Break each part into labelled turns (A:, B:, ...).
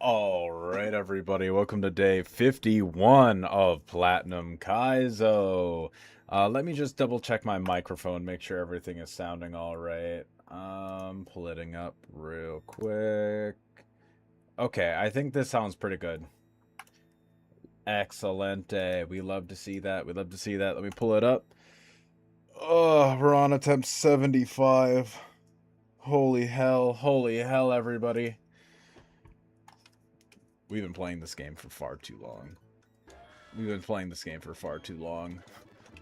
A: All right, everybody, welcome to day 51 of Platinum Kaizo. Let me just double check my microphone, make sure everything is sounding all right. Pulling up real quick. Okay, I think this sounds pretty good. Excelente. We love to see that. We love to see that. Let me pull it up. Oh, we're on attempt 75. Holy hell, everybody. We've been playing this game for far too long.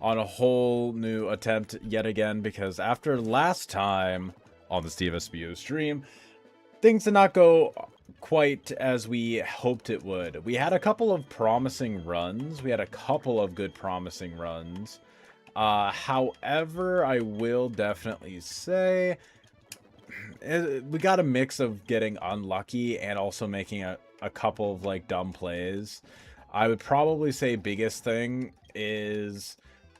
A: On a whole new attempt yet again, because after last time on the Steve SBO stream, things did not go quite as we hoped it would. We had a couple of promising runs. We had a couple of good promising runs. However, I will definitely say we got a mix of getting unlucky and also making a couple of like dumb plays. I would probably say biggest thing is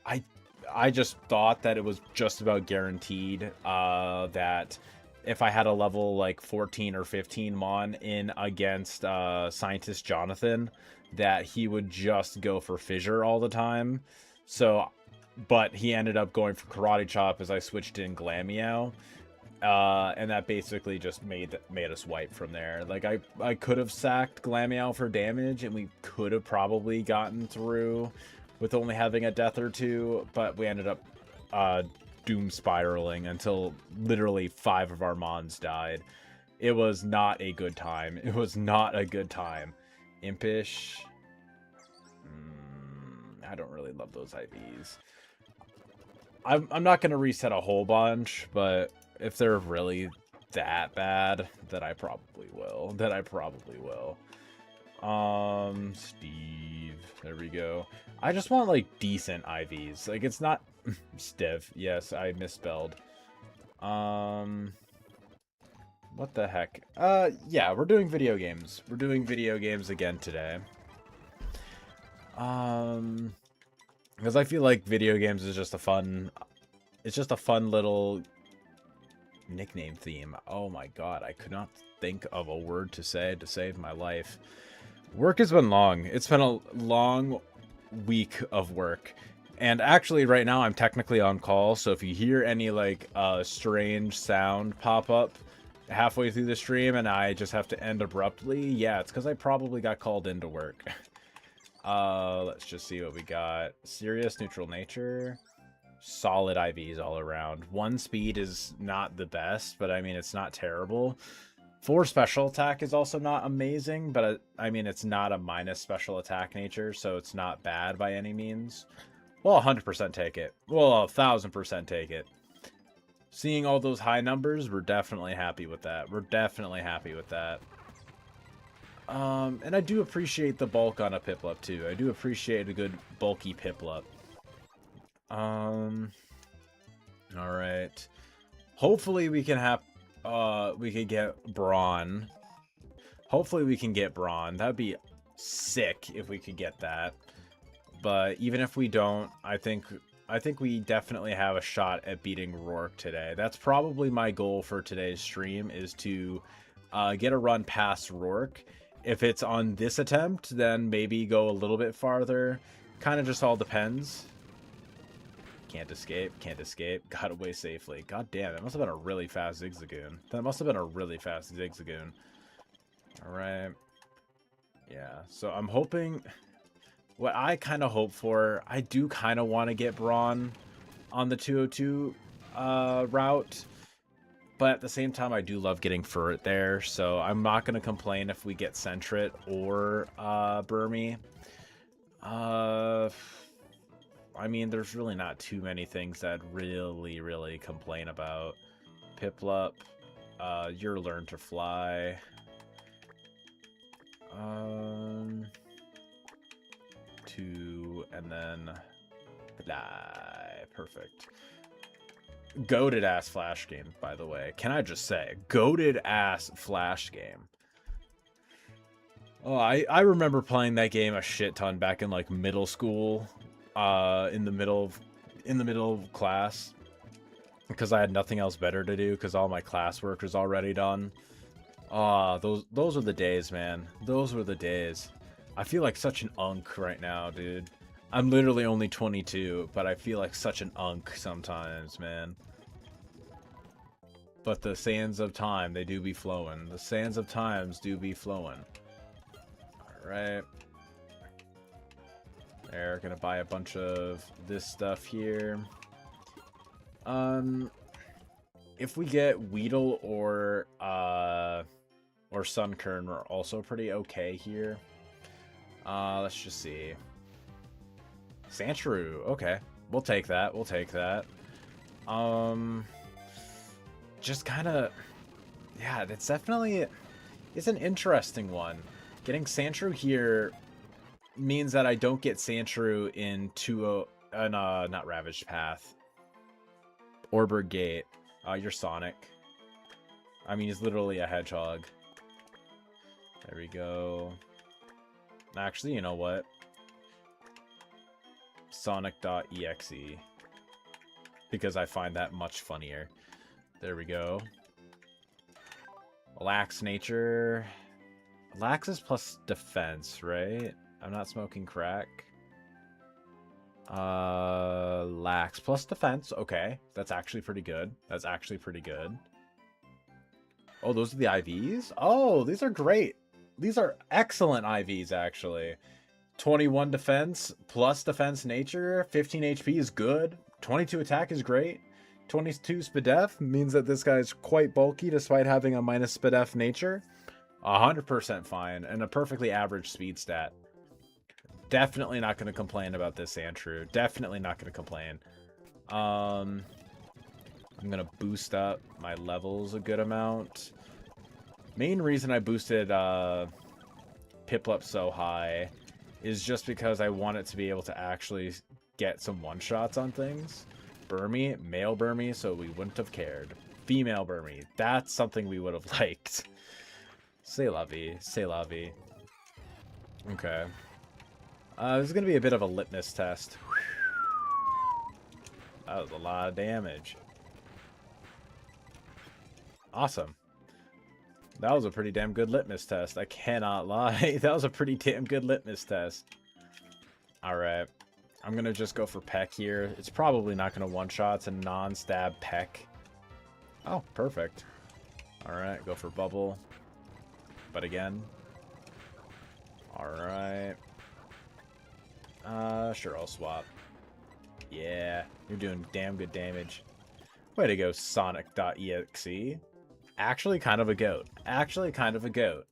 A: I just thought that it was just about guaranteed that if I had a level like 14 or 15 Mon in against Scientist Jonathan, that he would just go for Fissure all the time. So, but he ended up going for Karate Chop as I switched in Glameow. And that basically just made us wipe from there. Like, I could have sacked Glameow for damage, and we could have probably gotten through with only having a death or two, but we ended up doom spiraling until literally 5 of our Mons died. It was not a good time. It was not a good time. Impish. I don't really love those IVs. I'm not going to reset a whole bunch, but if they're really that bad, then I probably will. Steve. There we go. I just want, like, decent IVs. Like, it's not... Stiff. Yes, I misspelled. What the heck? Yeah, we're doing video games. We're doing video games again today. Because I feel like video games is just a fun... It's just a fun little nickname theme. Oh my god, I could not think of a word to say to save my life. Work has been long. It's been a long week of work. And actually right now I'm technically on call, so if you hear any like strange sound pop up halfway through the stream and I just have to end abruptly, yeah, it's because I probably got called into work. Let's just see what we got. Serious neutral nature. Solid IVs all around. 1 speed is not the best, but I mean, it's not terrible. 4 special attack is also not amazing, but I mean, it's not a minus special attack nature, so it's not bad by any means. Well, 100% take it. Well, 1000% take it. Seeing all those high numbers, we're definitely happy with that. And I do appreciate the bulk on a Piplup too. I do appreciate a good bulky Piplup. Alright. Hopefully we can have, we could get Brawn. Hopefully we can get Brawn. That'd be sick if we could get that. But even if we don't, I think we definitely have a shot at beating Rourke today. That's probably my goal for today's stream, is to get a run past Rourke. If it's on this attempt, then maybe go a little bit farther. Kind of just all depends. Can't escape. Got away safely. God damn, that must have been a really fast Zigzagoon. Alright. Yeah, so I'm hoping... What I kind of hope for... I do kind of want to get Brawn on the 202 route. But at the same time, I do love getting Furret there. So I'm not going to complain if we get Sentret or Burmy. I mean, there's really not too many things that I'd really complain about. Piplup, your Learn to Fly. 2, and then Fly. Perfect. Goated ass Flash game, by the way. Can I just say, goated ass Flash game. Oh, I remember playing that game a shit ton back in like middle school. In the middle of class, because I had nothing else better to do because all my classwork was already done. Ah, those were the days, man. Those were the days. I feel like such an unk right now, dude. I'm literally only 22, but I feel like such an unk sometimes, man. But the sands of time, they do be flowing. The sands of times do be flowing. Alright. They're gonna buy a bunch of this stuff here. If we get Weedle or Sunkern, we're also pretty okay here. Let's just see. Sandshrew, okay. We'll take that, we'll take that. Just kind of... Yeah, it's definitely... It's an interesting one. Getting Sandshrew here means that I don't get Sandshrew in not Ravaged Path. Orberg Gate. You're Sonic. I mean, he's literally a hedgehog. There we go. Actually, you know what? Sonic.exe. Because I find that much funnier. There we go. Lax nature. Lax is plus defense, right? I'm not smoking crack. Lax plus defense. Okay. That's actually pretty good. That's actually pretty good. Oh, those are the IVs? Oh, these are great. These are excellent IVs, actually. 21 defense plus defense nature. 15 HP is good. 22 attack is great. 22 SPDF means that this guy is quite bulky despite having a minus SPDF nature. 100% fine and a perfectly average speed stat. Definitely not going to complain about this Sandshrew. Definitely not going to complain. I'm going to boost up my levels a good amount. Main reason I boosted Piplup so high is just because I want it to be able to actually get some one-shots on things. Burmy, male Burmy, so we wouldn't have cared. Female Burmy, that's something we would have liked. C'est la vie, c'est la vie. Okay. This is going to be a bit of a litmus test. That was a lot of damage. Awesome. That was a pretty damn good litmus test. I cannot lie. That was a pretty damn good litmus test. Alright. I'm going to just go for Peck here. It's probably not going to one-shot. It's a non-stab Peck. Oh, perfect. Alright, go for Bubble. But again. Alright. Sure, I'll swap. Yeah, you're doing damn good damage. Way to go, Sonic.exe. Actually kind of a goat. Actually kind of a goat.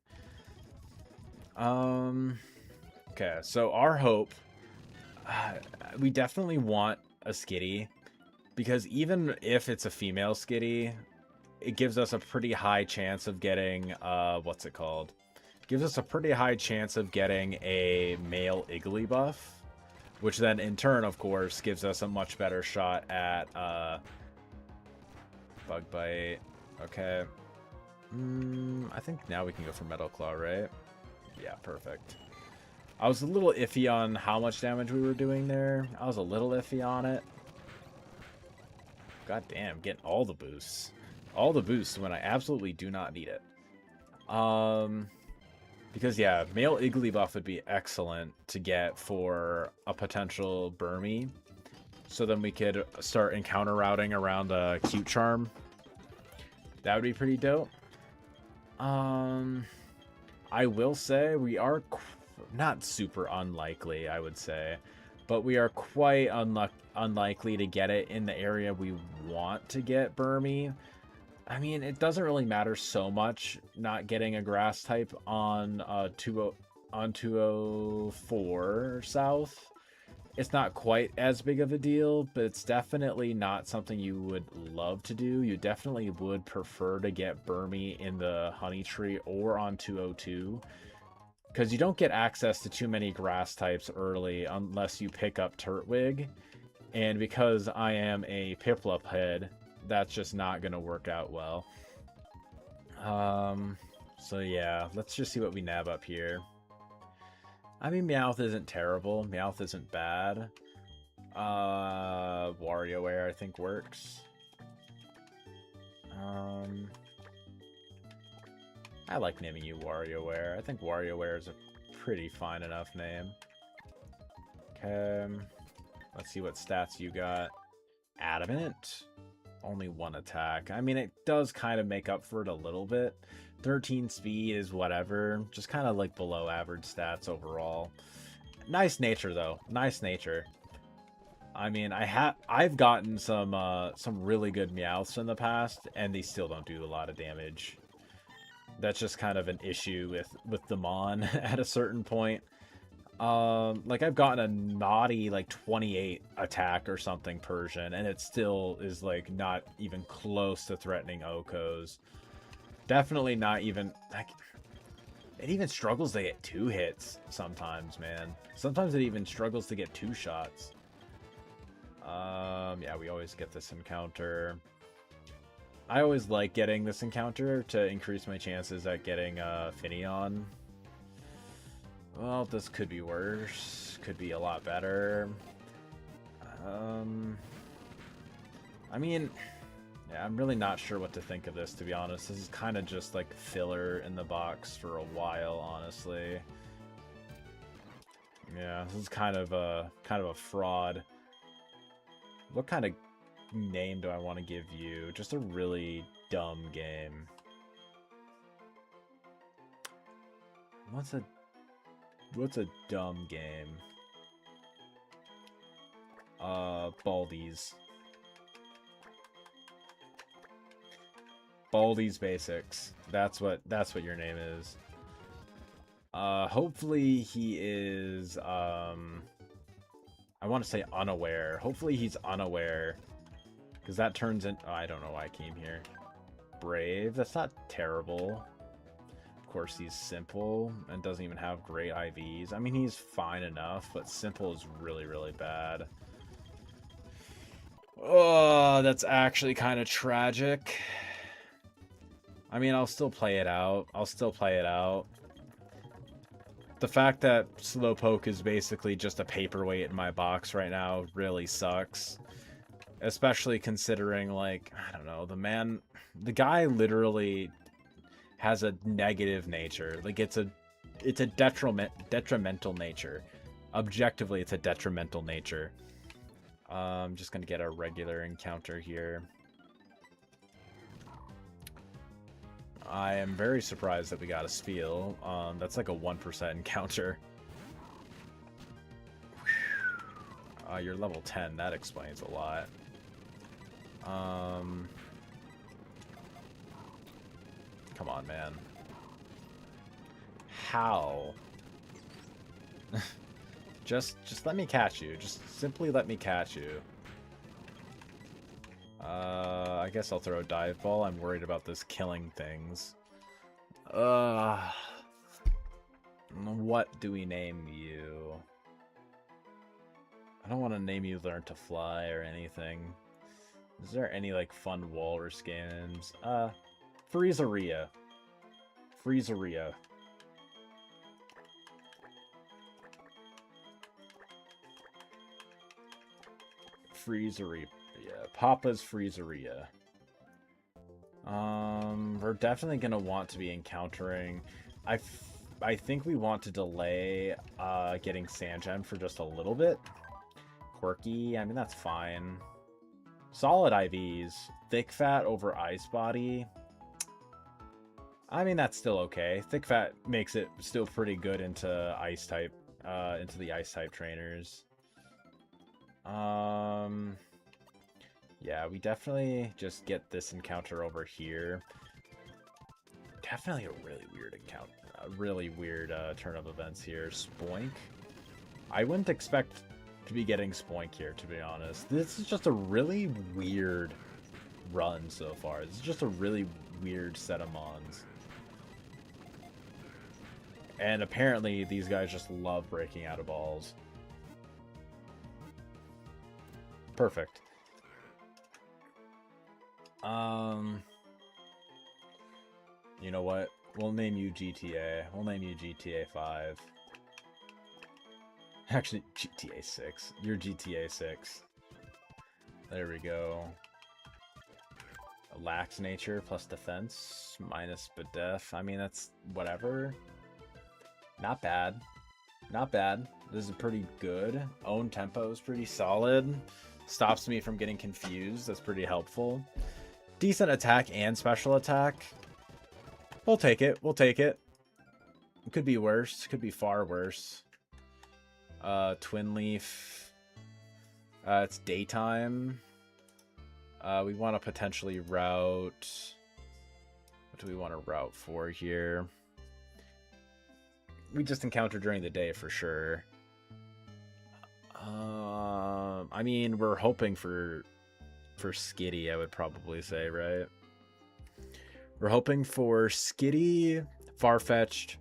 A: Okay, so our hope... we definitely want a Skitty. Because even if it's a female Skitty, it gives us a pretty high chance of getting... what's it called? Gives us a pretty high chance of getting a male Igglybuff. Which then, in turn, of course, gives us a much better shot at Bug Bite. Okay. I think now we can go for Metal Claw, right? Yeah, perfect. I was a little iffy on how much damage we were doing there. I was a little iffy on it. God damn, getting all the boosts. All the boosts when I absolutely do not need it. Because, yeah, male Igglybuff would be excellent to get for a potential Burmy. So then we could start encounter routing around a Cute Charm. That would be pretty dope. I will say we are not super unlikely, I would say. But we are quite unlikely to get it in the area we want to get Burmy. I mean, it doesn't really matter so much not getting a grass type on 204 South. It's not quite as big of a deal, but it's definitely not something you would love to do. You definitely would prefer to get Burmy in the Honey Tree or on 202. Because you don't get access to too many grass types early unless you pick up Turtwig. And because I am a Piplup head, that's just not going to work out well. So yeah, let's just see what we nab up here. I mean, Meowth isn't terrible. Meowth isn't bad. WarioWare, I think, works. I like naming you WarioWare. I think WarioWare is a pretty fine enough name. Okay. Let's see what stats you got. Adamant. Only 1 attack. I mean, it does kind of make up for it a little bit. 13 speed is whatever. Just kind of like below average stats overall. Nice nature, though. Nice nature. I mean, I've gotten some really good Meowths in the past, and they still don't do a lot of damage. That's just kind of an issue with the Mon at a certain point. Like I've gotten a naughty like 28 attack or something Persian, and it still is like not even close to threatening Oko's. Definitely not even like it even struggles to get 2 hits sometimes, man. Sometimes it even struggles to get 2 shots. Yeah, we always get this encounter. I always like getting this encounter to increase my chances at getting Finneon. Well, this could be worse. Could be a lot better. I mean, yeah, I'm really not sure what to think of this, to be honest. This is kind of just like filler in the box for a while, honestly. Yeah, this is kind of a fraud. What kind of name do I want to give you? Just a really dumb game. What's a dumb game? Baldi's. Baldi's Basics. That's what your name is. Hopefully he is I want to say unaware. Hopefully he's unaware. Because that turns in... Oh, I don't know why I came here. Brave. That's not terrible. Of course, he's simple and doesn't even have great IVs. I mean, he's fine enough, but simple is really, really bad. Oh, that's actually kind of tragic. I mean, I'll still play it out. The fact that Slowpoke is basically just a paperweight in my box right now really sucks. Especially considering, like, I don't know, the guy literally has a negative nature. Like, it's a detrimental nature. Objectively, it's a detrimental nature. I'm just gonna get a regular encounter here. I am very surprised that we got a Spiel. That's like a 1% encounter. You're level 10. That explains a lot. Come on, man. How? just let me catch you. Just simply let me catch you. I guess I'll throw a dive ball. I'm worried about this killing things. What do we name you? I don't want to name you Learn to Fly or anything. Is there any, like, fun walrus games? Freezeria. Freezeria. Freezeria. Papa's Freezeria. We're definitely gonna want to be encountering... I think we want to delay getting Sandgem for just a little bit. Quirky, I mean, that's fine. Solid IVs. Thick Fat over Ice Body. I mean, that's still okay. Thick Fat makes it still pretty good into Ice type, into the Ice type trainers. Yeah, we definitely just get this encounter over here. Definitely a really weird encounter. A really weird turn of events here. Spoink. I wouldn't expect to be getting Spoink here, to be honest. This is just a really weird run so far. This is just a really weird set of Mons. And apparently these guys just love breaking out of balls. Perfect. You know what? We'll name you GTA. We'll name you GTA 5. Actually, GTA 6. You're GTA 6. There we go. Lax nature plus defense minus bedef. I mean, that's whatever. Not bad. Not bad. This is pretty good. Own tempo is pretty solid. Stops me from getting confused. That's pretty helpful. Decent attack and special attack. We'll take it. We'll take it. It could be worse. Could be far worse. Twin Leaf. It's daytime. We want to potentially route... What do we want to route for here? We just encounter during the day for sure. I mean, we're hoping for Skitty, I would probably say, right? We're hoping for Skitty, Farfetch'd.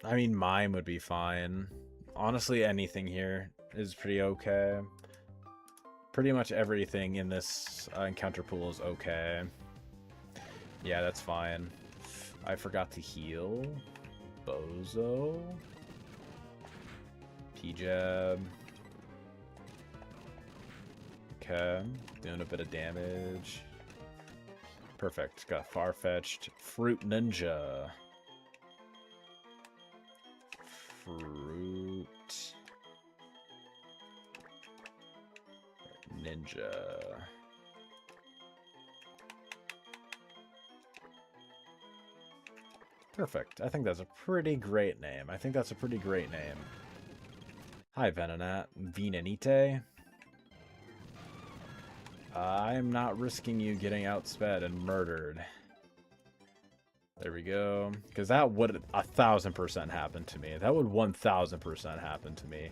A: I mean, Mime would be fine. Honestly, anything here is pretty okay. Pretty much everything in this encounter pool is okay. Yeah, that's fine. I forgot to heal. Bozo. P-Jab. Okay, doing a bit of damage. Perfect. Got Farfetch'd. Fruit Ninja. Fruit Ninja. Perfect. I think that's a pretty great name. I think that's a pretty great name. Hi, Venonat. Venonite. I'm not risking you getting outsped and murdered. There we go. Because that would 1000% happen to me. That would 1000% happen to me.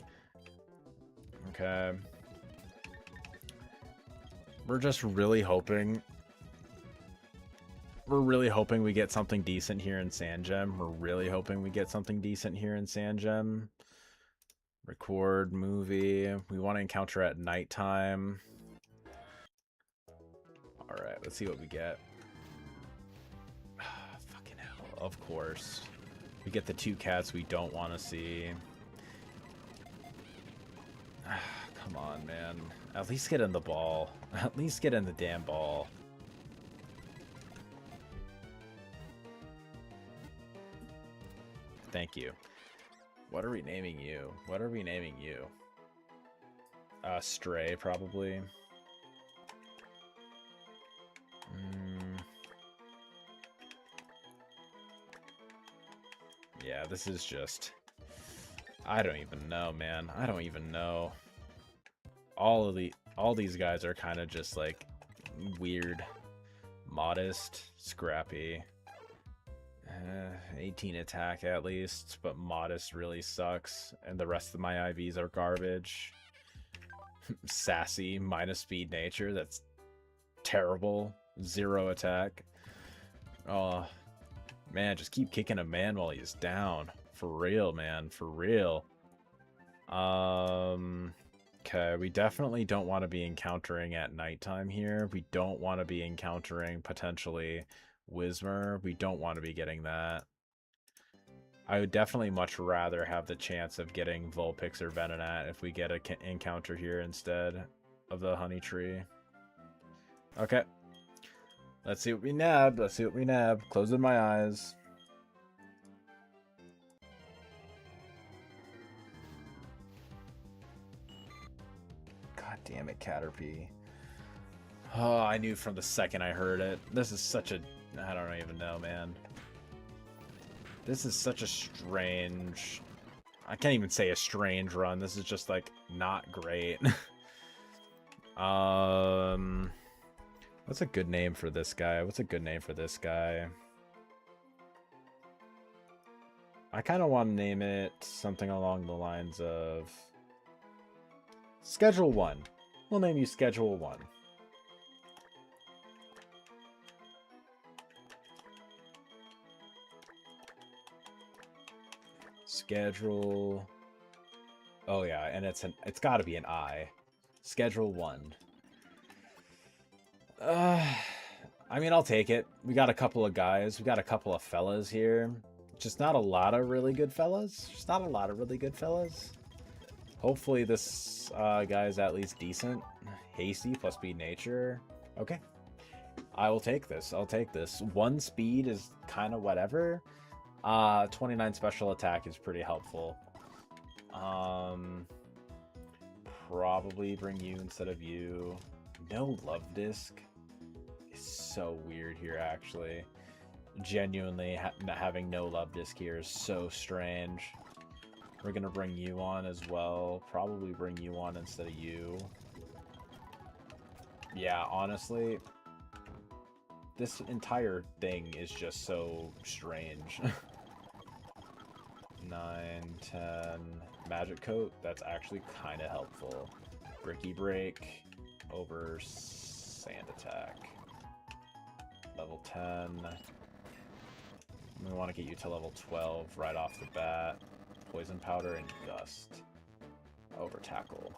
A: Okay. We're just really hoping... We're really hoping we get something decent here in Sandgem. We're really hoping we get something decent here in Sandgem. Record movie. We want to encounter at nighttime. Alright, let's see what we get. Fucking hell. Of course. We get the two cats we don't want to see. Come on, man. At least get in the ball. At least get in the damn ball. Thank you. What are we naming you? What are we naming you? Stray, probably. Yeah, this is just... I don't even know, man. I don't even know. All these guys are kind of just like weird. Modest, scrappy. 18 attack at least, but modest really sucks. And the rest of my IVs are garbage. Sassy, minus speed nature. That's terrible. 0 attack. Oh, man, just keep kicking a man while he's down. For real, man. For real. Okay, we definitely don't want to be encountering at nighttime here. We don't want to be encountering potentially Whismer. We don't want to be getting that. I would definitely much rather have the chance of getting Vulpix or Venonat if we get an encounter here instead of the Honey Tree. Okay. Let's see what we nab. Let's see what we nab. Closing my eyes. God damn it, Caterpie. Oh, I knew from the second I heard it. This is such a... I don't even know, man. This is such a strange... I can't even say a strange run. This is just, like, not great. What's a good name for this guy? What's a good name for this guy? I kind of want to name it something along the lines of... Schedule 1. We'll name you Schedule 1. Schedule... Oh yeah, and it's got to be an I. Schedule 1. I mean, I'll take it. We got a couple of guys. We got a couple of fellas here. Just not a lot of really good fellas. Just not a lot of really good fellas. Hopefully this guy is at least decent. Hasty plus speed nature. Okay. I will take this. I'll take this. 1 speed is kind of whatever. 29 special attack is pretty helpful. Probably bring you instead of you. No love disc is so weird here, actually. Genuinely, having no love disc here is so strange. We're gonna bring you on as well. Probably bring you on instead of you. Yeah, honestly, this entire thing is just so strange. 9, 10, magic coat, that's actually kind of helpful. Bricky break over sand attack. Level 10. We want to get you to level 12 right off the bat. Poison powder and gust over tackle.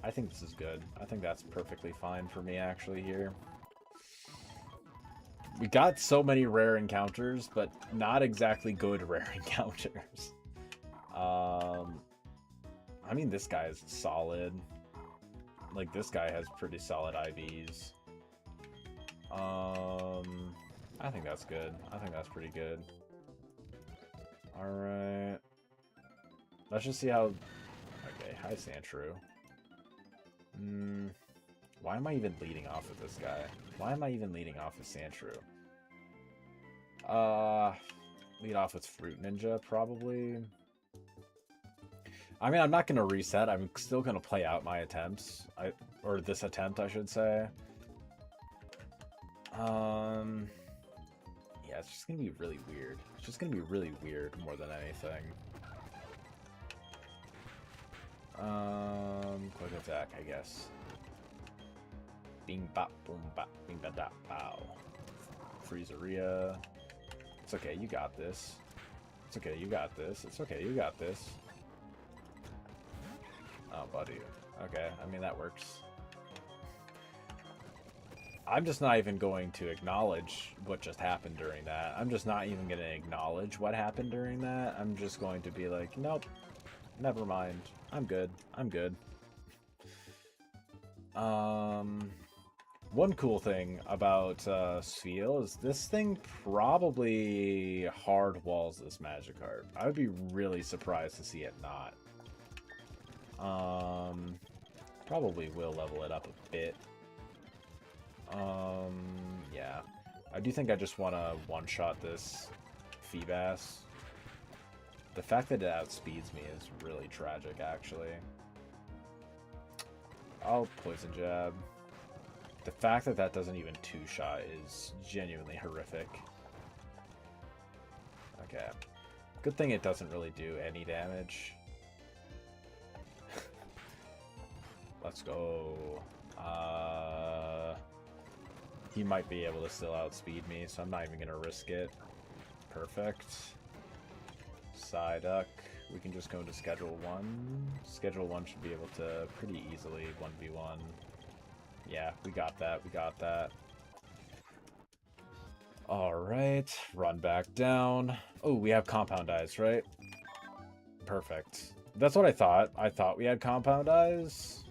A: I think this is good. I think that's perfectly fine for me actually here. We got so many rare encounters, but not exactly good rare encounters. I mean, this guy is solid. Like, this guy has pretty solid IVs. I think that's good. I think that's pretty good. Alright. Let's just see how... Okay, hi Sandshrew. Why am I even leading off with this guy? Why am I even leading off with Sandshrew? Lead off with Fruit Ninja, probably. I mean, I'm not going to reset. I'm still going to play out my attempts. Or this attempt, I should say. Yeah, it's just going to be really weird. It's just going to be really weird more than anything. Quick attack, I guess. Bing bop boom bop bing ba da pow. Freezeria. It's okay, you got this. It's okay, you got this. It's okay, you got this. Oh, buddy. Okay, I mean, that works. I'm just not even going to acknowledge what just happened during that. I'm just not even going to acknowledge what happened during that. I'm just going to be like, nope, never mind. I'm good. I'm good. One cool thing about Sfeel is this thing probably hard walls this magic card. I would be really surprised to see it not. Probably will level it up a bit. Yeah. I do think I just want to one-shot this Feebas. The fact that it outspeeds me is really tragic, actually. I'll Poison Jab. The fact that that doesn't even two-shot is genuinely horrific. Okay. Good thing it doesn't really do any damage. Let's go. He might be able to still outspeed me, so I'm not even going to risk it. Perfect. Psyduck. We can just go into Schedule 1. Schedule 1 should be able to pretty easily 1v1. Yeah, we got that. We got that. Alright. Run back down. Oh, we have Compound Eyes, right? Perfect. That's what I thought. I thought we had Compound Eyes.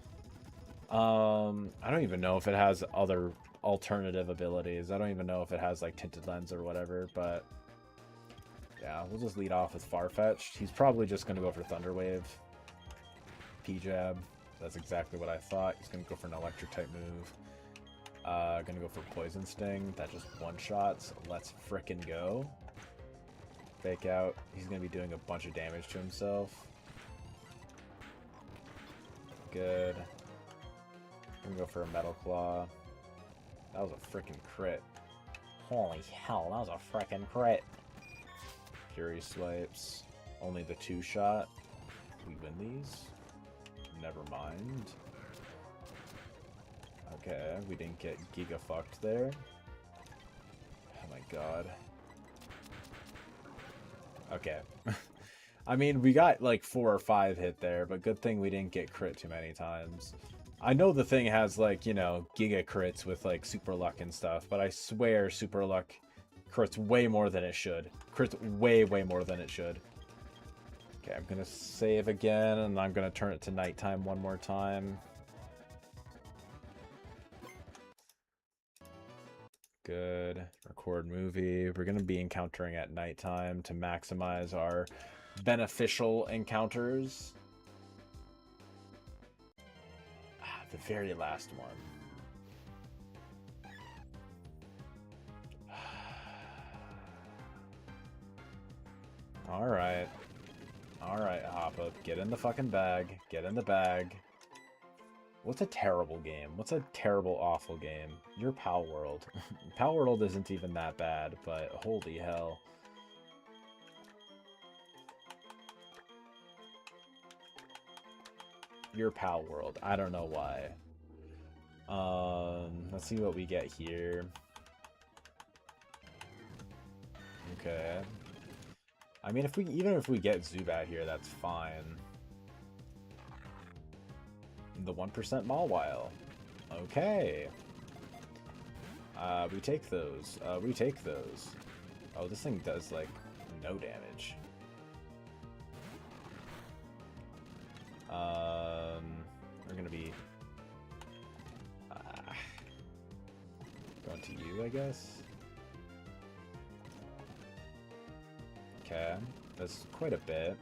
A: I don't even know if it has other alternative abilities. I don't even know if it has, like, Tinted Lens or whatever, but... yeah, we'll just lead off with Farfetch'd. He's probably just going to go for Thunder Wave. P-Jab. That's exactly what I thought. He's going to go for an Electric-type move. Going to go for Poison Sting. That just one-shots. Let's frickin' go. Fake out. He's going to be doing a bunch of damage to himself. Good. Going to go for a Metal Claw. That was a frickin' crit. Holy hell, that was a frickin' crit. Fury Swipes. Only the two-shot. We win these? Never mind. Okay, we didn't get Giga fucked there. Oh my god. Okay. I mean, we got like 4 or 5 hit there, but good thing we didn't get crit too many times. I know the thing has, like, you know, Giga crits with, like, Super Luck and stuff, but I swear Super Luck crits way more than it should. Crits way, way more than it should. Okay, I'm gonna save again, and I'm gonna turn it to nighttime one more time. Good. Record movie. We're going to be encountering at nighttime to maximize our beneficial encounters. The very last one. Alright. Alright, hop up. Get in the fucking bag. Get in the bag. What's a terrible game? What's a terrible, awful game? Your Pal World. Pal World isn't even that bad, but holy hell. Your Pal World. I don't know why. Let's see what we get here. Okay. I mean, even if we get Zubat here, that's fine. The 1% Mawile. Okay. We take those. We take those. Oh, this thing does, like, no damage. We're gonna be... going to you, I guess? Okay. That's quite a bit.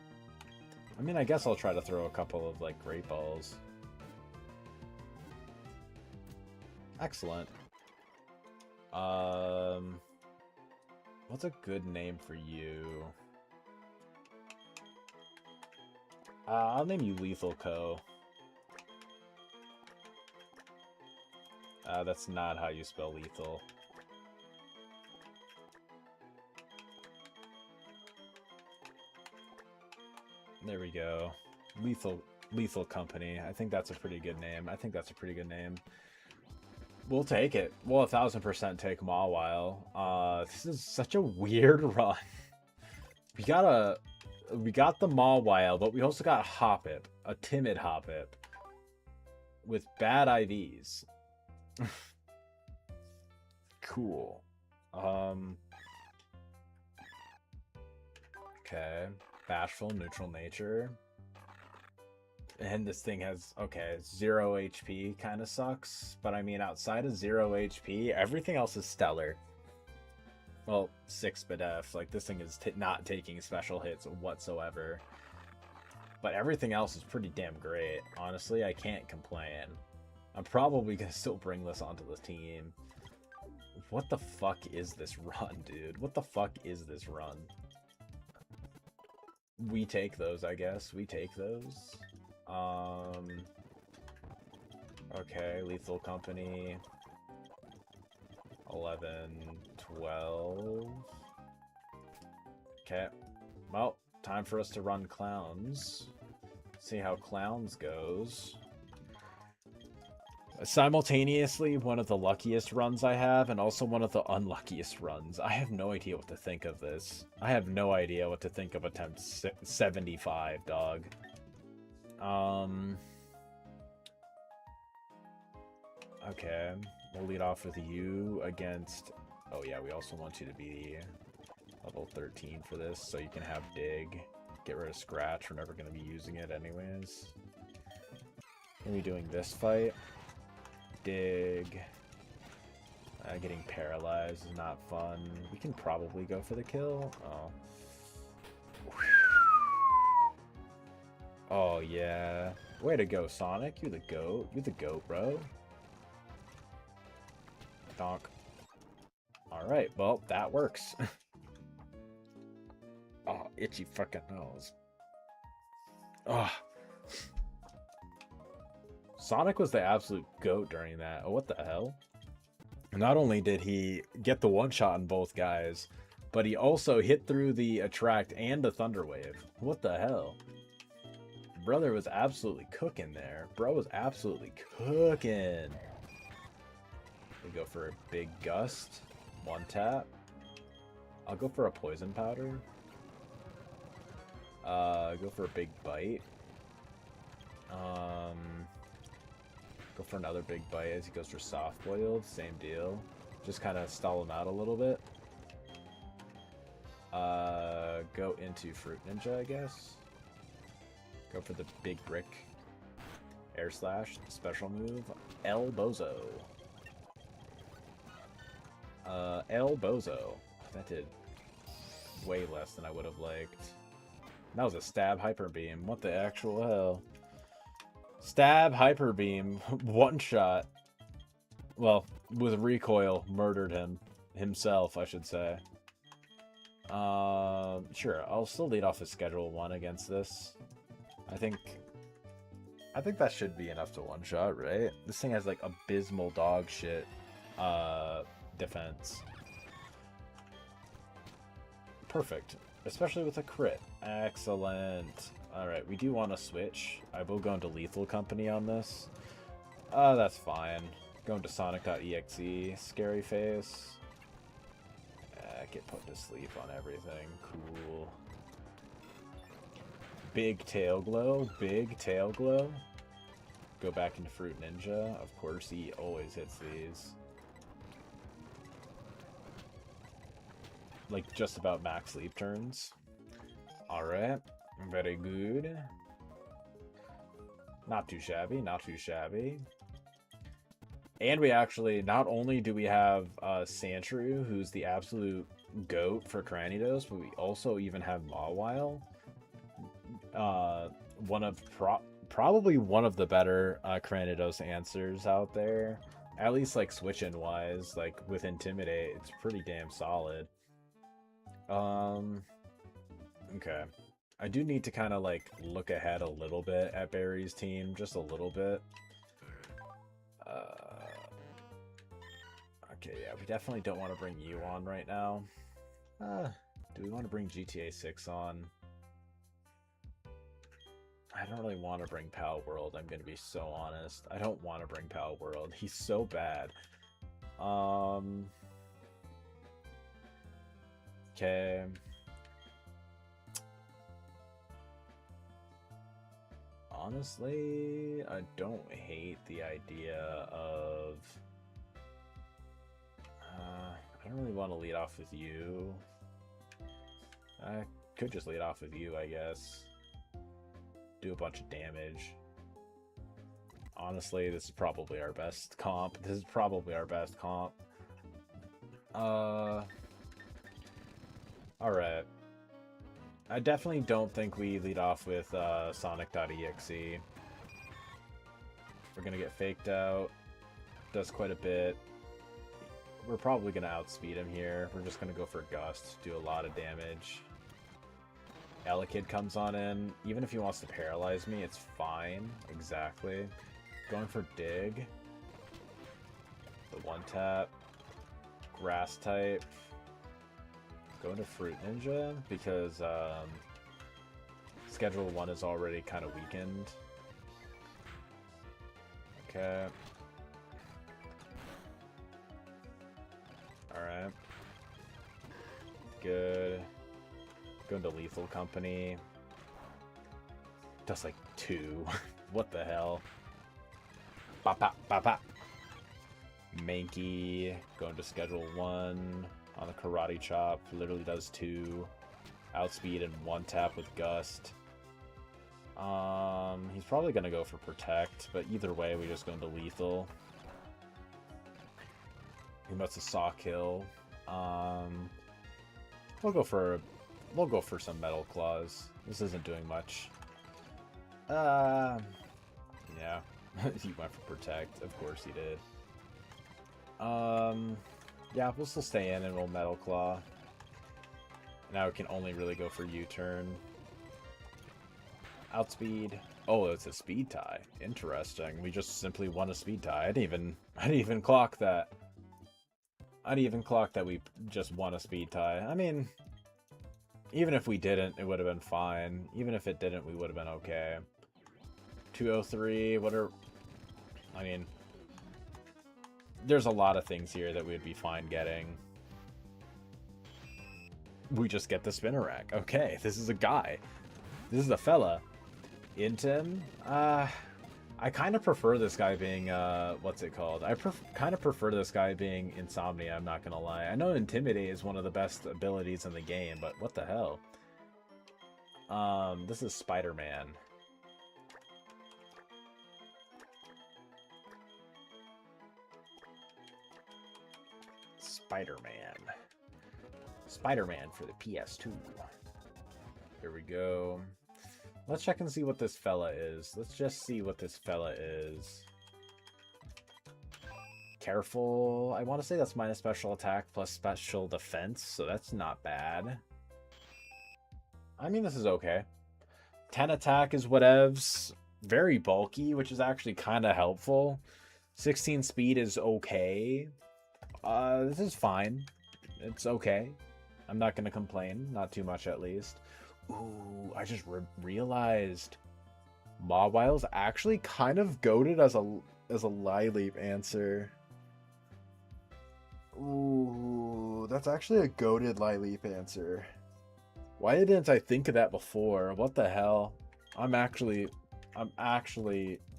A: I mean, I guess I'll try to throw a couple of, like, Great Balls. Excellent. What's a good name for you? I'll name you Lethal Co. That's not how you spell lethal. There we go. Lethal Company. I think that's a pretty good name. We'll take it. We'll 1000% take Mawile. This is such a weird run. We got the Mawile, but we also got Hoppip, a timid Hoppip, with bad IVs. Cool. Okay. Bashful, neutral nature. And this thing has, okay, 0 HP kind of sucks. But I mean, outside of 0 HP, everything else is stellar. Well, 6 BDF. Like, this thing is not taking special hits whatsoever. But everything else is pretty damn great. Honestly, I can't complain. I'm probably going to still bring this onto the team. What the fuck is this run, dude? What the fuck is this run? We take those, I guess. We take those. Okay, Lethal Company. 11, 12. Okay. Well, time for us to run Clowns. See how Clowns goes. Simultaneously, one of the luckiest runs I have, and also one of the unluckiest runs. I have no idea what to think of this. I have no idea what to think of attempt 75, dog. Okay, we'll lead off with you against... Oh yeah, we also want you to be level 13 for this, so you can have Dig. Get rid of Scratch, we're never going to be using it anyways. We'll be doing this fight. Dig. Getting paralyzed is not fun. We can probably go for the kill. Oh. Oh, yeah. Way to go, Sonic. You're the GOAT. You're the GOAT, bro. Donk. Alright, well, that works. Oh, itchy fucking nose. Oh. Sonic was the absolute GOAT during that. Oh, what the hell? Not only did he get the one-shot on both guys, but he also hit through the Attract and the Thunder Wave. What the hell? Brother was absolutely cooking there. Bro was absolutely cooking. We go for a big Gust. One tap. I'll go for a Poison Powder. Go for a big Bite. Go for another big Bite as he goes for Soft Boiled. Same deal. Just kind of stall him out a little bit. Go into Fruit Ninja, I guess. Go for the big brick. Air Slash. Special move. El Bozo. El Bozo. That did way less than I would have liked. That was a stab hyper beam. What the actual hell? Stab hyper beam. One shot. Well, with recoil, murdered himself, I should say. Sure, I'll still lead off with schedule 1 against this. I think that should be enough to one-shot, right? This thing has, like, abysmal dog shit, defense. Perfect. Especially with a crit. Excellent. Alright, we do want to switch. I will go into Lethal Company on this. That's fine. Going to Sonic.exe. Scary face. Get put to sleep on everything. Cool. Big tail glow. Big tail glow. Go back into Fruit Ninja. Of course, he always hits these. Like, just about max sleep turns. Alright. Very good. Not too shabby. Not too shabby. And we actually, not only do we have Sandshrew, who's the absolute goat for Cranidos, but we also even have Mawile. Probably one of the better Cranidos answers out there. At least, like, switch-in wise, like, with Intimidate, it's pretty damn solid. Okay. I do need to kind of, like, look ahead a little bit at Barry's team, just a little bit. Okay, yeah, we definitely don't want to bring you on right now. Do we want to bring GTA 6 on? I don't really want to bring Pal World, I'm going to be so honest. I don't want to bring Pal World. He's so bad. Okay. Honestly, I don't hate the idea of... I don't really want to lead off with you. I could just lead off with you, I guess. Do a bunch of damage. Honestly, this is probably our best comp. This is probably our best comp. Alright. I definitely don't think we lead off with Sonic.exe. We're gonna get faked out. Does quite a bit. We're probably gonna outspeed him here. We're just gonna go for Gust, do a lot of damage. Elekid comes on in. Even if he wants to paralyze me, it's fine. Exactly. Going for Dig. The one tap. Grass type. Going to Fruit Ninja because Schedule 1 is already kind of weakened. Okay. Alright. Good. Going to Lethal Company. Does like 2. What the hell? Bop, bop, bop, bop. Mankey. Going to Schedule 1 on the Karate Chop. Literally does 2. Outspeed and 1 tap with Gust. He's probably going to go for Protect, but either way, we just go into Lethal. He must have Saw Kill. We'll go for some Metal Claws. This isn't doing much. Yeah. He went for Protect. Of course he did. Yeah, we'll still stay in and we'll Metal Claw. Now we can only really go for U-turn. Outspeed. Oh, it's a speed tie. Interesting. We just simply won a speed tie. I didn't even clock that. I didn't even clock that we just won a speed tie. I mean, even if we didn't, it would have been fine. Even if it didn't, we would have been okay. 203, I mean, there's a lot of things here that we'd be fine getting. We just get the spinner rack. Okay, this is a guy. This is a fella. Intim? I kind of prefer this guy being, what's it called? I kind of prefer this guy being Insomnia, I'm not gonna lie. I know Intimidate is one of the best abilities in the game, but what the hell? This is Spider-Man. Spider-Man. Spider-Man for the PS2. Here we go. Let's check and see what this fella is. Let's just see what this fella is. Careful. I want to say that's minus special attack plus special defense, so that's not bad. I mean, this is okay. 10 attack is whatevs. Very bulky, which is actually kind of helpful. 16 speed is okay. This is fine. It's okay. I'm not going to complain. Not too much, at least. Ooh, I just realized Mawile's actually kind of goated as a Lileap answer. Ooh, that's actually a goated Lileap answer. Why didn't I think of that before? What the hell? I'm actually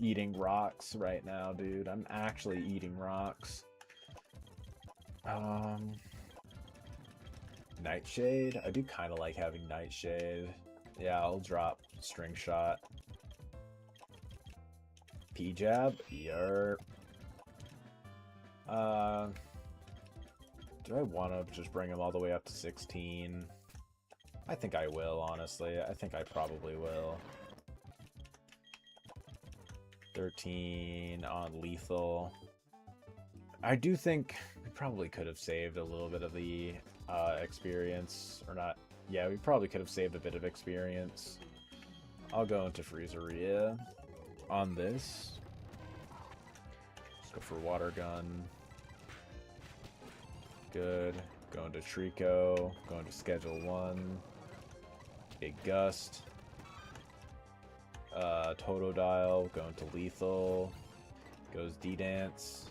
A: eating rocks right now, dude. I'm actually eating rocks. Nightshade? I do kind of like having Nightshade. Yeah, I'll drop String Shot. P-Jab? Yerp. Do I want to just bring him all the way up to 16? I think I will, honestly. I think I probably will. 13 on lethal. I do think we probably could have saved a little bit of the experience. Or not. Yeah, we probably could have saved a bit of experience. I'll go into Freezeria on this. Let's go for Water Gun. Good. Going to Trico. Going to Schedule 1. Big Gust. Totodile. Going to Lethal. Goes D-Dance.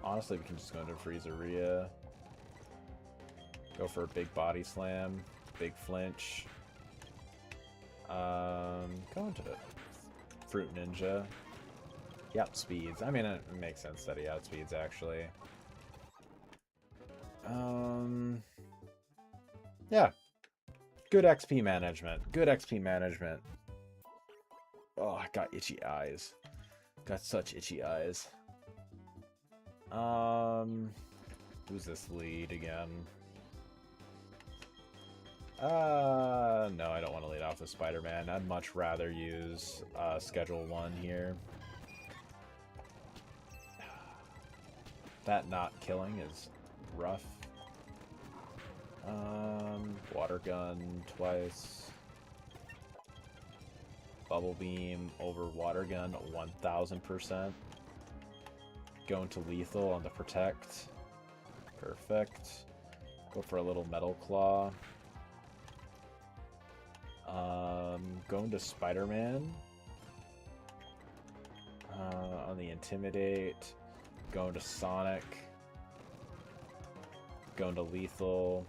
A: Honestly, we can just go into Freezeria. Go for a big Body Slam. Big Flinch. Go into Fruit Ninja. He outspeeds. I mean, it makes sense that he outspeeds, actually. Yeah. Good XP management. Good XP management. Oh, I got itchy eyes. Got such itchy eyes. Who's this lead again? No, I don't want to lead off with Spider-Man. I'd much rather use Schedule 1 here. That not killing is rough. Water Gun twice. Bubble Beam over Water Gun 1000%. Going to Lethal on the Protect. Perfect. Go for a little Metal Claw. Going to Spider-Man. On the Intimidate. Going to Sonic. Going to Lethal.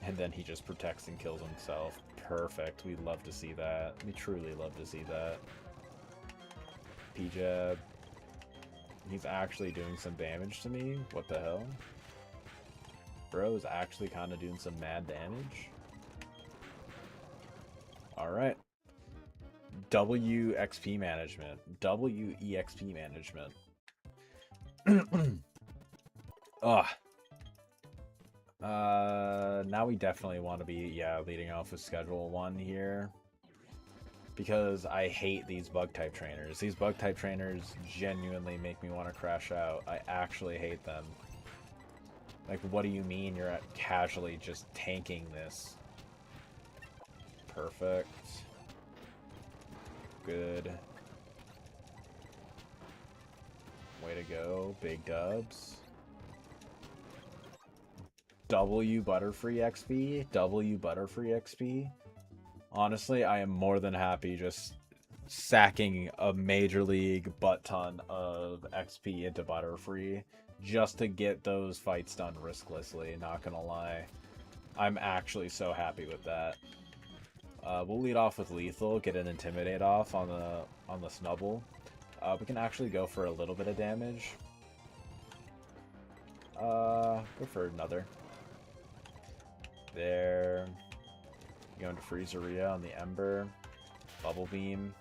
A: And then he just protects and kills himself. Perfect. We love to see that. We truly love to see that. P-Jab. He's actually doing some damage to me? What the hell? Bro is actually kind of doing some mad damage. Alright. WXP management. WEXP management. Ugh. Now we definitely want to be, leading off with Schedule 1 here. Because I hate these Bug-type trainers. These Bug-type trainers genuinely make me want to crash out. I actually hate them. Like, what do you mean you're casually just tanking this? Perfect. Good. Way to go. Big dubs. W Butterfree XP. W Butterfree XP. Honestly, I am more than happy just sacking a Major League butt ton of XP into Butterfree just to get those fights done risklessly, not gonna lie. I'm actually so happy with that. We'll lead off with Lethal, get an Intimidate off on the Snubble. We can actually go for a little bit of damage. Go for another. There. Going to Freezeria on the Ember. Bubble Beam.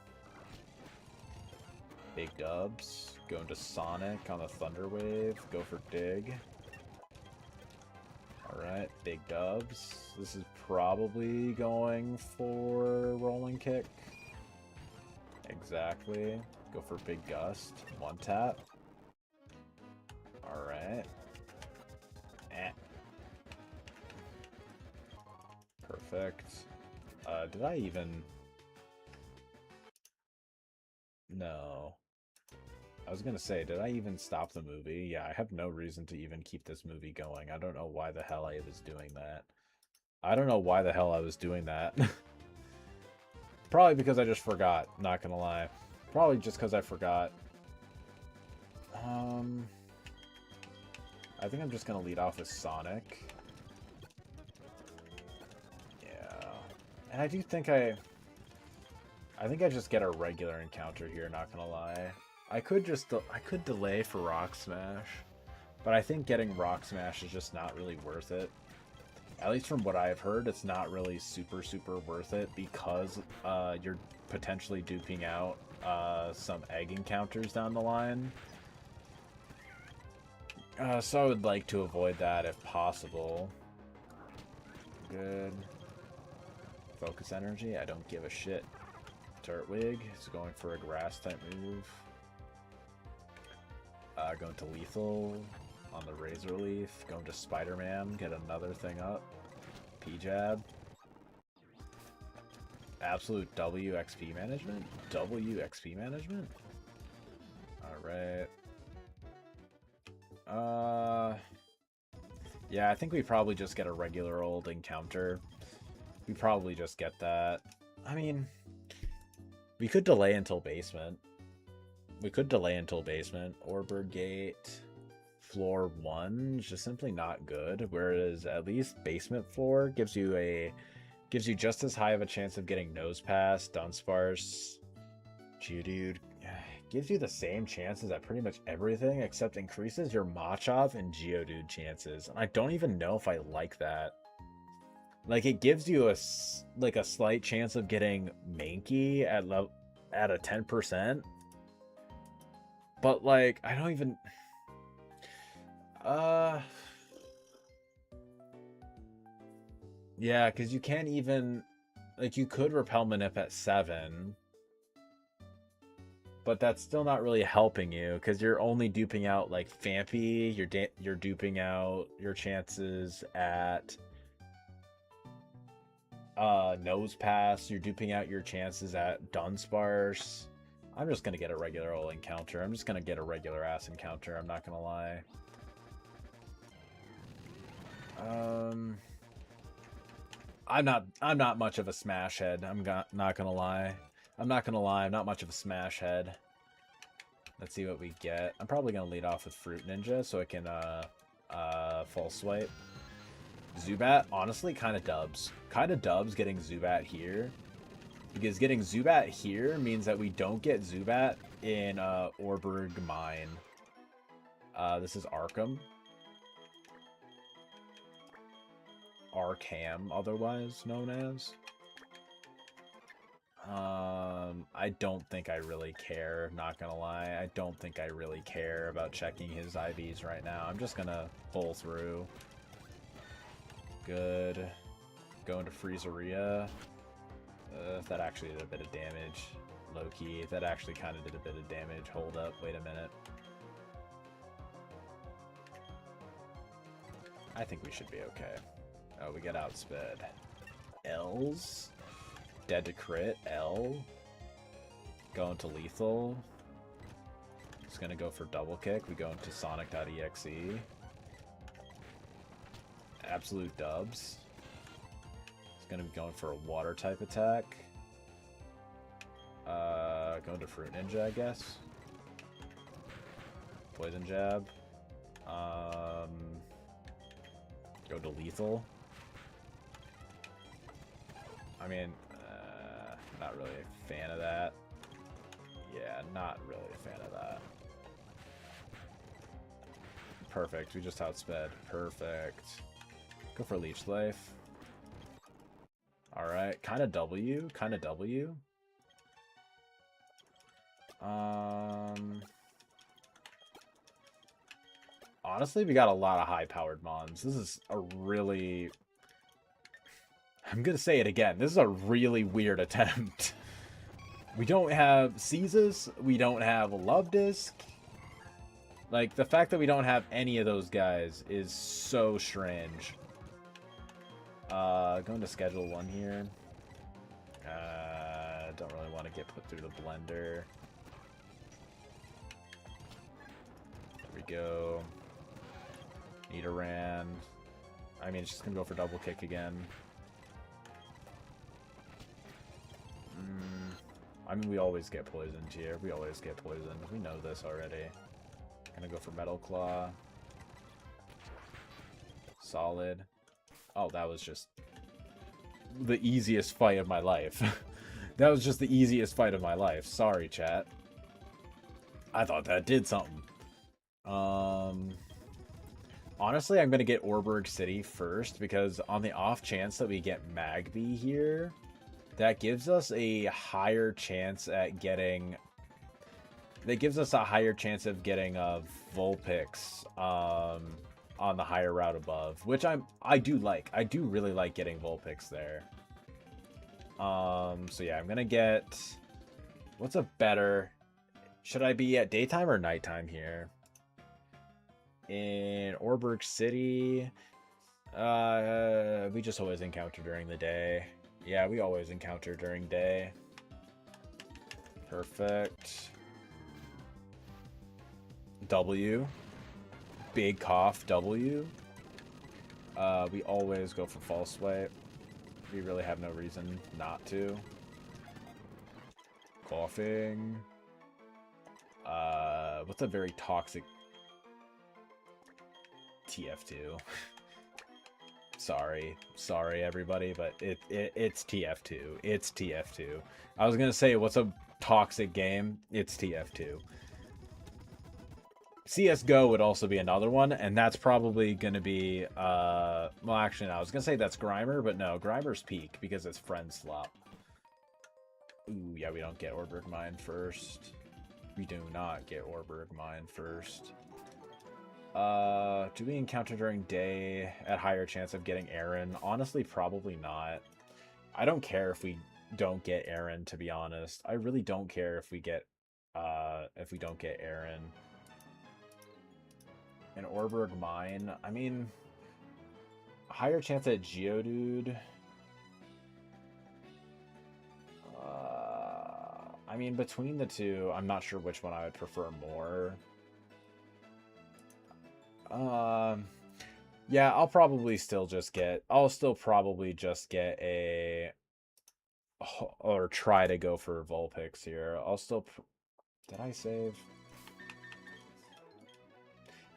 A: Big dubs. Going to Sonic on the Thunder Wave. Go for dig. Alright, big dubs. This is probably going for rolling kick. Exactly. Go for big gust. One tap. Alright. Perfect. Did I even... No. I was gonna say, did I even stop the movie? Yeah, I have no reason to even keep this movie going. I don't know why the hell I was doing that. I don't know why the hell I was doing that. Probably because I just forgot, not gonna lie. Probably just because I forgot. I think I'm just gonna lead off with Sonic. Yeah. And I do think I think I just get a regular encounter here, not gonna lie. I could delay for Rock Smash, but I think getting Rock Smash is just not really worth it. At least from what I've heard, it's not really super worth it because you're potentially duping out some egg encounters down the line. So I would like to avoid that if possible. Good. Focus energy, I don't give a shit. Turtwig is going for a grass type move. Going to lethal on the Razor Leaf. Going to Spider-Man, get another thing up. P-Jab. Absolute W XP management? W XP management? Alright. Yeah, I think we probably just get a regular old encounter. We probably just get that. I mean, we could delay until basement. We could delay until basement. Orbird Gate, floor 1 is just simply not good. Whereas at least basement floor gives you just as high of a chance of getting Nose Pass, Dunsparce, Geodude. Gives you the same chances at pretty much everything, except increases your Machop and Geodude chances. And I don't even know if I like that. Like, it gives you a slight chance of getting Mankey at a 10%. But, like, I don't even... Yeah, because you can't even... Like, you could Repel Manip at 7. But that's still not really helping you, because you're only duping out, like, Fampy. You're duping out your chances at... Nose Pass. You're duping out your chances at Dunsparce. I'm just gonna get a regular old encounter. I'm just gonna get a regular ass encounter. I'm not gonna lie. I'm not much of a smash head. Not gonna lie. I'm not much of a smash head. Let's see what we get. I'm probably gonna lead off with Fruit Ninja so I can false swipe. Zubat, honestly, kind of dubs. Getting Zubat here. Because getting Zubat here means that we don't get Zubat in Orberg Mine. This is Arkham. Arkham, otherwise known as. I don't think I really care, not gonna lie. I don't think I really care about checking his IVs right now. I'm just gonna pull through. Good. Going to Freezeria. That actually did a bit of damage. Low-key, that actually kind of did a bit of damage. Hold up, wait a minute. I think we should be okay. Oh, we get outsped. L's? Dead to crit. L. Going to lethal. Just gonna go for double kick. We go into Sonic.exe. Absolute dubs. It's gonna be going for a water type attack. Going to Fruit Ninja, I guess. Poison jab. Go to lethal. I mean, not really a fan of that. Yeah, not really a fan of that. Perfect, we just outsped. Perfect. Go for Leech Life. Alright, kind of W. Honestly, we got a lot of high-powered mons. This is a really... I'm gonna say it again. This is a really weird attempt. We don't have Caesars. We don't have a Love Disc. Like, the fact that we don't have any of those guys is so strange. Going to schedule 1 here. Don't really want to get put through the blender. There we go. Nidoran. I mean, it's just going to go for double kick again. I mean, we always get poisoned here. We always get poisoned. We know this already. Gonna go for Metal Claw. Solid. Oh, that was just the easiest fight of my life. That was just the easiest fight of my life. Sorry, chat. I thought that did something. Honestly, I'm gonna get Orberg City first, because on the off chance that we get Magby here, that gives us a higher chance at getting... That gives us a higher chance of getting Vulpix on the higher route above, which I do like. I do really like getting Vulpix there. So yeah, I'm gonna get... What's a better... Should I be at daytime or nighttime here? In Orberg City... we just always encounter during the day. Yeah, we always encounter during day. Perfect. W. Big cough, W. We always go for false swipe. We really have no reason not to. Coughing. What's a very toxic... TF2. Sorry everybody, but it's TF2. It's TF2. I was gonna say, what's a toxic game? It's TF2. CSGO would also be another one, and that's probably gonna be, well, actually, no, I was gonna say that's Grimer, but no, Grimer's peak, because it's friend slop. Ooh, yeah, we don't get Orberg Mine first. We do not get Orberg Mine first. Do we encounter during day at higher chance of getting Aaron? Honestly, probably not. I don't care if we don't get Aaron, to be honest. I really don't care if we don't get Aaron. An Orberg Mine, I mean, higher chance at Geodude. I mean, between the two, I'm not sure which one I would prefer more. Yeah, I'll still probably just get a, or try to go for Vulpix here. Did I save?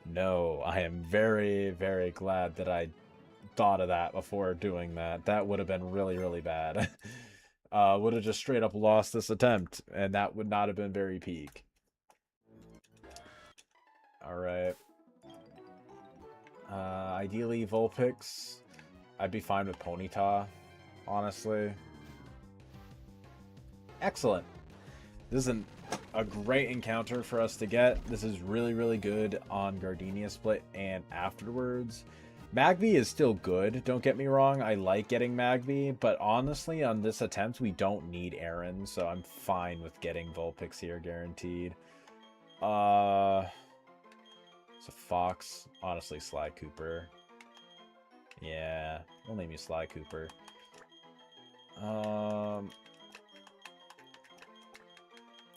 A: No, I am very, very glad that I thought of that before doing that. That would have been really, really bad. Would have just straight up lost this attempt, and that would not have been very peak. Alright. Ideally, Vulpix. I'd be fine with Ponyta, honestly. Excellent. This is a great encounter for us to get. This is really, really good on Gardenia Split and afterwards. Magby is still good, don't get me wrong. I like getting Magby, but honestly, on this attempt, we don't need Aaron, so I'm fine with getting Vulpix here, guaranteed. It's a Fox. Honestly, Sly Cooper. Yeah, we'll name you Sly Cooper.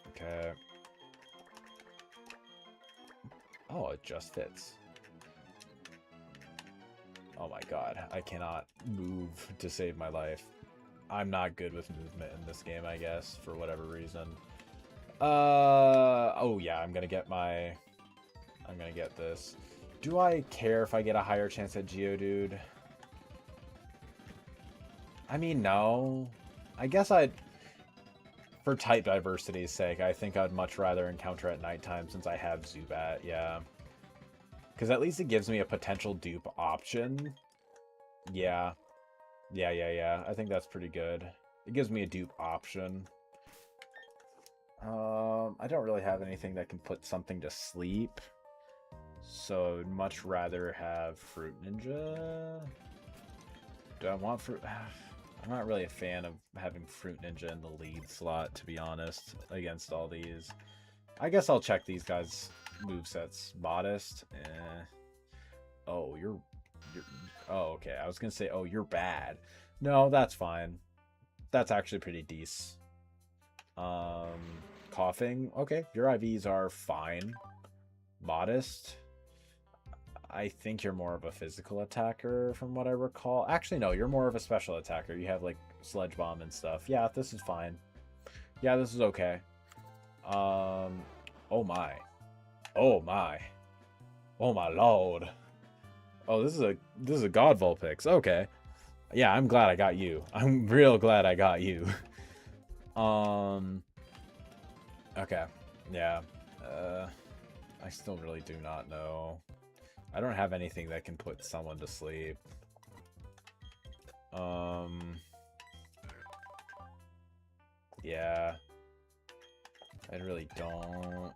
A: Okay. Oh, it just fits. Oh my god, I cannot move to save my life. I'm not good with movement in this game, I guess, for whatever reason. Oh yeah, I'm gonna get this. Do I care if I get a higher chance at Geodude? I mean, no. I guess for type diversity's sake, I think I'd much rather encounter at nighttime since I have Zubat, yeah. Because at least it gives me a potential dupe option. Yeah. Yeah. I think that's pretty good. It gives me a dupe option. I don't really have anything that can put something to sleep. So I'd much rather have Fruit Ninja. Do I want Fruit? I'm not really a fan of having Fruit Ninja in the lead slot, to be honest, against all these. I guess I'll check these guys' movesets. Modest. Oh, you're... Oh, okay. I was going to say, oh, you're bad. No, that's fine. That's actually pretty decent. Coughing. Okay, your IVs are fine. Modest. I think you're more of a physical attacker from what I recall. Actually, no, you're more of a special attacker. You have like Sledge Bomb and stuff. Yeah, this is fine. Yeah, this is okay. Oh my. Oh my. Oh my lord. Oh, this is a God Vulpix. Okay. Yeah, I'm glad I got you. I'm real glad I got you. Okay. Yeah. I still really do not know. I don't have anything that can put someone to sleep. Yeah. I really don't.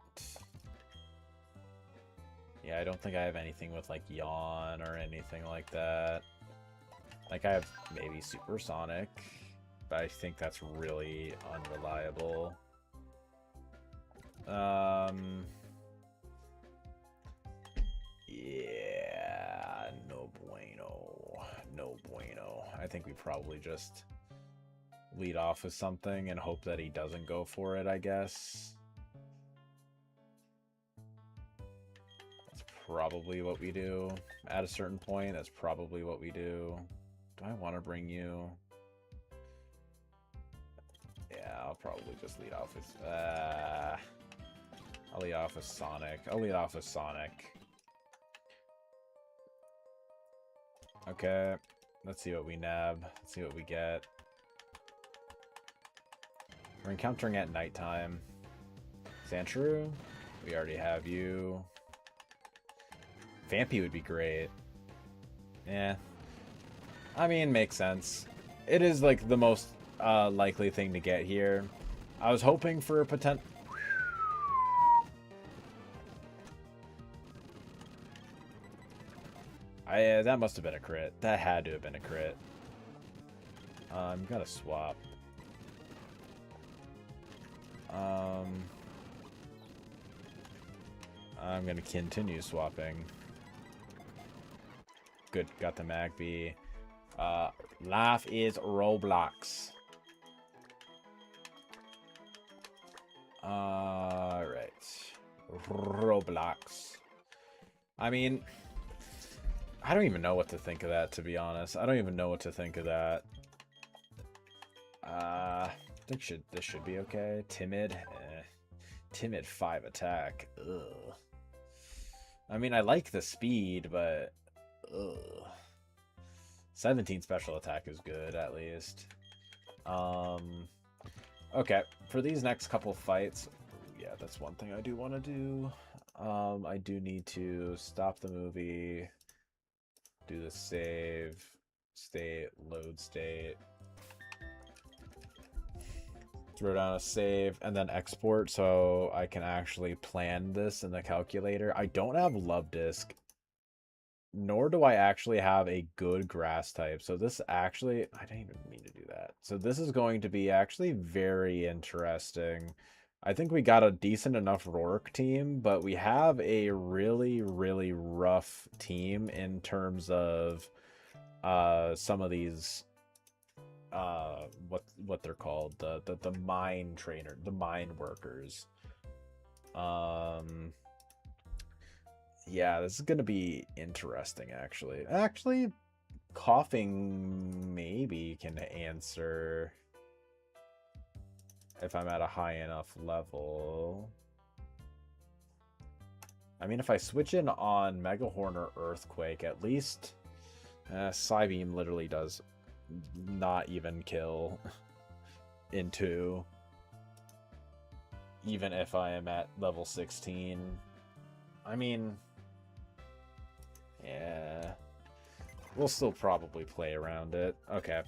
A: Yeah, I don't think I have anything with, like, Yawn or anything like that. Like, I have maybe Supersonic, but I think that's really unreliable. Yeah, no bueno. No bueno. I think we probably just lead off with something and hope that he doesn't go for it, I guess. That's probably what we do. At a certain point, that's probably what we do. Do I want to bring you? Yeah, I'll probably just lead off with... I'll lead off with Sonic. I'll lead off with Sonic. Okay, let's see what we nab. Let's see what we get. We're encountering at nighttime. Sandshrew, we already have you. Vampy would be great. Yeah. I mean, makes sense. It is like the most likely thing to get here. I was hoping for a potential... that must have been a crit. That had to have been a crit. Gotta swap. I'm gonna continue swapping. Good, got the Magby. Life is Roblox. Alright. Roblox. I mean... I don't even know what to think of that, to be honest. I don't even know what to think of that. I think this should be okay. Timid. Timid 5 attack. Ugh. I mean, I like the speed, but... Ugh. 17 special attack is good, at least. Okay, for these next couple fights... Yeah, that's one thing I do want to do. I do need to stop the movie... Do the save, state, load state. Throw down a save and then export so I can actually plan this in the calculator. I don't have Love Disc, nor do I actually have a good grass type. So this actually, I didn't even mean to do that. So this is going to be actually very interesting. I think we got a decent enough Rourke team, but we have a really, really rough team in terms of some of these what they're called, the mine trainer, the mine workers. Yeah, this is gonna be interesting actually. Actually, coughing maybe can answer if I'm at a high enough level. I mean, if I switch in on Megahorn or Earthquake, at least Psybeam literally does not even kill in 2. Even if I am at level 16. I mean, yeah. We'll still probably play around it. Okay.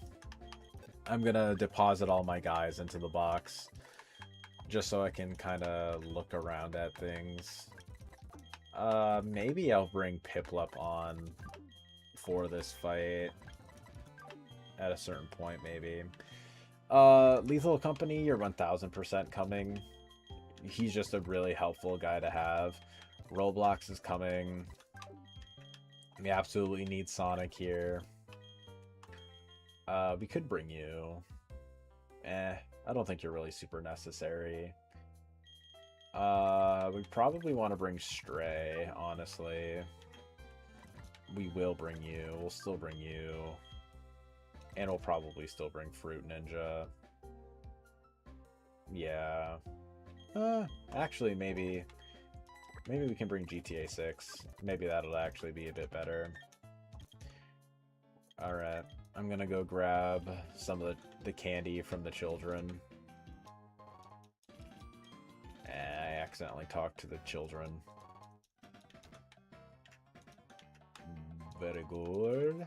A: I'm gonna deposit all my guys into the box. just so I can kind of look around at things. Maybe I'll bring Piplup on for this fight at a certain point, maybe. Lethal Company, you're 1000% coming. He's just a really helpful guy to have. Roblox is coming. We absolutely need Sonic here. We could bring you. I don't think you're really super necessary. We probably want to bring Stray, honestly. We will bring you. We'll still bring you. And we'll probably still bring Fruit Ninja. Yeah. Actually, maybe we can bring GTA 6. Maybe that'll actually be a bit better. Alright. I'm gonna go grab some of the candy from the children. I accidentally talked to the children. Very good.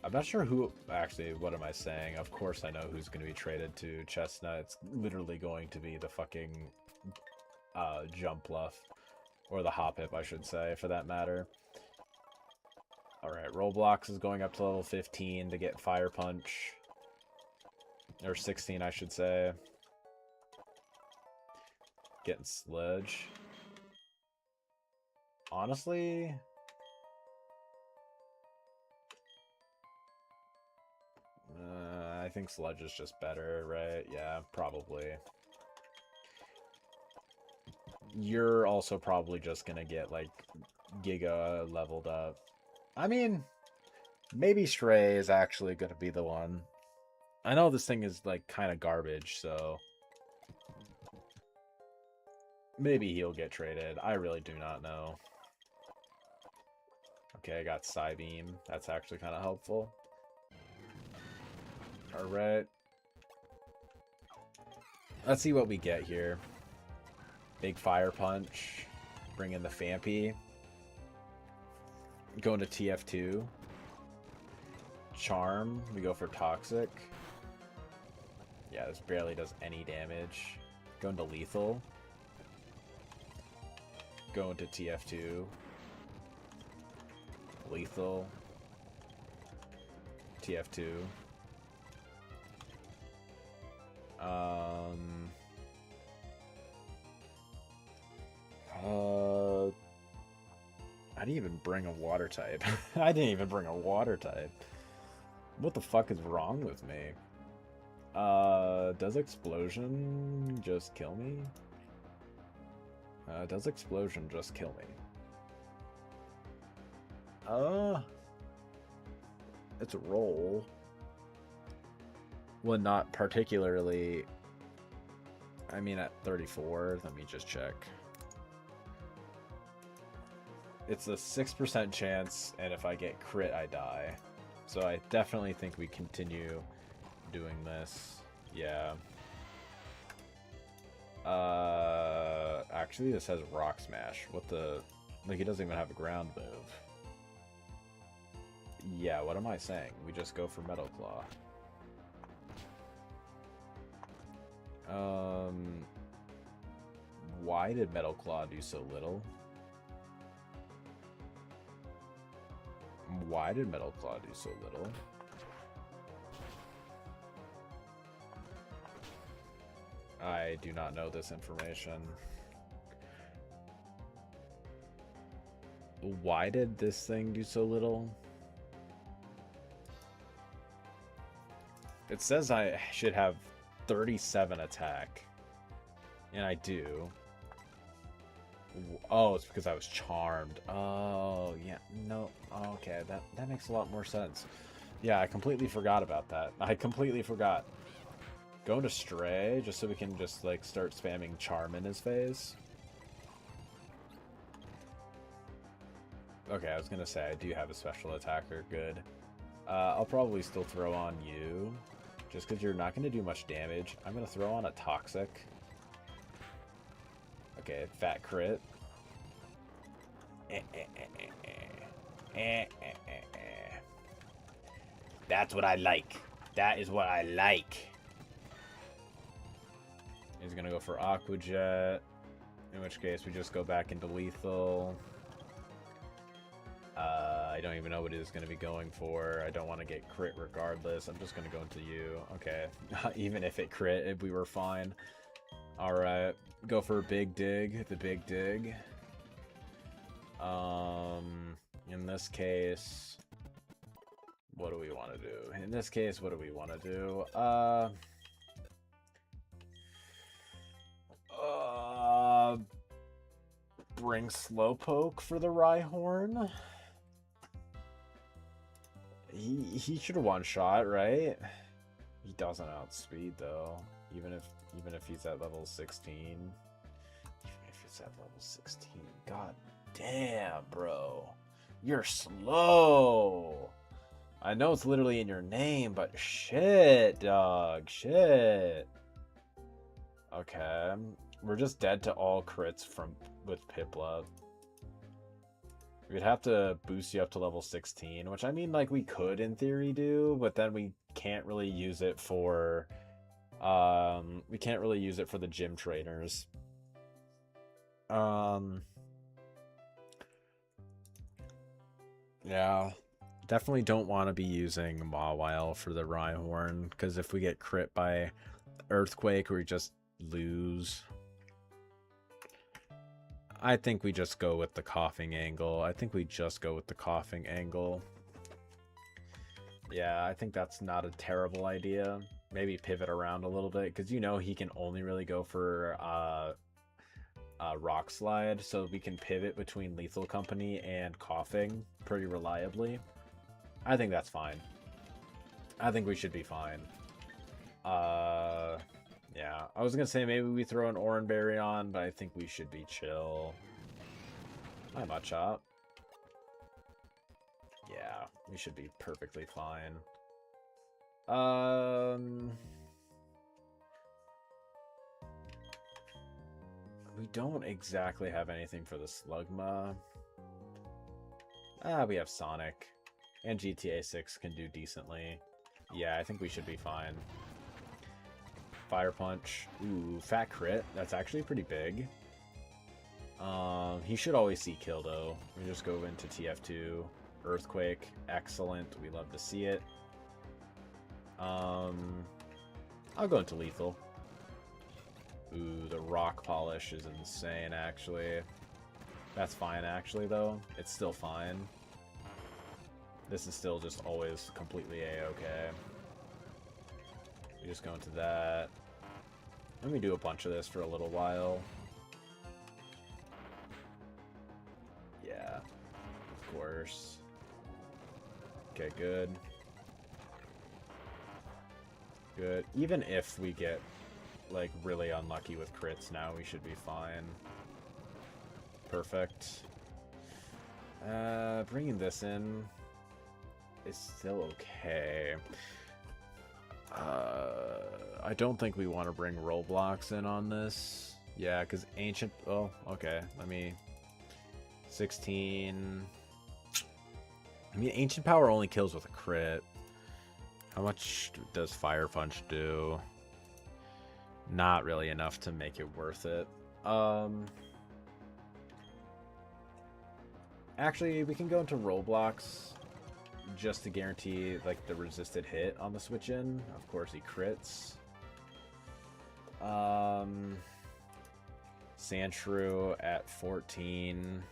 A: I'm not sure who... Actually, what am I saying? Of course I know who's going to be traded to Chestnut. It's literally going to be the fucking Jumpluff. Or the Hoppip, I should say, for that matter. Alright, Roblox is going up to level 15 to get Fire Punch. Or 16, I should say. Getting Sludge. Honestly... I think Sludge is just better, right? Yeah, probably. You're also probably just gonna get, like, Giga leveled up. I mean, maybe Stray is actually gonna be the one. I know this thing is, like, kind of garbage, so... maybe he'll get traded. I really do not know. Okay, I got Psybeam. That's actually kind of helpful. Alright. Let's see what we get here. Big Fire Punch. Bring in the Fampy. Going to TF2. Charm. We go for Toxic. Yeah, this barely does any damage. Going to Lethal. Going to TF2. Lethal. TF2. I didn't even bring a water type. I didn't even bring a water type. What the fuck is wrong with me? Does Explosion just kill me? Does Explosion just kill me? It's a roll. Well, not particularly. I mean, at 34, let me just check. It's a 6% chance, and if I get crit, I die. So I definitely think we continue doing this. Yeah. Actually, this has Rock Smash. What the... Like, he doesn't even have a ground move. Yeah, what am I saying? We just go for Metal Claw. Why did Metal Claw do so little? Why did Metal Claw do so little? I do not know this information. Why did this thing do so little? It says I should have 37 attack. And I do. Oh, it's because I was charmed. Oh, yeah. No. Okay, that makes a lot more sense. Yeah, I completely forgot about that. I completely forgot. Going to Stray, just so we can just, like, start spamming Charm in his face. Okay, I was gonna say, I do have a special attacker. Good. I'll probably still throw on you. Just because you're not going to do much damage. I'm going to throw on a Toxic. Okay, Fat Crit. That's what I like. That is what I like. He's gonna go for Aqua Jet, in which case we just go back into lethal. I don't even know what he's going to be going for. I don't want to get crit regardless. I'm just going to go into you. Okay. Even if it crit, we were fine. Alright. Go for a big dig. The big dig. In this case... What do we want to do? In this case, what do we want to do? Bring Slowpoke for the Rhyhorn. He should have one shot, right? He doesn't outspeed though. Even if he's at level 16. Even if it's at level 16. God damn, bro. You're slow. I know it's literally in your name, but shit, dog. Shit. Okay. We're just dead to all crits with Piplup. We'd have to boost you up to level 16, which I mean, like, we could in theory do, but then we can't really use it for the gym trainers. Yeah. Definitely don't want to be using Mawile for the Rhyhorn, because if we get crit by Earthquake, we just lose. I think we just go with the coughing angle. Yeah, I think that's not a terrible idea. Maybe pivot around a little bit, because you know he can only really go for Rock Slide, so we can pivot between Lethal Company and coughing pretty reliably. I think that's fine. I think we should be fine. Yeah, I was gonna say maybe we throw an Oranberry on, but I think we should be chill. Hi, Machop. Yeah, we should be perfectly fine. We don't exactly have anything for the Slugma. We have Sonic. And GTA 6 can do decently. Yeah, I think we should be fine. Fire Punch. Ooh, fat crit. That's actually pretty big. He should always see kill, though. We just go into TF2. Earthquake. Excellent. We love to see it. I'll go into lethal. Ooh, the rock polish is insane, actually. That's fine, actually, though. It's still fine. This is still just always completely A-okay. We just go into that. Let me do a bunch of this for a little while. Yeah, of course. Okay, good. Good. Even if we get, like, really unlucky with crits now, we should be fine. Perfect. Bringing this in is still okay. I don't think we want to bring Roblox in on this. Yeah, because Ancient... Oh, okay. Let me... 16... I mean, Ancient Power only kills with a crit. How much does Fire Punch do? Not really enough to make it worth it. Actually, we can go into Roblox just to guarantee, like, the resisted hit on the switch in. Of course, he crits. Sandshrew at 14.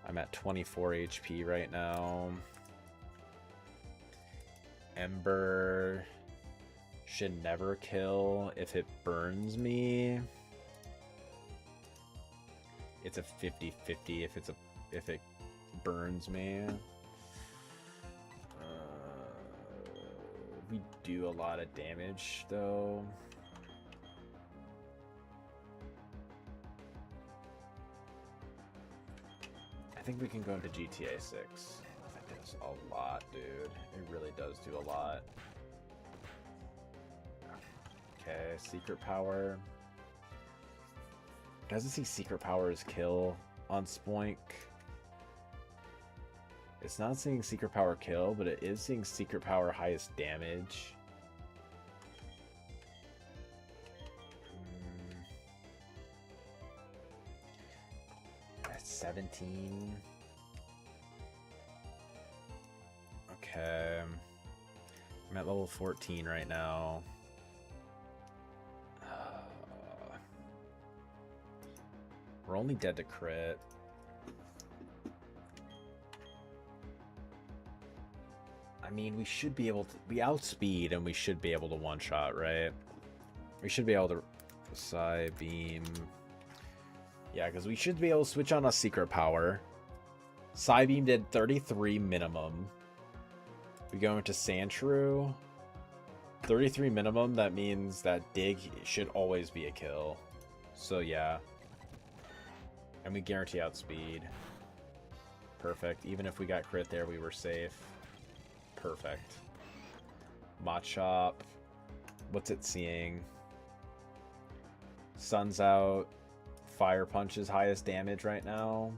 A: I'm at 24 HP right now. Ember should never kill if it burns me. It's a 50-50 if it burns me. We do a lot of damage though. I think we can go into GTA 6. That does a lot, dude. It really does do a lot. Okay, Secret Power. Doesn't see Secret Power as kill on Spoink. It's not seeing Secret Power kill, but it is seeing Secret Power highest damage. 17. Okay. I'm at level 14 right now. We're only dead to crit. I mean, we should be able to... We outspeed and we should be able to one-shot, right? We should be able to... Side beam... Yeah, because we should be able to switch on a secret power. Psybeam did 33 minimum. We go into Sandshrew. 33 minimum, that means that Dig should always be a kill. So yeah. And we guarantee outspeed. Perfect. Even if we got crit there, we were safe. Perfect. Machop. What's it seeing? Sun's out. Fire Punch is highest damage right now.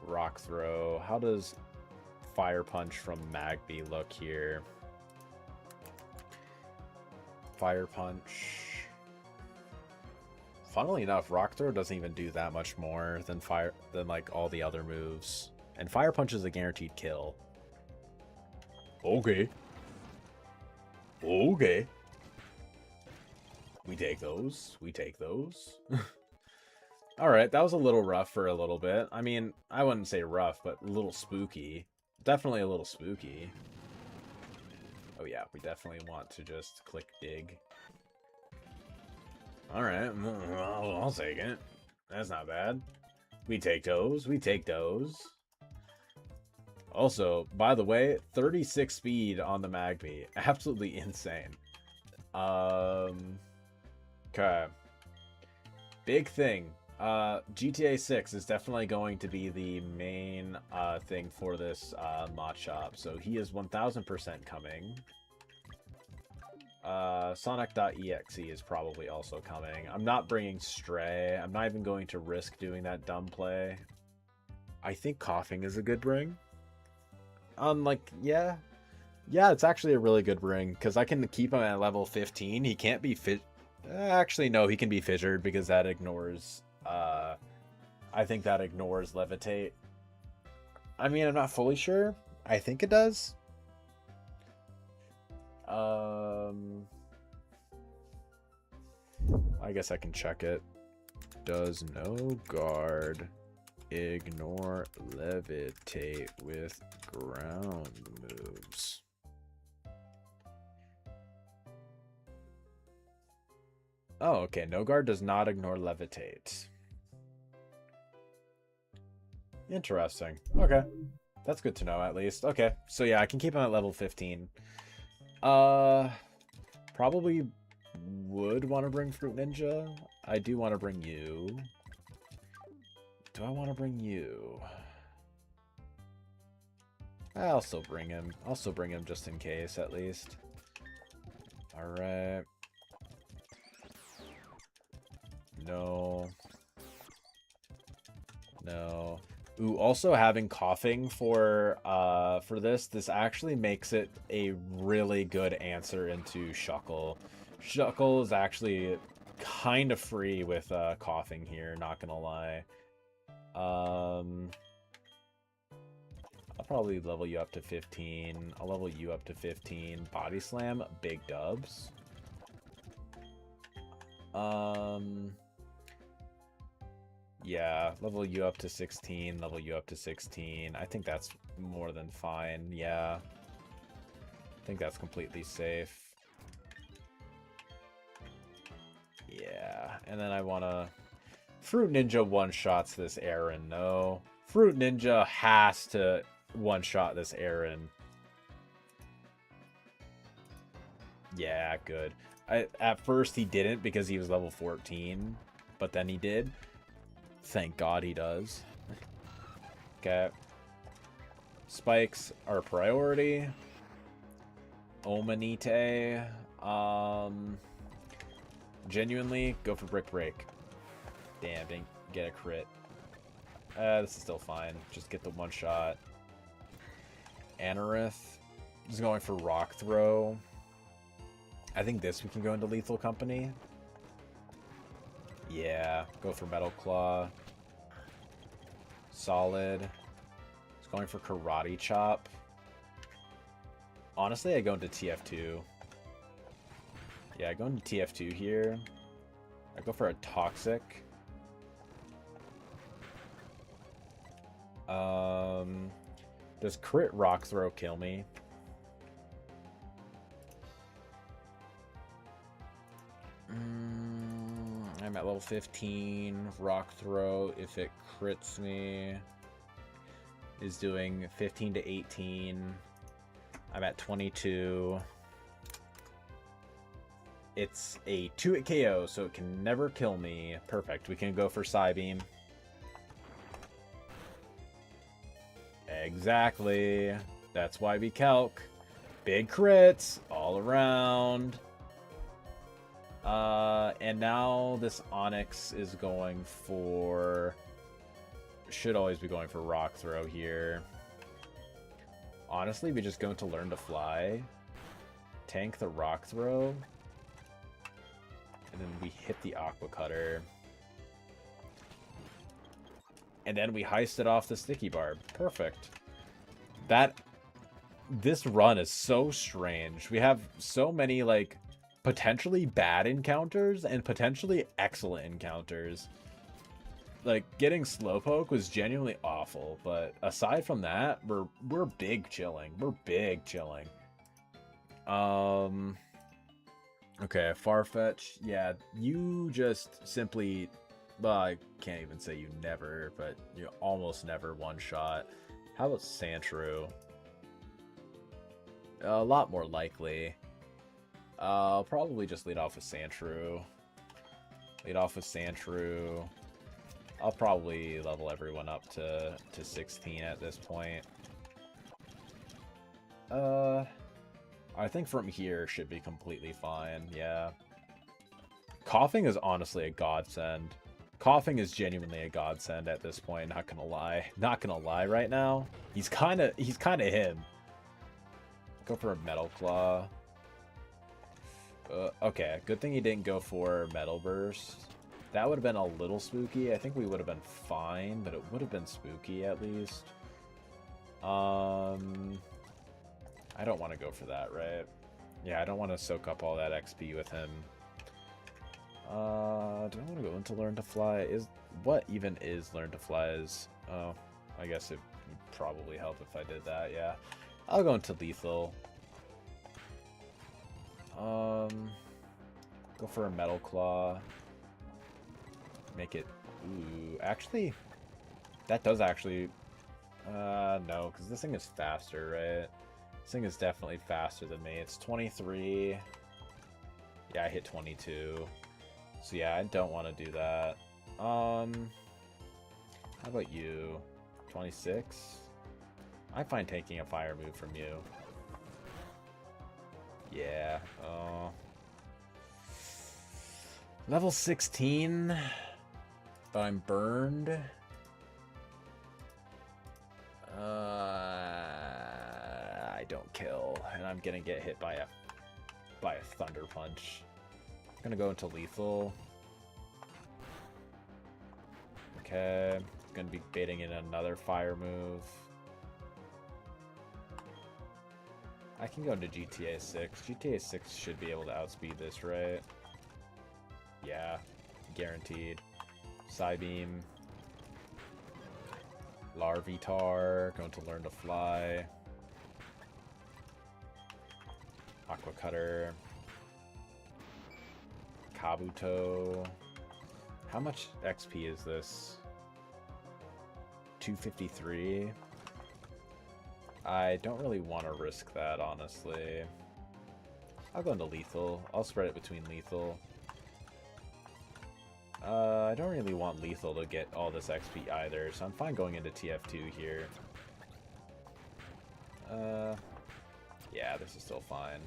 A: Rock Throw. How does Fire Punch from Magby look here? Fire Punch. Funnily enough, Rock Throw doesn't even do that much more than like all the other moves. And Fire Punch is a guaranteed kill. Okay. Okay. We take those. We take those. Alright, that was a little rough for a little bit. I mean, I wouldn't say rough, but a little spooky. Definitely a little spooky. Oh yeah, we definitely want to just click Dig. Alright, I'll take it. That's not bad. We take those. We take those. Also, by the way, 36 speed on the Magby. Absolutely insane. Okay. Big thing. GTA 6 is definitely going to be the main thing for this Machop. So he is 1000% coming. Sonic.exe is probably also coming. I'm not bringing Stray. I'm not even going to risk doing that dumb play. I think Coughing is a good bring. Yeah, it's actually a really good bring because I can keep him at level 15. He can't be actually, no, he can be fissured because that ignores. I think that ignores Levitate. I mean, I'm not fully sure. I think it does. I guess I can check it. Does no guard ignore Levitate with ground moves? Oh, okay. No guard does not ignore Levitate. Interesting. Okay. That's good to know, at least. Okay. So, yeah, I can keep him at level 15. Probably would want to bring Fruit Ninja. I do want to bring you. Do I want to bring you? I'll still bring him. I'll still bring him just in case, at least. Alright. No. No. Ooh, also having Coughing for this actually makes it a really good answer into Shuckle. Shuckle is actually kind of free with Coughing here, not gonna lie. I'll probably level you up to 15. I'll level you up to 15. Body Slam, big dubs. Yeah, level you up to 16, level you up to 16. I think that's more than fine, yeah. I think that's completely safe. Yeah, and then I want to... Fruit Ninja one-shots this Aaron, no. Fruit Ninja has to one-shot this Aaron. Yeah, good. At first he didn't because he was level 14, but then he did. Thank God he does. Okay. Spikes are a priority. Omanite. Genuinely, go for Brick Break. Damn, didn't get a crit. This is still fine. Just get the one shot. Anorith is going for Rock Throw. I think this we can go into Lethal Company. Yeah, go for Metal Claw. Solid. It's going for Karate Chop. Honestly, I go into TF2. Yeah, I go into TF2 here. I go for a Toxic. Does crit Rock Throw kill me? I'm at level 15. Rock Throw, if it crits me, is doing 15 to 18. I'm at 22. It's a 2-hit KO, so it can never kill me. Perfect. We can go for Psybeam. Exactly. That's why we calc. Big crits all around. And now this Onyx is going for... Should always be going for Rock Throw here. Honestly, we just go to Learn to Fly. Tank the Rock Throw. And then we hit the Aqua Cutter. And then we heist it off the Sticky Barb. Perfect. This run is so strange. We have so many, like, potentially bad encounters and potentially excellent encounters. Like, getting Slowpoke was genuinely awful, but aside from that, we're big chilling. We're big chilling. Okay, Farfetch. Yeah, you just simply... Well, I can't even say you never, but you almost never one-shot. How about Sandshrew? A lot more likely. I'll probably just lead off with Sandshrew. I'll probably level everyone up to 16 at this point. I think from here should be completely fine, yeah. Coughing is honestly a godsend. Coughing is genuinely a godsend at this point, not gonna lie. Not gonna lie right now. He's kinda him. Go for a Metal Claw. Okay, good thing he didn't go for Metal Burst. That would have been a little spooky. I think we would have been fine, but it would have been spooky at least. I don't want to go for that, right? Yeah, I don't want to soak up all that XP with him. Do I want to go into Learn to Fly? What even is Learn to Fly's? Oh, I guess it would probably help if I did that, yeah. I'll go into Lethal. Go for a Metal Claw. Make it... Ooh, actually... That does actually... no, because this thing is faster, right? This thing is definitely faster than me. It's 23. Yeah, I hit 22. So yeah, I don't want to do that. How about you? 26? I find taking a fire move from you. Yeah. Level 16. But I'm burned. I don't kill, and I'm gonna get hit by a Thunder Punch. I'm gonna go into Lethal. Okay, gonna be baiting in another fire move. I can go into GTA 6. GTA 6 should be able to outspeed this, right? Yeah, guaranteed. Psybeam. Larvitar, going to Learn to Fly. Aqua Cutter. Kabuto. How much XP is this? 253. I don't really want to risk that, honestly. I'll go into Lethal. I'll spread it between Lethal. I don't really want Lethal to get all this XP either, so I'm fine going into TF2 here. Yeah, this is still fine.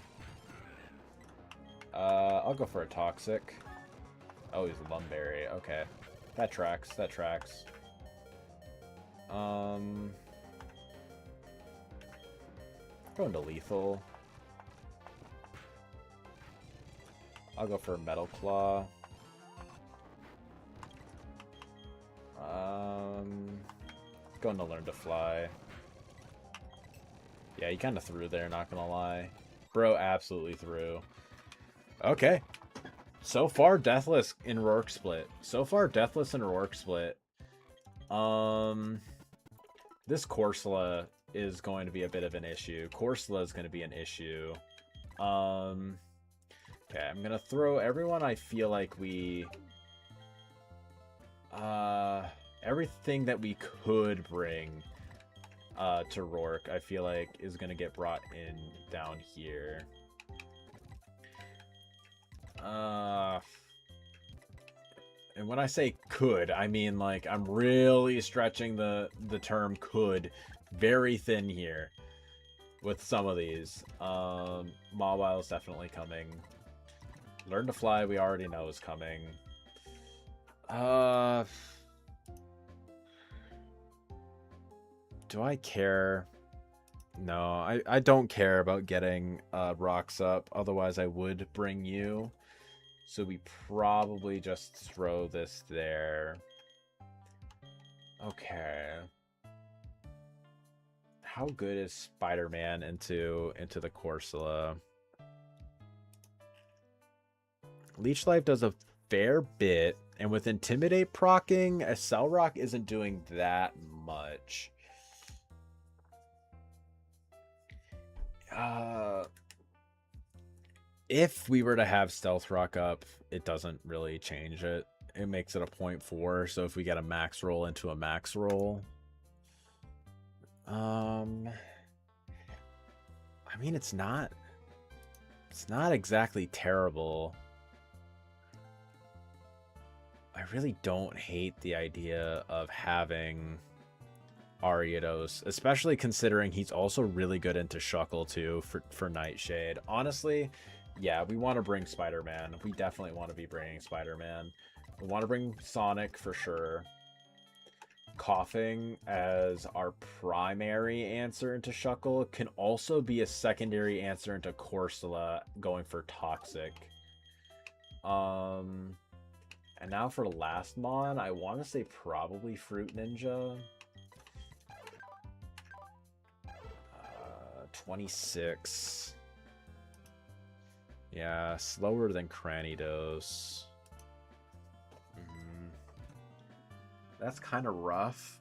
A: I'll go for a Toxic. Oh, he's a Lumberry. Okay. That tracks. That tracks. Going to Lethal. I'll go for a Metal Claw. Going to learn to fly. Yeah, he kind of threw there, not gonna lie. Bro absolutely threw. Okay. So far, Deathless in Rourke Split. This Corsola is going to be a bit of an issue. Corsola is going to be an issue. Okay, I'm gonna throw everyone I feel like we... everything that we could bring to Rourke, I feel like is gonna get brought in down here. And when I say could, I mean like I'm really stretching the term could very thin here with some of these. Mawile is definitely coming. Learn to Fly we already know is coming. Do I care? No, I don't care about getting rocks up. Otherwise, I would bring you. So we probably just throw this there. Okay. How good is Spider-Man into the Corsola? Leech Life does a fair bit, and with Intimidate proccing, a Cell Rock isn't doing that much. If we were to have Stealth Rock up, it doesn't really change it. It makes it a 0.4, so if we get a max roll into a max roll... I mean, it's not exactly terrible. I really don't hate the idea of having Ariados, especially considering he's also really good into Shuckle too for Nightshade. Honestly, yeah, we want to bring Spider-Man. We definitely want to be bringing Spider-Man. We want to bring Sonic for sure. Coughing as our primary answer into Shuckle can also be a secondary answer into Corsola going for Toxic. And now for last mon, I want to say probably Fruit Ninja. 26. Yeah, slower than Cranidos. That's kind of rough.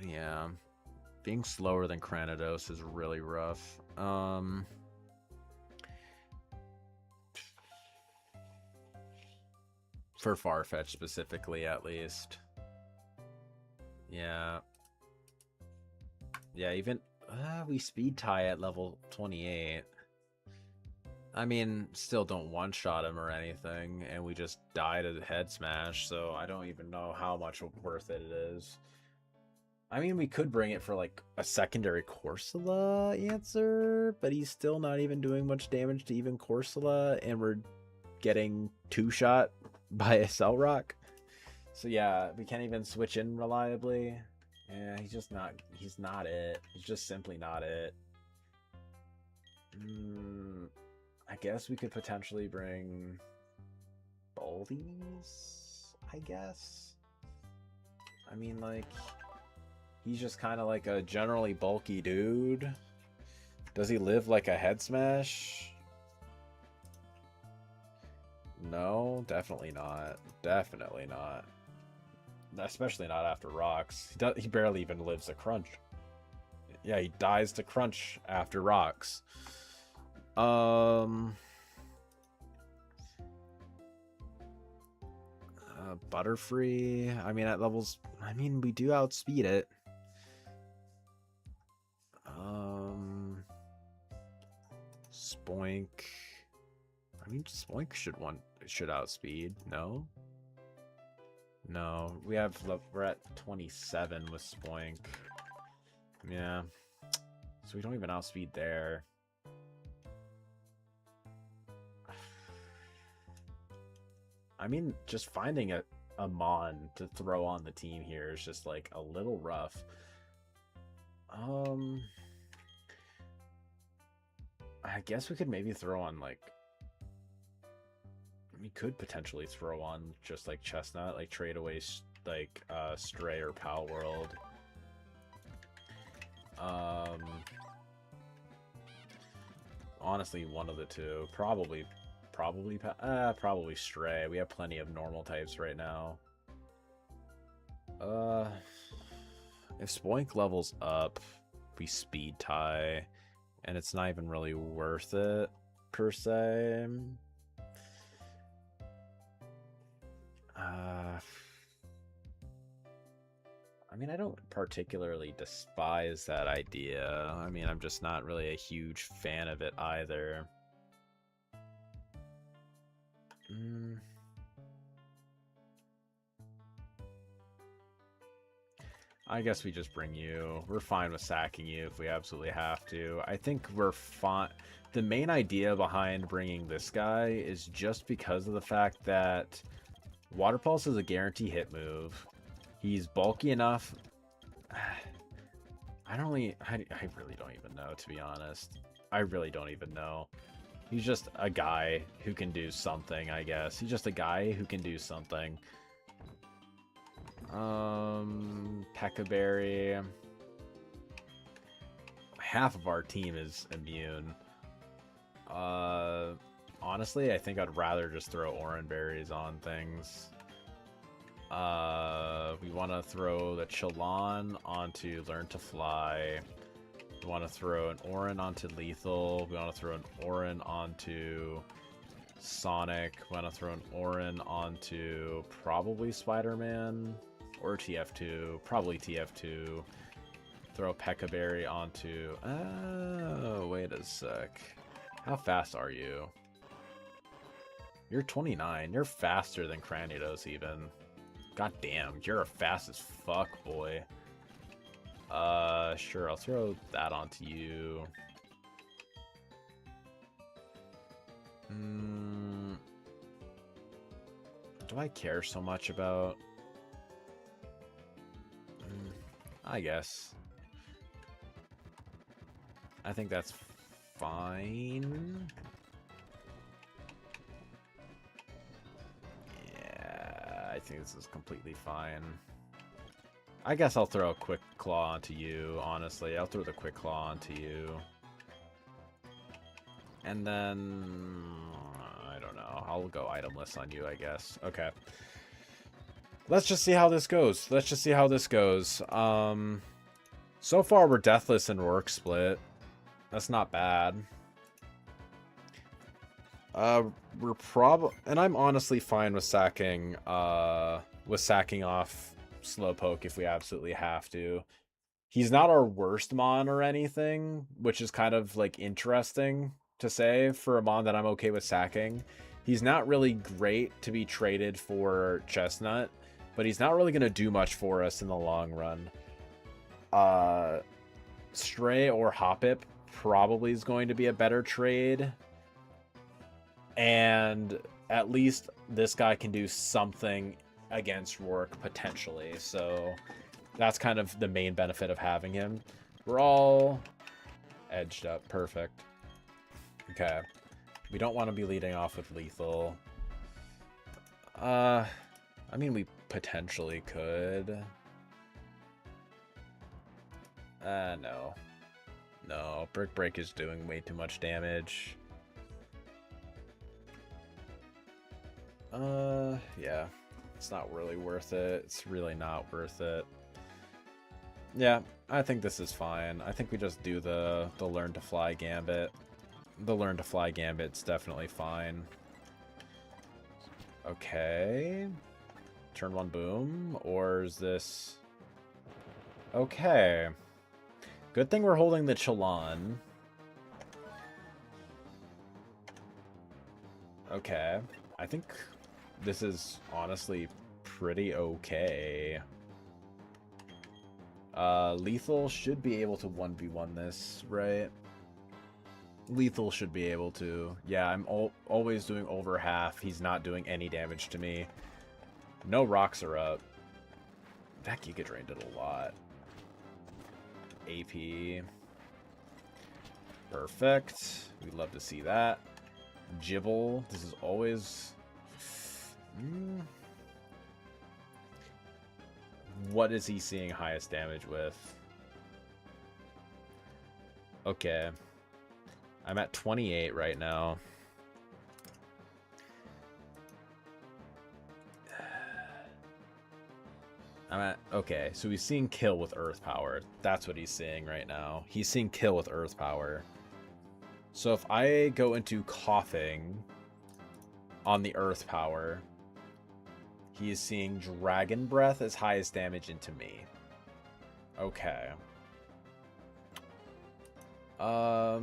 A: Yeah. Being slower than Cranidos is really rough. For Farfetch specifically, at least. Yeah. Yeah, even... we speed tie at level 28. I mean, still don't one-shot him or anything, and we just die to the head smash, so I don't even know how much worth it is. I mean, we could bring it for, like, a secondary Corsola answer, but he's still not even doing much damage to even Corsola, and we're getting two-shot by a Cell Rock. So yeah, we can't even switch in reliably. Yeah, he's not it. He's just simply not it. I guess we could potentially bring Baldies, I guess. I mean, like, he's just kind of like a generally bulky dude. Does he live like a head smash? No, definitely not. Definitely not. Especially not after rocks. He barely even lives a crunch. Yeah, he dies to crunch after rocks. Butterfree. I mean, at levels... I mean, we do outspeed it. Spoink. I mean, Spoink should outspeed. No? No. We're at 27 with Spoink. Yeah. So we don't even outspeed there. I mean, just finding a Mon to throw on the team here is just like a little rough. I I guess we could maybe throw on, like... We could potentially throw on just, like, Chestnut, like, trade away, like, Stray or Pal World. Honestly, one of the two. Probably Stray. We have plenty of normal types right now. If Spoink levels up, we speed tie, and it's not even really worth it, per se. I mean, I don't particularly despise that idea. I mean, I'm just not really a huge fan of it either. I guess we just bring you. We're fine with sacking you if we absolutely have to. I think we're fine. The main idea behind bringing this guy is just because of the fact that Water Pulse is a guarantee hit move. He's bulky enough. I really don't even know, to be honest. I really don't even know. He's just a guy who can do something, I guess. He's just a guy who can do something. Peccaberry. Half of our team is immune. Honestly, I think I'd rather just throw Oran Berries on things. We want to throw the Chillon onto Learn to Fly. We want to throw an Oran onto Lethal. We want to throw an Oran onto Sonic. We want to throw an Oran onto probably Spider-Man or TF2. Probably TF2. Throw Peccaberry onto... Oh, wait a sec. How fast are you? You're 29. You're faster than Cranidos even. God damn, you're fast as fuck, boy. Sure, I'll throw that onto you. Do I care so much about... I guess. I think that's fine. Yeah, I think this is completely fine. I guess I'll throw a Quick Claw onto you, honestly. I'll throw the Quick Claw onto you. And then... I don't know. I'll go itemless on you, I guess. Okay. Let's just see how this goes. Let's just see how this goes. So far, we're deathless and Rourke Split. That's not bad. We're and I'm honestly fine with sacking off Slowpoke if we absolutely have to. He's not our worst mon or anything, which is kind of like interesting to say for a mon that I'm okay with sacking. He's not really great to be traded for Chestnut, but he's not really going to do much for us in the long run. Stray or Hoppip probably is going to be a better trade. And at least this guy can do something against Rourke, potentially. So that's kind of the main benefit of having him. We're all edged up. Perfect. Okay. We don't want to be leading off with Lethal. I mean, we potentially could. No. No, Brick Break is doing way too much damage. Yeah. It's not really worth it. It's really not worth it. Yeah, I think this is fine. I think we just do the Learn to Fly Gambit. The Learn to Fly Gambit's definitely fine. Okay. Turn one boom, or is this... Okay. Good thing we're holding the Chillon. Okay. I think this is honestly pretty okay. Lethal should be able to 1v1 this, right? Lethal should be able to. Yeah, I'm always doing over half. He's not doing any damage to me. No rocks are up. That Giga Drain did a lot. AP. Perfect. We'd love to see that. Gibble. This is always... What is he seeing highest damage with? Okay. I'm at 28 right now. Okay, so he's seeing kill with earth power. That's what he's seeing right now. He's seeing kill with earth power. So if I go into coughing on the earth power, he is seeing dragon breath as highest damage into me. Okay. How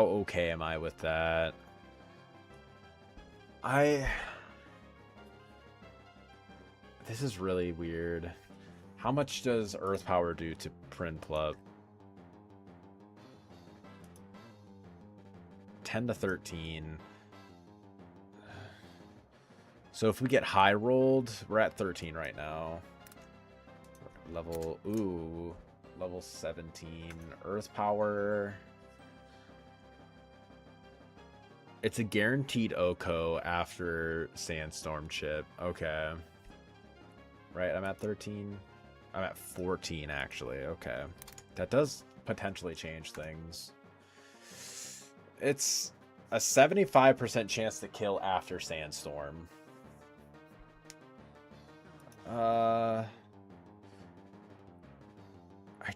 A: okay am I with that? This is really weird. How much does earth power do to Prinplup? 10 to 13. So if we get high rolled, we're at 13 right now. Level 17. Earth power. It's a guaranteed OHKO after Sandstorm Chip. Okay. Right, I'm at 13. I'm at 14, actually. Okay. That does potentially change things. It's a 75% chance to kill after Sandstorm. I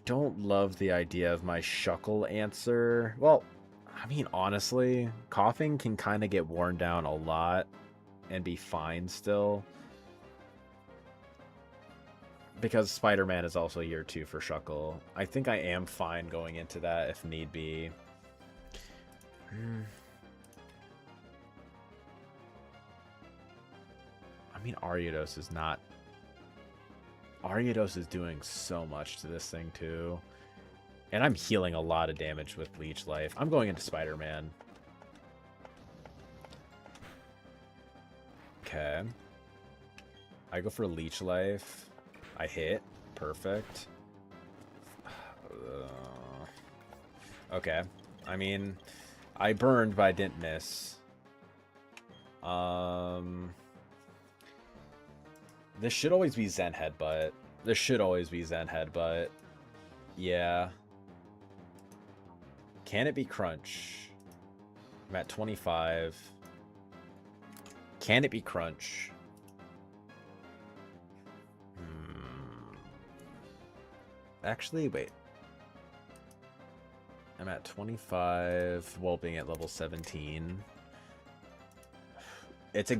A: don't love the idea of my Shuckle answer. Well, I mean, honestly, coughing can kind of get worn down a lot and be fine still. Because Spider-Man is also year 2 for Shuckle. I think I am fine going into that if need be. I mean, Ariados is not... Ariados is doing so much to this thing, too. And I'm healing a lot of damage with Leech Life. I'm going into Spider-Man. Okay. I go for Leech Life. I hit. Perfect. Okay. I mean, I burned, but I didn't miss. This should always be Zen Headbutt. This should always be Zen Headbutt. Yeah. Can it be Crunch? I'm at 25. Can it be Crunch? Actually, wait. I'm at 25 while being at level 17. It's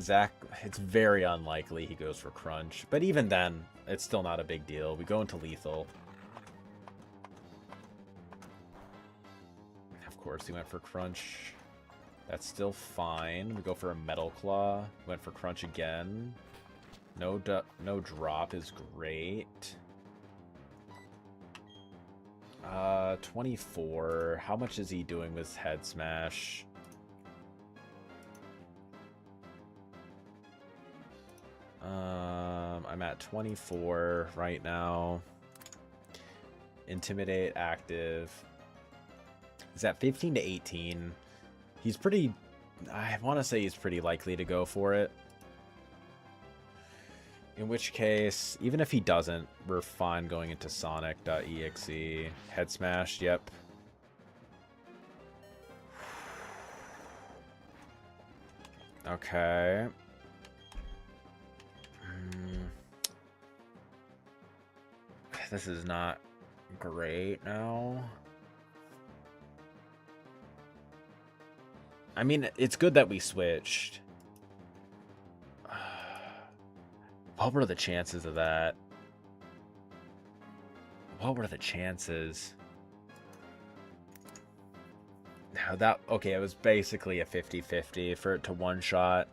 A: very unlikely he goes for Crunch. But even then, it's still not a big deal. We go into lethal. Of course, he went for Crunch. That's still fine. We go for a Metal Claw. Went for Crunch again. No drop is great. 24. How much is he doing with Head Smash? I'm at 24 right now. Intimidate active. He's at 15 to 18. He's pretty... I want to say he's pretty likely to go for it. In which case, even if he doesn't, we're fine going into Sonic.exe. Head Smash, yep. Okay. This is not great now. I mean, it's good that we switched. What were the chances of that? What were the chances? No, okay, it was basically a 50-50 for it to one-shot.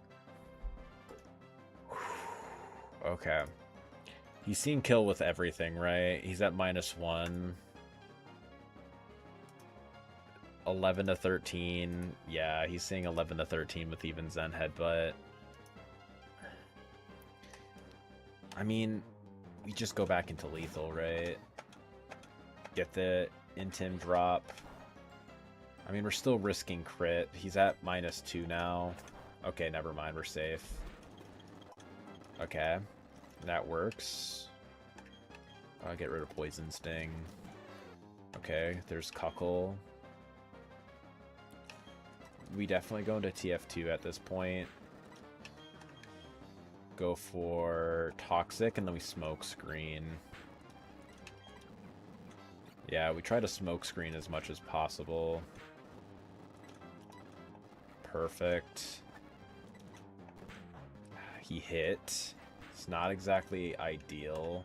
A: Okay. He's seen kill with everything, right? He's at -1. 11 to 13. Yeah, he's seeing 11 to 13 with even Zen Headbutt. I mean, we just go back into lethal, right? Get the Intim drop. I mean, we're still risking crit. He's at -2 now. Okay, never mind. We're safe. Okay. That works. I'll get rid of Poison Sting. Okay, there's Cuckle. We definitely go into TF2 at this point. Go for Toxic, and then we Smoke Screen. Yeah, we try to Smoke Screen as much as possible. Perfect. He hit. It's not exactly ideal.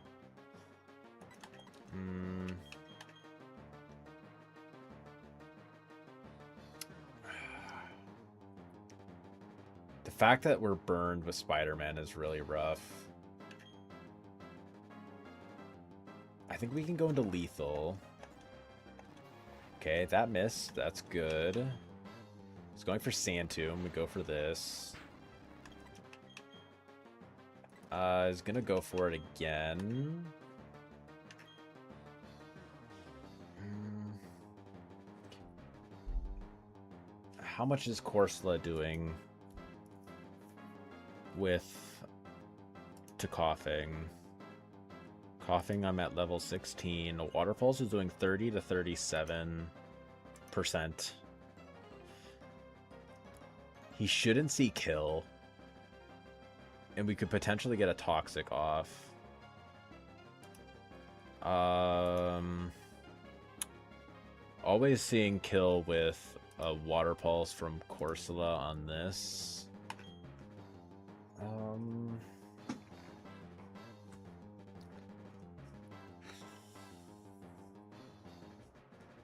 A: The fact that we're burned with Spider-Man is really rough. I think we can go into lethal. Okay, that missed. That's good. He's going for Sand Tomb. We go for this. He's gonna go for it again. How much is Corsola doing with to coughing? Coughing, I'm at level 16. Waterfalls is doing 30 to 37%. He shouldn't see kill. And we could potentially get a Toxic off. Always seeing kill with a Water Pulse from Corsola on this.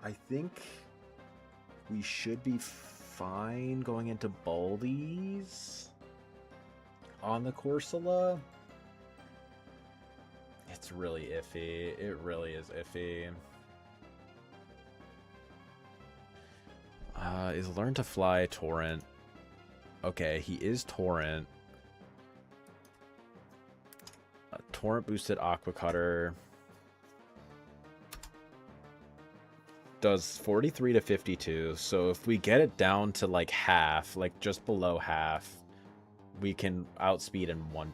A: I think we should be fine going into Baldies on the Corsola. It's really iffy. It really is iffy. Is Learn to Fly Torrent? Okay, he is Torrent. Torrent boosted Aqua Cutter. Does 43 to 52. So if we get it down to like half, like just below half, we can outspeed and one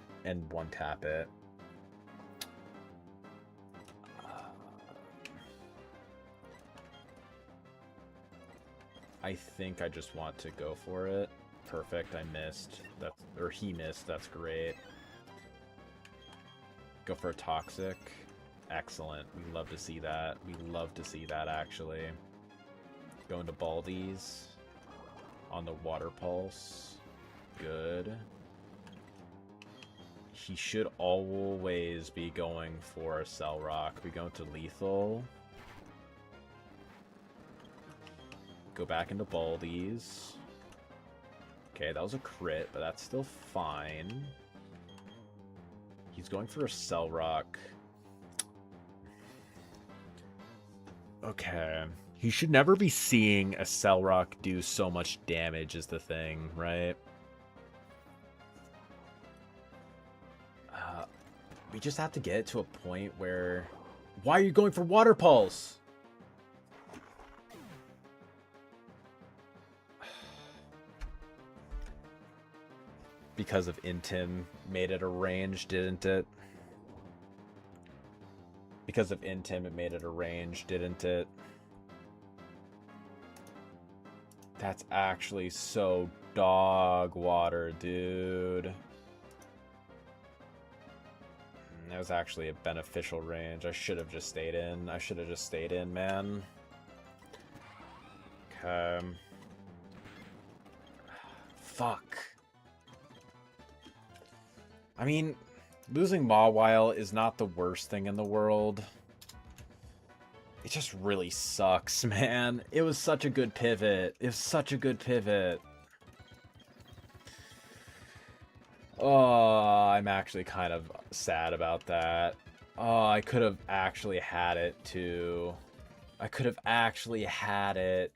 A: tap it. I think I just want to go for it. Perfect, I missed. Or he missed, that's great. Go for a Toxic. Excellent. We love to see that. We love to see that, actually. Go into Baldies. On the Water Pulse. Good. He should always be going for a Cell Rock. We go into Lethal. Go back into Baldies. Okay, that was a crit, but that's still fine. He's going for a Cell Rock. Okay. He should never be seeing a Cell Rock do so much damage is the thing, right? We just have to get to a point where... Why are you going for Water Pulse? Because of Intim made it a range, didn't it? Because of Intim, it made it a range, didn't it? That's actually so dog water, dude. That was actually a beneficial range. I should have just stayed in. I should have just stayed in, man. Okay. Fuck. I mean, losing Mawile is not the worst thing in the world. It just really sucks, man. It was such a good pivot. It was such a good pivot. Oh, I'm actually kind of sad about that. Oh, I could have actually had it, too. I could have actually had it.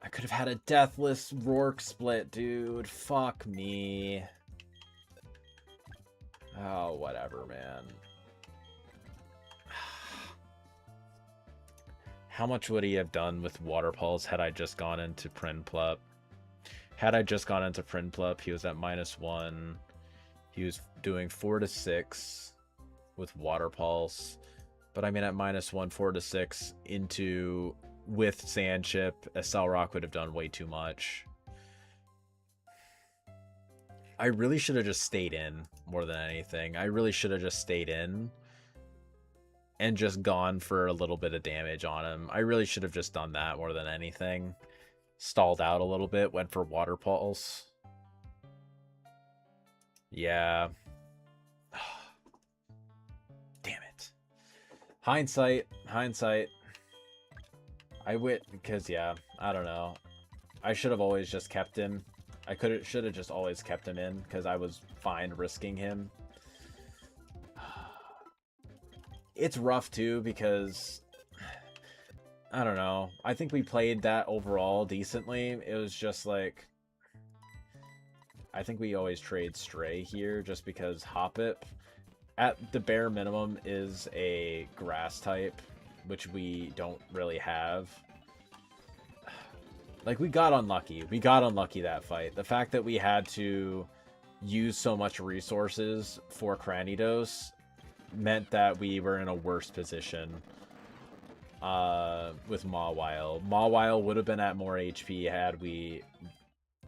A: I could have had a Deathless Rourke split, dude. Fuck me. Oh, whatever, man. How much would he have done with Water Pulse had I just gone into Prinplup? Had I just gone into Prinplup, he was at -1. He was doing 4 to 6 with Water Pulse. But I mean, at -1, 4 to 6 into with Sand Chip, a Cell Rock would have done way too much. I really should have just stayed in more than anything. I really should have just stayed in and just gone for a little bit of damage on him. I really should have just done that more than anything. Stalled out a little bit, went for Water Pulse. Yeah. Damn it. Hindsight. I wit because yeah, I don't know. I should have always just kept him. I should have just always kept him in because I was fine risking him. It's rough too because I don't know. I think we played that overall decently. It was just like I think we always trade Stray here just because Hoppip at the bare minimum is a grass type, which we don't really have. Like, we got unlucky. We got unlucky that fight. The fact that we had to use so much resources for Cranidos meant that we were in a worse position with Mawile. Mawile would have been at more HP had we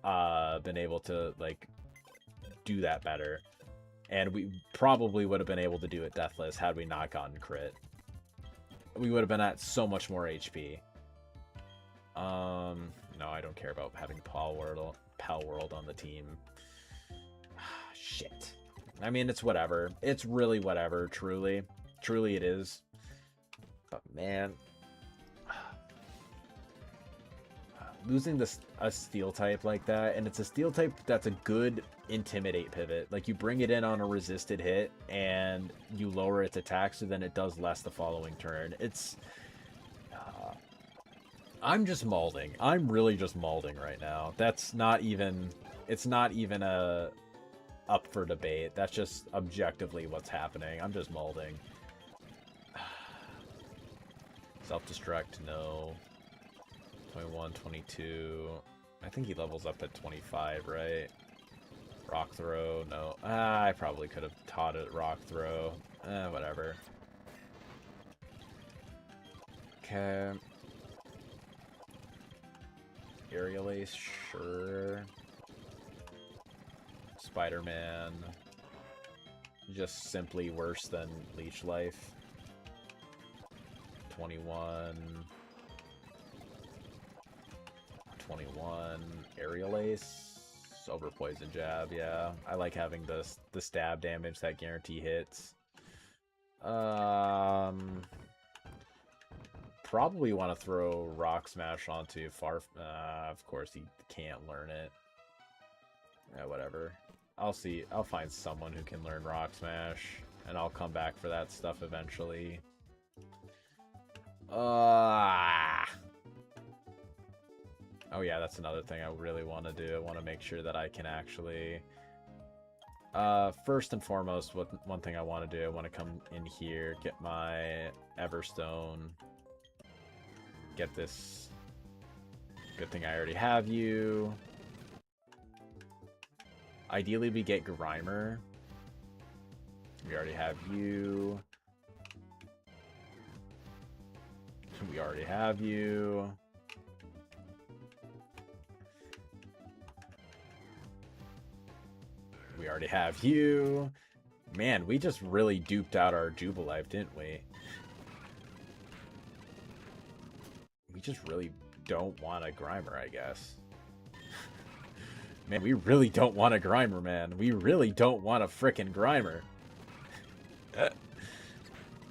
A: been able to, like, do that better. And we probably would have been able to do it deathless had we not gotten crit. We would have been at so much more HP. No, I don't care about having Pal World on the team. Shit. I mean, it's whatever. It's really whatever, truly. Truly it is. But man, losing a steel type like that, and it's a steel type that's a good intimidate pivot. Like, you bring it in on a resisted hit and you lower its attack so then it does less the following turn. It's I'm just malding. I'm really just malding right now. That's not even it's not even up for debate. That's just objectively what's happening. I'm just malding. Self-destruct, no. 21, 22. I think he levels up at 25, right? Rock throw, no. I probably could have taught it rock throw. Whatever. Okay. Aerial Ace, sure. Spider-Man. Just simply worse than Leech Life. 21. 21. Aerial Ace. Over Poison Jab, yeah. I like having the stab damage that guarantee hits. Probably want to throw Rock Smash onto Far... of course, he can't learn it. Yeah, whatever. I'll see. I'll find someone who can learn Rock Smash, and I'll come back for that stuff eventually. Oh yeah, that's another thing I really want to do. I want to make sure that I can actually... first and foremost, one thing I want to do, I want to come in here, get my Everstone... Get this. Good thing I already have you. Ideally, we get Grimer. We already have you. We already have you. We already have you. Man, we just really duped out our Jubilife, didn't we? We just really don't want a Grimer, I guess. Man, we really don't want a Grimer, man. We really don't want a frickin' Grimer.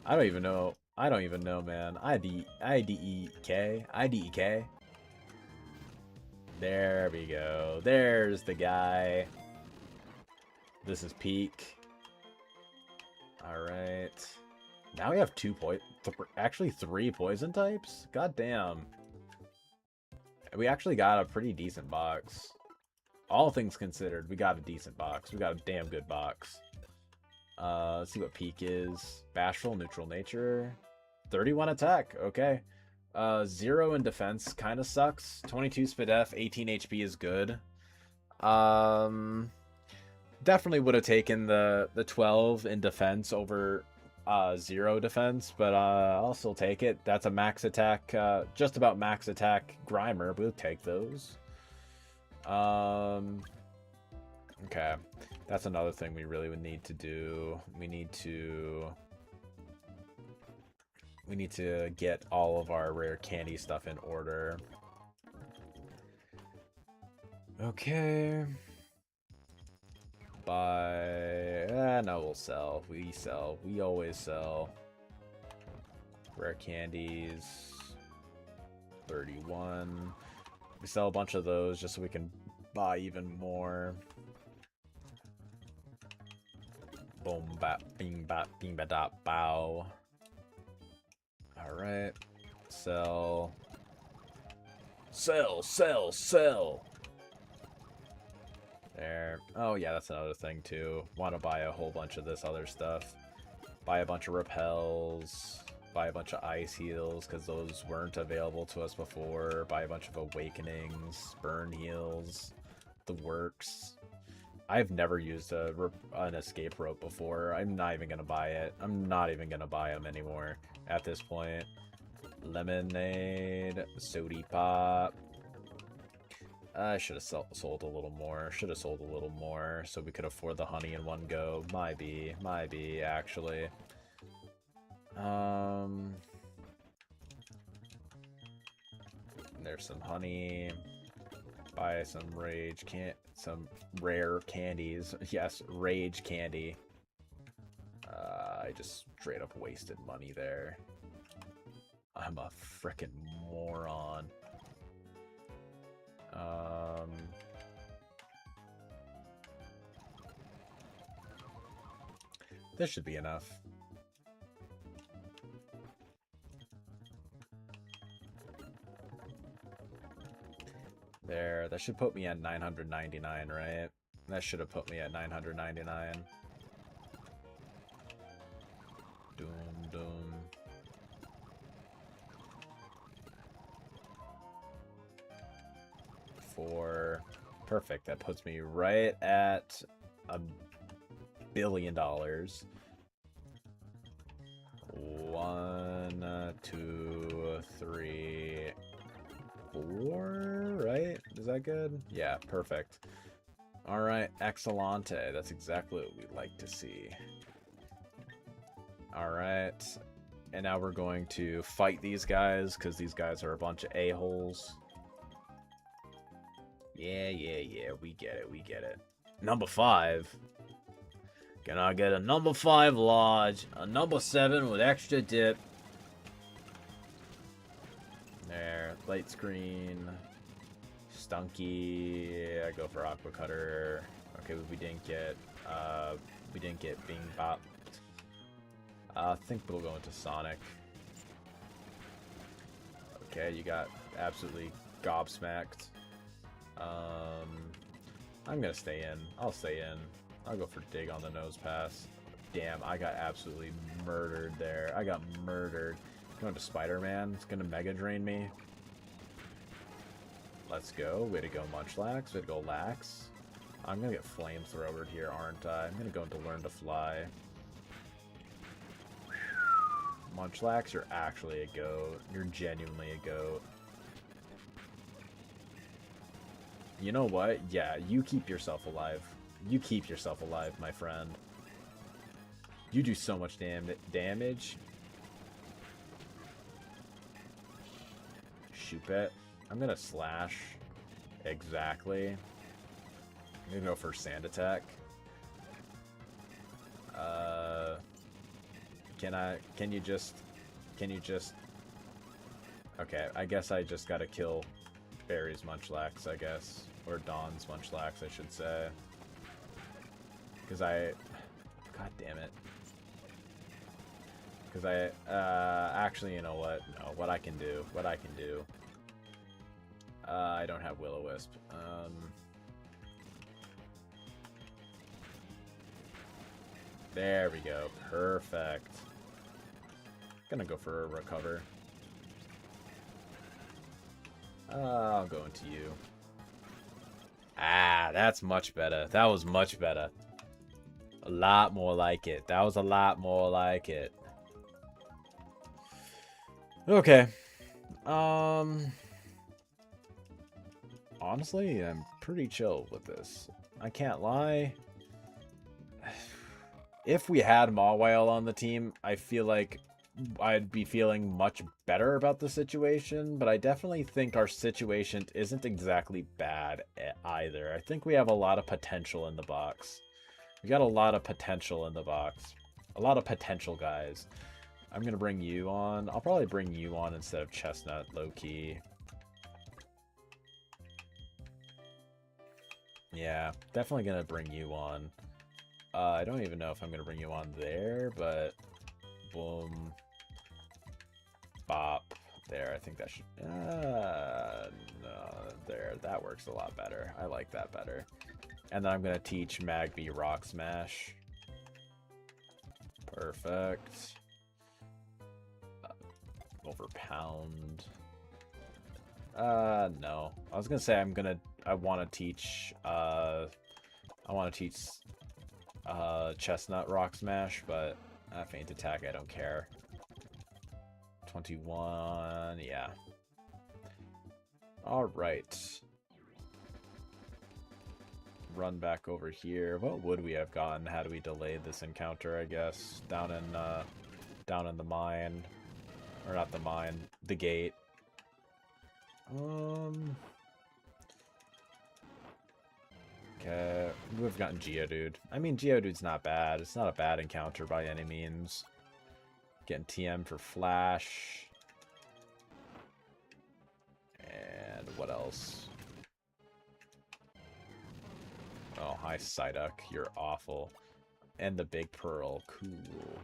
A: I don't even know. I don't even know, man. IDEK. IDEK. There we go. There's the guy. This is peak. Alright. Now we have actually 3 poison types? God damn. We actually got a pretty decent box. All things considered, we got a decent box. We got a damn good box. Let's see what peak is. Bashful, neutral nature. 31 attack. Okay. 0 in defense kind of sucks. 22 SPDF, 18 HP is good. Definitely would have taken the 12 in defense over 0 defense, but I'll still take it. That's a max attack, just about max attack Grimer. We'll take those. Okay, that's another thing we really would need to do. We need to get all of our rare candy stuff in order. Okay. Buy. No, we'll sell. We sell. We always sell. Rare candies. 31. We sell a bunch of those just so we can buy even more. Boom, bap, bing, bap, bing, ba, da, bow. Alright. Sell. Sell, sell, sell. There. Oh, yeah, that's another thing, too. Want to buy a whole bunch of this other stuff. Buy a bunch of repels. Buy a bunch of ice heals, because those weren't available to us before. Buy a bunch of awakenings. Burn heals. The works. I've never used an escape rope before. I'm not even going to buy it. I'm not even going to buy them anymore at this point. Lemonade. Sody pop. I should have sold a little more. Should have sold a little more so we could afford the honey in one go. Might be, actually. There's some honey. Buy some some rare candies. Yes, rage candy. I just straight up wasted money there. I'm a frickin' moron. This should be enough. There, that should put me at 999, right? That should have put me at 999. Doom, doom. Perfect. That puts me right at $1 billion. 1, 2, 3, 4. Right? Is that good? Yeah, perfect. All right, excellente. That's exactly what we like to see. All right, and now we're going to fight these guys because these guys are a bunch of a-holes. Yeah, we get it. Number 5. Can I get a number 5 large, a number 7 with extra dip? There, light screen, Stunky. I go for Aqua Cutter. Okay, but we didn't get Bing Bop. I think we'll go into Sonic. Okay, you got absolutely gobsmacked. I'm gonna stay in. I'll stay in. I'll go for Dig on the nose pass. Damn, I got absolutely murdered there. I got murdered. Going to Spider-Man. It's gonna Mega Drain me. Let's go. Way to go, Munchlax. Way to go, Lax. I'm gonna get flamethrowered here, aren't I? I'm gonna go into Learn to Fly. Munchlax, you're actually a goat. You're genuinely a goat. You know what? Yeah, you keep yourself alive. You keep yourself alive, my friend. You do so much damage. Shoot it. I'm gonna slash. Exactly. I'm gonna go for Sand Attack. Can you just... Okay, I guess I just gotta kill Barry's Munchlax, I guess. Or Dawn's Munchlax, I should say. Because God damn it. Because actually, you know what? No, what I can do. I don't have Will-O-Wisp. There we go. Perfect. Gonna go for a recover. I'll go into you. Ah, that's much better. That was much better. A lot more like it. That was a lot more like it. Okay. Honestly, I'm pretty chill with this. I can't lie. If we had Mawile on the team, I feel like I'd be feeling much better about the situation, but I definitely think our situation isn't exactly bad either. I think we have a lot of potential in the box. We got a lot of potential in the box. A lot of potential, guys. I'm going to bring you on. I'll probably bring you on instead of Chestnut, low-key. Yeah, definitely going to bring you on. I don't even know if I'm going to bring you on there, but boom. Bop. There, I think that should... no, there. That works a lot better. I like that better. And then I'm going to teach Magby Rock Smash. Perfect. Overpound. No. I was going to say I want to teach... Chestnut Rock Smash, but Feint Attack, I don't care. 21, yeah. Alright. Run back over here. What would we have gotten had we delayed this encounter, I guess? Down in the mine. Or not the mine, the gate. Okay, we would have gotten Geodude. I mean, Geodude's not bad. It's not a bad encounter by any means. Getting TM for Flash. And what else? Oh, hi, Psyduck. You're awful. And the Big Pearl. Cool.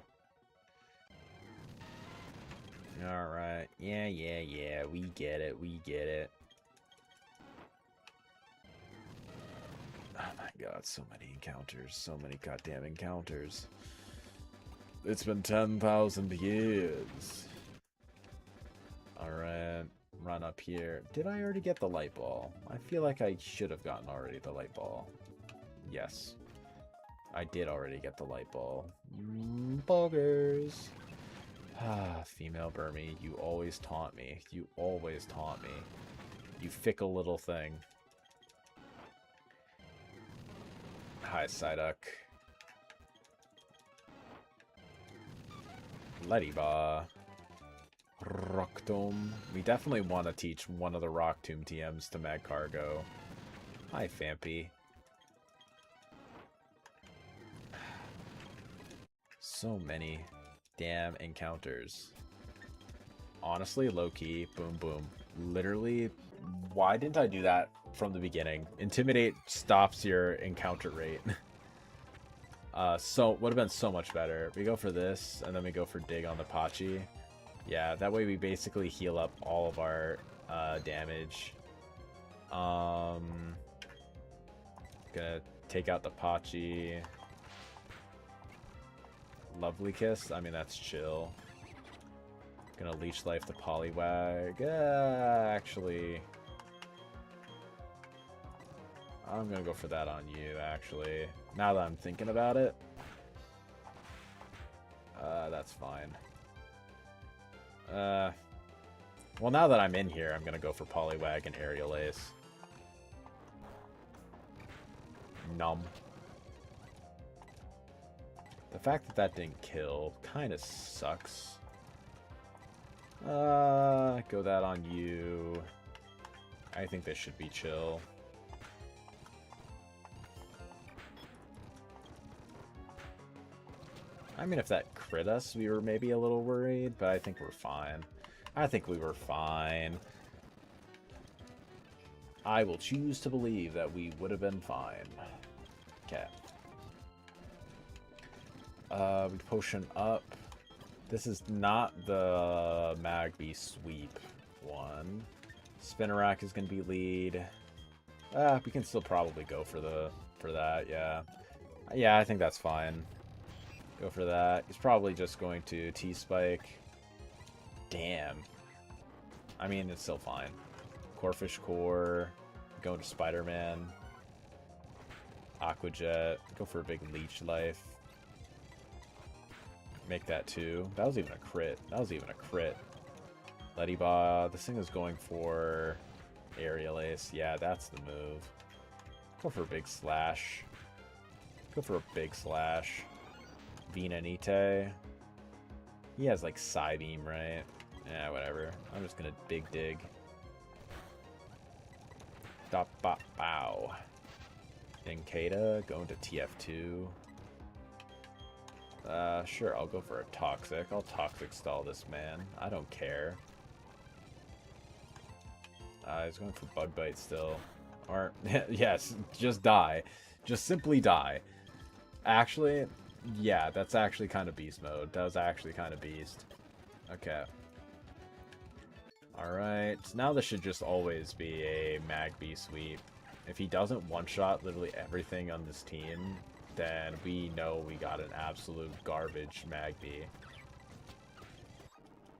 A: Alright. Yeah. We get it. Oh my god, so many encounters. So many goddamn encounters. It's been 10,000 years. Alright, run up here. Did I already get the light ball? I feel like I should have gotten already the light ball. Yes. I did already get the light ball. Buggers. Ah, female Burmy, you always taunt me. You always taunt me. You fickle little thing. Hi, Psyduck. Lettyba. Rock Tomb. We definitely want to teach one of the Rock Tomb TMs to Magcargo. Hi, Fampy. So many damn encounters. Honestly, low-key, boom, boom. Literally, why didn't I do that from the beginning? Intimidate stops your encounter rate. So would have been so much better. We go for this, and then we go for dig on the Pachi. Yeah, that way we basically heal up all of our damage. Gonna take out the Pachi. Lovely Kiss. I mean, that's chill. Gonna leech life the Poliwag. Actually, I'm gonna go for that on you, actually. Now that I'm thinking about it. That's fine. Well, now that I'm in here, I'm gonna go for Poliwag and Aerial Ace. Numb. The fact that that didn't kill kind of sucks. Go that on you. I think this should be chill. I mean, if that crit us, we were maybe a little worried, but I think we're fine. I think we were fine. I will choose to believe that we would have been fine. Okay. We potion up. This is not the Magby sweep one. Spinarak is going to be lead. We can still probably go for that, yeah. Yeah, I think that's fine. Go for that. He's probably just going to T-Spike. Damn. I mean, it's still fine. Corfish Core. Going to Spider-Man. Aquajet. Go for a big Leech Life. Make that 2. That was even a crit. That was even a crit. Lettyba. This thing is going for Aerial Ace. Yeah, that's the move. Go for a big Slash. Go for a big Slash. Venonite. He has like Psybeam, right? Yeah, whatever. I'm just gonna Big Dig. Dop bop bow. Ninkata going to TF2. Sure, I'll go for a Toxic. I'll Toxic stall this man. I don't care. He's going for Bug Bite still. Or, yes, just die. Just simply die. Actually, yeah, that's actually kind of beast mode. That was actually kind of beast. Okay. Alright, now this should just always be a Magby sweep. If he doesn't one-shot literally everything on this team, then we know we got an absolute garbage Magby.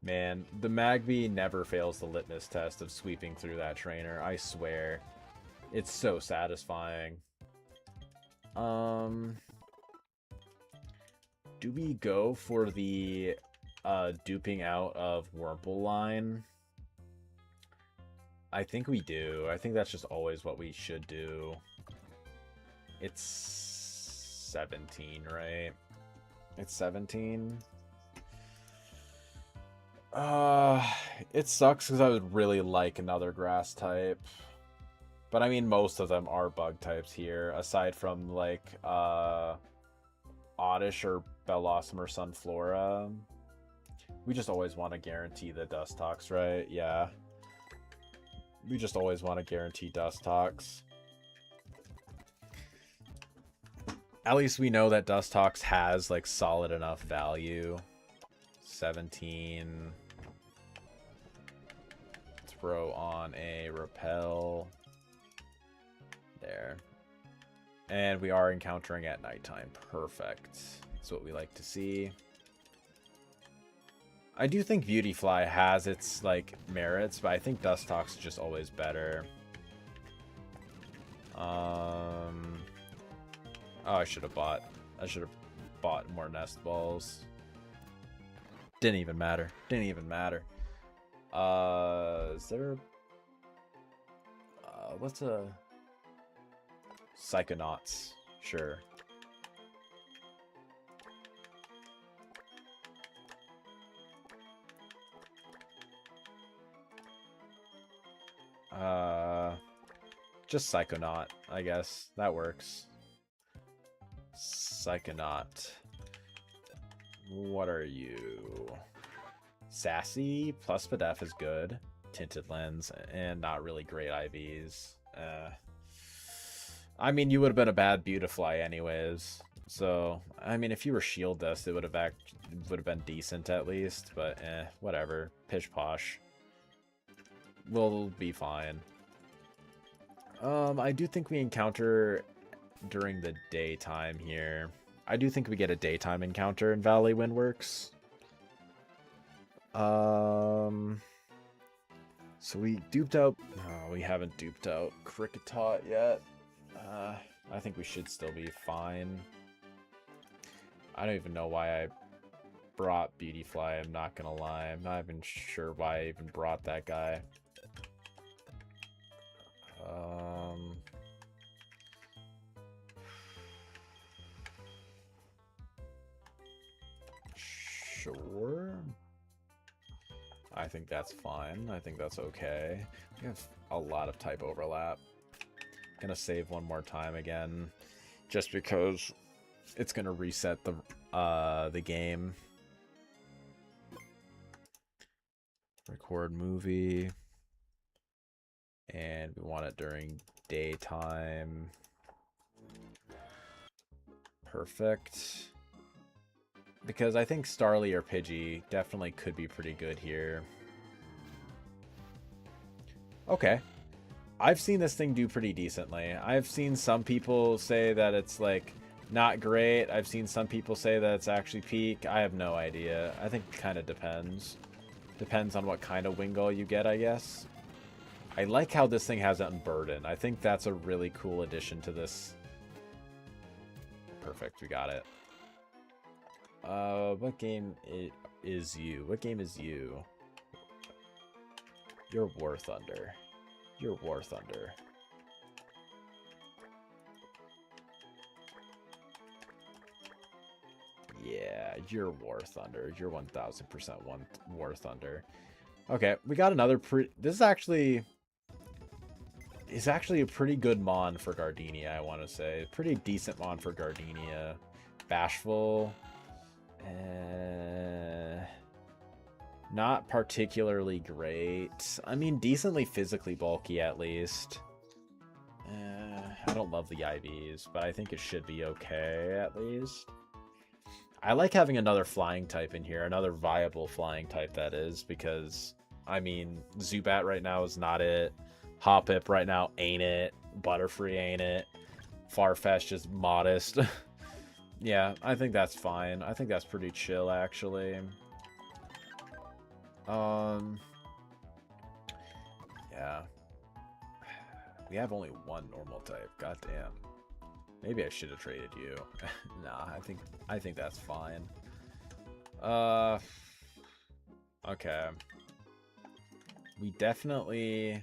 A: Man, the Magby never fails the litmus test of sweeping through that trainer, I swear. It's so satisfying. Do we go for the duping out of Wurmple line? I think we do. I think that's just always what we should do. It's 17, right? It's 17. It sucks because I would really like another grass type. But I mean, most of them are bug types here, aside from like Oddish or Bellossom or Sunflora. We just always want to guarantee the Dustox, right? Yeah. We just always want to guarantee Dustox. At least we know that Dustox has like solid enough value. 17. Throw on a Repel. There. And we are encountering at nighttime. Perfect. That's what we like to see. I do think Beautyfly has its like merits, but I think Dustox is just always better. Oh, I should have bought more nest balls. Didn't even matter. Didn't even matter. Is there what's a Psychonauts? Sure. Just Psychonaut, I guess. That works. Psychonaut. What are you? Sassy plus Spadef is good. Tinted Lens and not really great IVs. I mean, you would have been a bad Beautifly anyways. So, I mean, if you were Shield Dust, it would have been decent at least. But whatever. Pish posh. We'll be fine. I do think we encounter during the daytime here. I do think we get a daytime encounter in Valley Windworks. So we duped out... No, we haven't duped out Kricketot yet. I think we should still be fine. I don't even know why I brought Beautyfly, I'm not gonna lie. I'm not even sure why I even brought that guy. Sure. I think that's fine. I think that's okay. We have a lot of type overlap. Gonna save one more time again, just because it's gonna reset the game. Record movie. And we want it during daytime. Perfect. Because I think Starly or Pidgey definitely could be pretty good here. Okay. I've seen this thing do pretty decently. I've seen some people say that it's like not great. I've seen some people say that it's actually peak. I have no idea. I think it kind of depends. Depends on what kind of Wingull you get, I guess. I like how this thing has Unburden. I think that's a really cool addition to this. Perfect, we got it. What game is you? What game is you? You're War Thunder. You're War Thunder. Yeah, you're War Thunder. You're 1000% War Thunder. Okay, we got another this is actually... It's actually a pretty good mon for Gardenia, I want to say. Pretty decent mon for Gardenia. Bashful. Not particularly great. I mean, decently physically bulky at least. I don't love the IVs, but I think it should be okay at least. I like having another flying type in here. Another viable flying type, that is. Because, I mean, Zubat right now is not it. Hoppip right now ain't it. Butterfree ain't it. Farfetch'd is modest. Yeah, I think that's fine. I think that's pretty chill, actually. Yeah. We have only one normal type. Goddamn. Maybe I should have traded you. Nah, I think that's fine. Okay. We definitely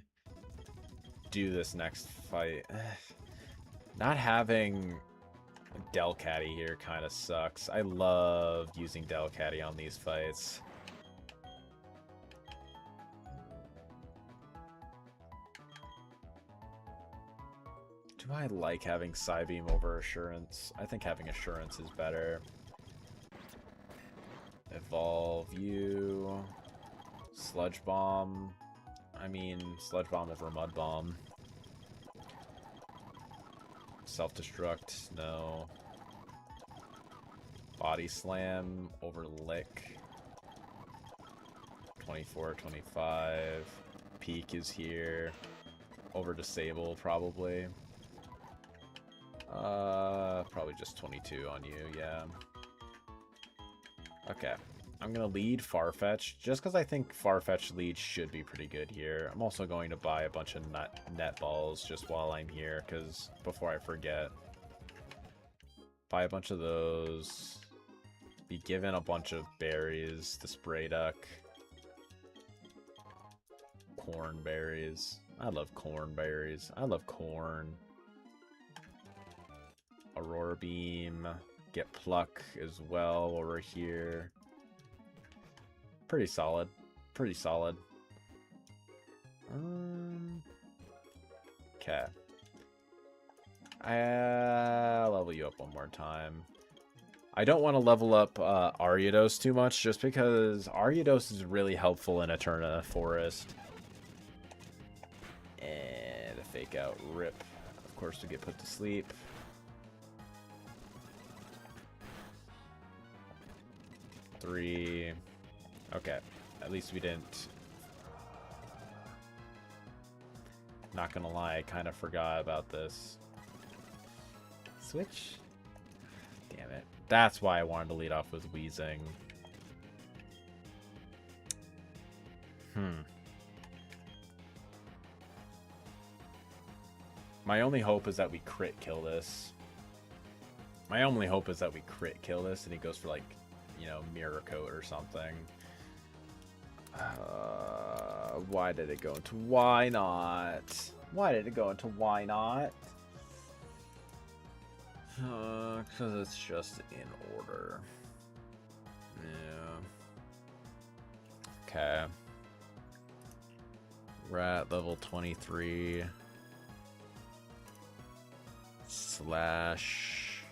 A: do this next fight. Not having Delcatty here kind of sucks. I love using Delcatty on these fights. Do I like having Psybeam over Assurance? I think having Assurance is better. Evolve you. Sludge Bomb. I mean, Sludge Bomb over Mud Bomb. Self-destruct, no. Body Slam over Lick. 24, 25. Peak is here. Over Disable, probably. Probably just 22 on you, yeah. Okay. I'm going to lead Farfetch, just because I think Farfetch lead should be pretty good here. I'm also going to buy a bunch of net balls just while I'm here, because before I forget. Buy a bunch of those. Be given a bunch of berries. The Spray Duck. Corn berries. I love corn berries. I love corn. Aurora Beam. Get Pluck as well while we're here. Pretty solid. Pretty solid. Okay. I'll level you up one more time. I don't want to level up Ariados too much, just because Ariados is really helpful in Eterna Forest. And a fake out Rip. Of course, to get put to sleep. Three. Okay. At least we didn't. Not gonna lie, I kind of forgot about this. Switch? Damn it. That's why I wanted to lead off with Wheezing. My only hope is that we crit kill this. My only hope is that we crit kill this and he goes for, like, you know, Mirror Coat or something. Why did it go into why not? Why did it go into why not? Because it's just in order. Yeah. Okay. We're at level 23. Slash.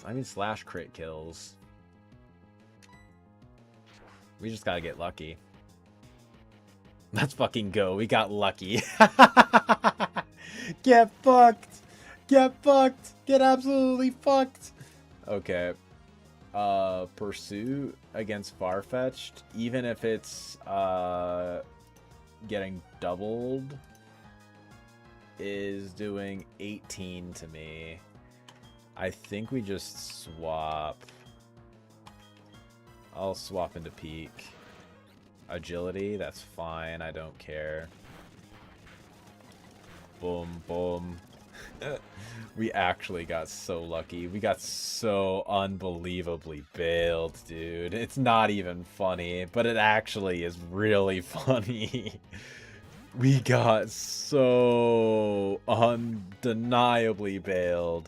A: I mean, slash crit kills. We just gotta get lucky. Let's fucking go. We got lucky. Get fucked. Get fucked. Get absolutely fucked. Okay. Pursuit against Farfetch'd, even if it's getting doubled, is doing 18 to me. I think we just swap I'll swap into peak. Agility, that's fine. I don't care. Boom, boom. We actually got so lucky. We got so unbelievably bailed, dude. It's not even funny, but it actually is really funny. We got so undeniably bailed.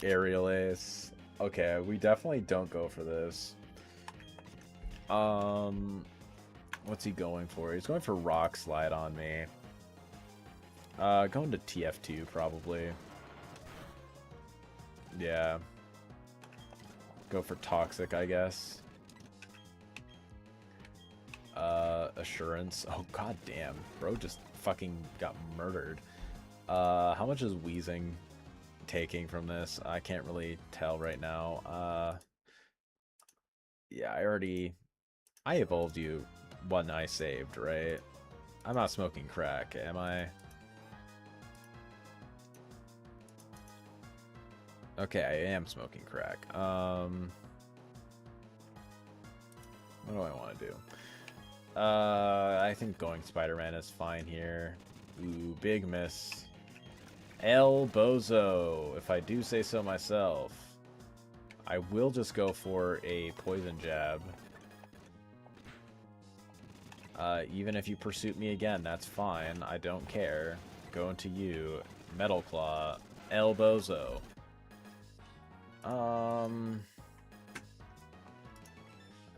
A: Aerial ace. Okay, we definitely don't go for this. What's he going for? He's going for rock slide on me. Going to TF2 probably. Yeah. Go for toxic, I guess. Assurance. Oh god damn. Bro just fucking got murdered. How much is Wheezing taking from this? I can't really tell right now. Yeah, I evolved you when I saved, right? I'm not smoking crack, am I? Okay, I am smoking crack. What do I want to do? I think going Spider-Man is fine here. Ooh, big miss. El Bozo, if I do say so myself. I will just go for a poison jab. Even if you pursuit me again, that's fine. I don't care. Going to you. Metal Claw. El Bozo. I'm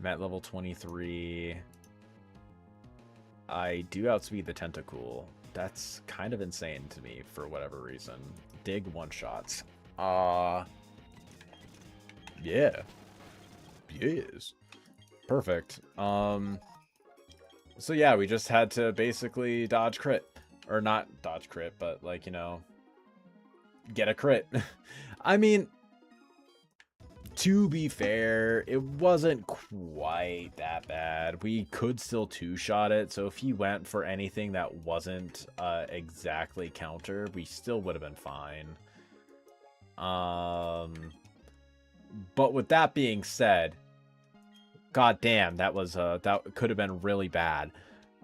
A: at level 23. I do outspeed the Tentacool. That's kind of insane to me for whatever reason. Dig one-shots. Yeah. Yes. Perfect. So yeah, we just had to basically dodge crit. Or not dodge crit, but like, you know, get a crit. I mean, to be fair, it wasn't quite that bad. We could still two-shot it, so if he went for anything that wasn't exactly counter, we still would have been fine. But with that being said, god damn, that could have been really bad.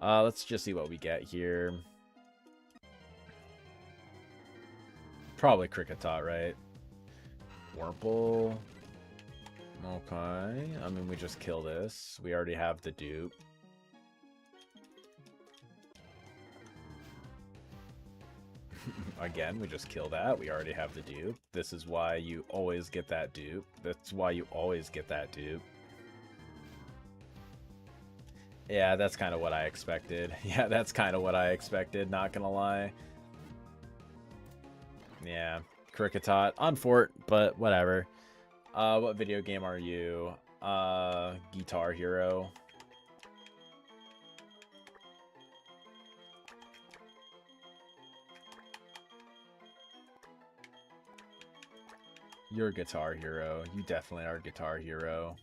A: Let's just see what we get here. Probably Kricketot, right? Wurmple. Okay, I mean, we just kill this. We already have the dupe. Again, we just kill that. We already have the dupe. This is why you always get that dupe. That's why you always get that dupe. Yeah, that's kind of what I expected. Yeah, that's kind of what I expected, not gonna lie. Yeah, Kricketot. Unfort, but whatever. What video game are you? Guitar Hero. You're Guitar Hero. You definitely are Guitar Hero.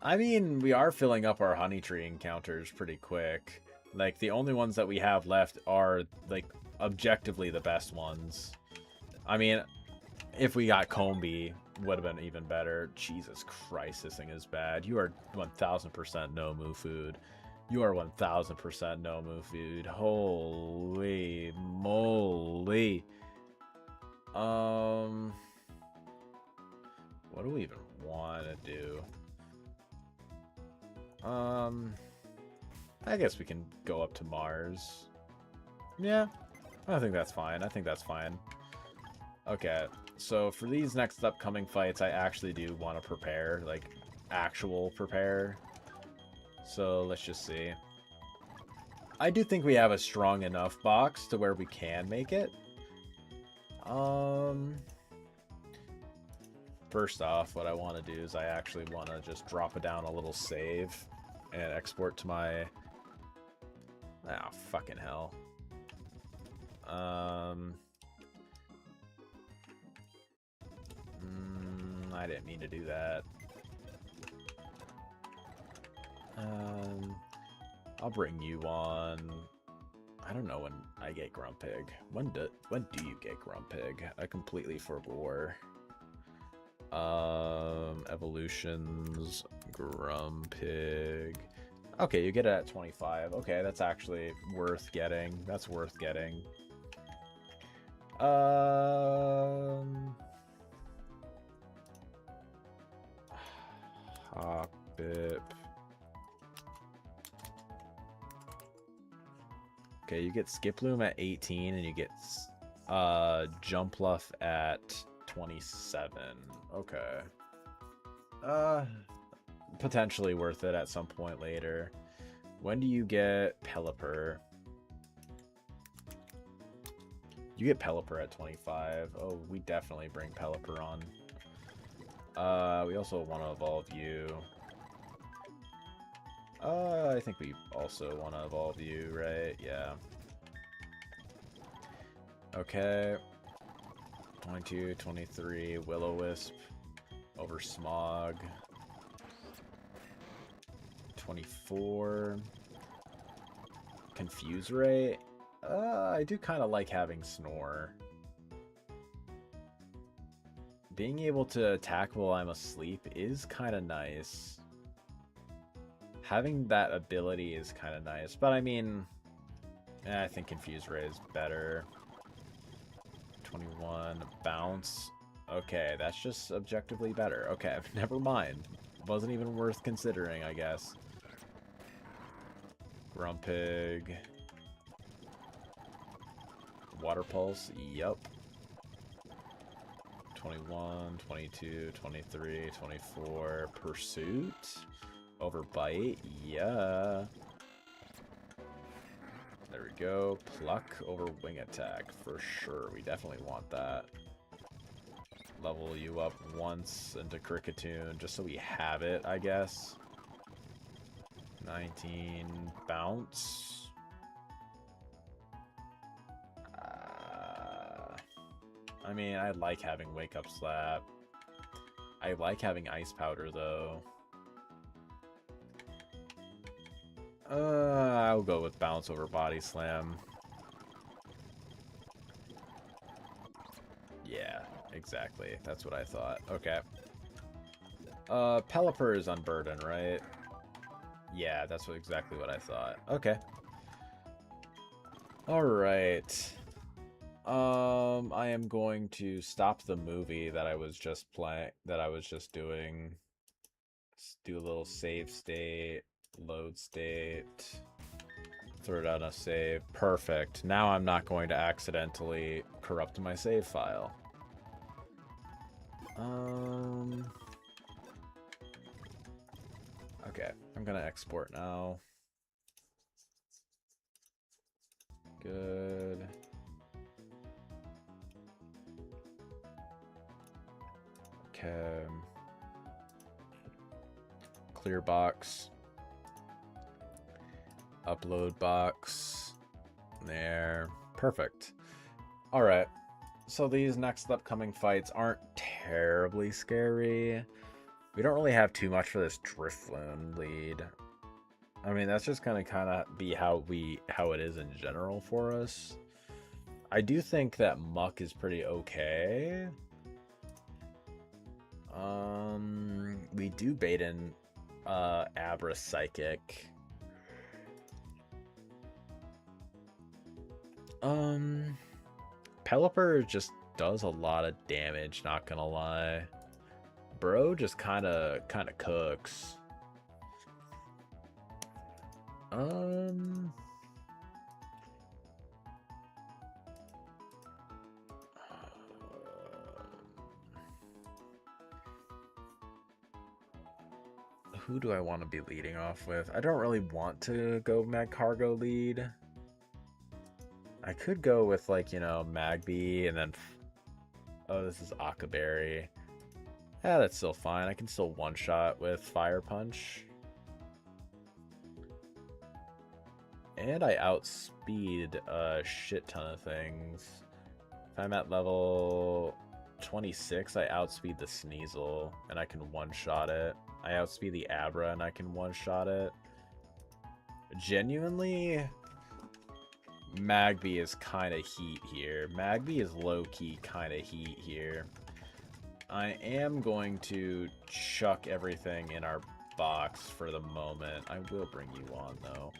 A: I mean, we are filling up our Honey Tree encounters pretty quick. Like, the only ones that we have left are, like, objectively the best ones. I mean, if we got Combi, would have been even better. Jesus Christ, this thing is bad. You are 1000% no move food. You are 1000% no move food. Holy moly. What do we even want to do? I guess we can go up to Mars. Yeah, I think that's fine. I think that's fine. Okay, so for these next upcoming fights, I actually do want to prepare, like, actual prepare. So let's just see. I do think we have a strong enough box to where we can make it. First off, what I want to do is I actually want to just drop it down a little save and export to my... Oh, fucking hell. I didn't mean to do that. I'll bring you on. I don't know when I get Grumpig. When do you get Grumpig? I completely forgot. Evolutions, Grumpig. Okay, you get it at 25. Okay, that's actually worth getting. That's worth getting. Hoppip. Okay, you get Skiploom at 18, and you get Jumpluff at 27. Okay. Potentially worth it at some point later. When do you get Pelipper? You get Pelipper at 25. Oh, we definitely bring Pelipper on. We also want to evolve you. I think we also want to evolve you, right? Yeah. Okay. 22, 23, Will-O-Wisp over Smog. 24. Confuse Ray. I do kind of like having Snore. Being able to attack while I'm asleep is kind of nice. Having that ability is kind of nice, but I mean, I think Confuse Ray is better. 21, Bounce. Okay, that's just objectively better. Okay, never mind. Wasn't even worth considering, I guess. Grumpig. Water Pulse, yup. 21, 22, 23, 24. Pursuit. Over Bite, yeah. There we go. Pluck over Wing Attack, for sure. We definitely want that. Level you up once into Cricketune, just so we have it, I guess. 19, Bounce. I mean, I like having Wake Up Slap. I like having Ice Powder, though. I'll go with Bounce over Body Slam. Yeah, exactly. That's what I thought. Okay. Pelipper is Unburden, right? Yeah, that's exactly what I thought. Okay. Alright. I am going to stop the movie that I was just doing. Let's do a little save state. Load state. Throw down a save. Perfect. Now I'm not going to accidentally corrupt my save file. Okay, I'm gonna export now. Good. Okay. Clear box. Upload box. There. Perfect. Alright. So these next upcoming fights aren't terribly scary. We don't really have too much for this Drifloon lead. I mean, that's just gonna kind of be how it is in general for us. I do think that Muck is pretty okay. We do bait in Abra Psychic. Pelipper just does a lot of damage, not gonna lie. Bro just kind of cooks. Who do I want to be leading off with? I don't really want to go Magcargo lead. I could go with, like, you know, Magby and then... Oh, this is Akaberry. Yeah, that's still fine. I can still one-shot with Fire Punch. And I outspeed a shit ton of things. If I'm at level 26, I outspeed the Sneasel, and I can one-shot it. I outspeed the Abra, and I can one-shot it. Genuinely, Magby is kind of heat here. Magby is low-key kind of heat here. I am going to chuck everything in our box for the moment. I will bring you on, though.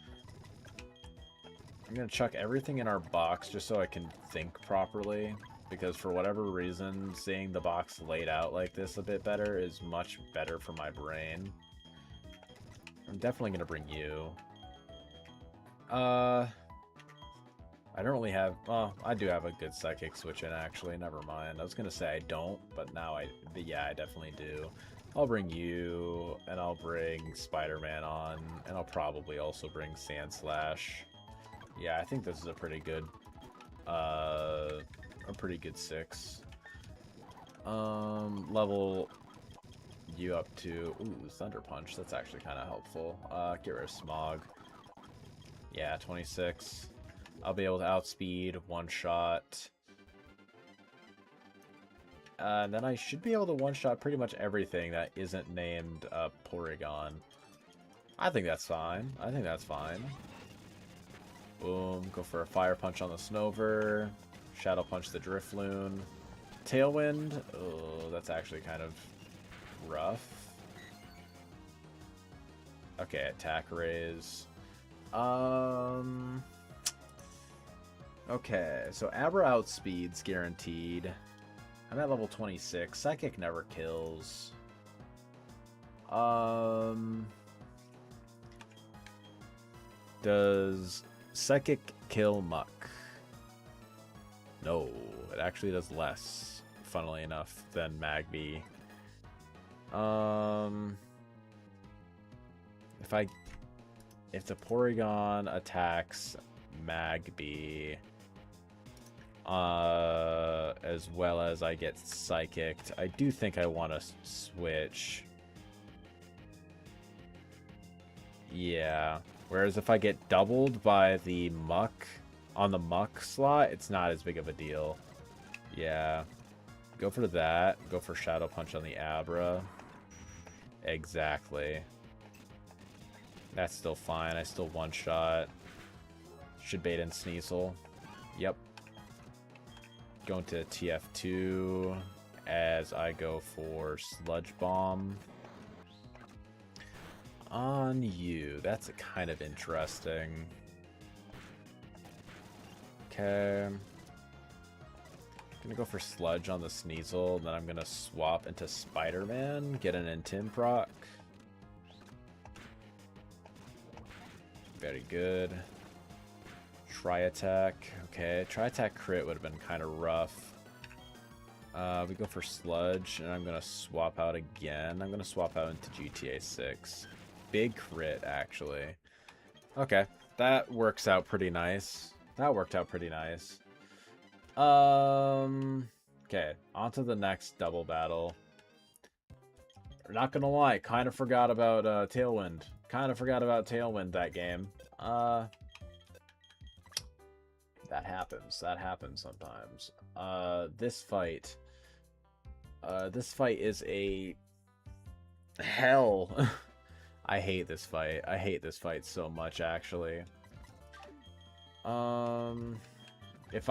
A: I'm going to chuck everything in our box just so I can think properly. Because for whatever reason, seeing the box laid out like this a bit better is much better for my brain. I'm definitely going to bring you. I don't really have... Well, I do have a good psychic switch in, actually. Never mind. I was going to say I don't, but now yeah, I definitely do. I'll bring you, and I'll bring Spider-Man on, and I'll probably also bring Sandslash. Yeah, I think this is a pretty good... a pretty good 6. Level you up to... Ooh, Thunder Punch. That's actually kind of helpful. Get rid of Smog. Yeah, 26. I'll be able to outspeed, one-shot. And then I should be able to one-shot pretty much everything that isn't named Porygon. I think that's fine. I think that's fine. Boom. Go for a Fire Punch on the Snover. Shadow Punch the Drifloon. Tailwind. Oh, that's actually kind of rough. Okay, Attack Raise. Okay, so Abra outspeed's guaranteed. I'm at level 26. Psychic never kills. Does Psychic kill Muck? No, it actually does less, funnily enough, than Magby. If the Porygon attacks Magby, as well as I get Psychicked, I do think I want to switch. Yeah. Whereas if I get doubled by the Muck on the Muck slot, it's not as big of a deal. Yeah. Go for that. Go for Shadow Punch on the Abra. Exactly. That's still fine. I still one-shot. Should bait in Sneasel. Yep. Going to TF2 as I go for Sludge Bomb. On you. That's kind of interesting. Okay. Gonna go for Sludge on the Sneasel, then I'm gonna swap into Spider-Man, get an Intim proc. Very good. Tri-Attack. Okay, Tri-Attack crit would have been kind of rough. We go for Sludge, and I'm gonna swap out again. I'm gonna swap out into GTA 6. Big crit, actually. Okay, that works out pretty nice. That worked out pretty nice. Okay, on to the next double battle. Not gonna lie, kind of forgot about Tailwind. Kind of forgot about Tailwind that game. That happens. That happens sometimes. This fight is a hell. I hate this fight. I hate this fight so much, actually. If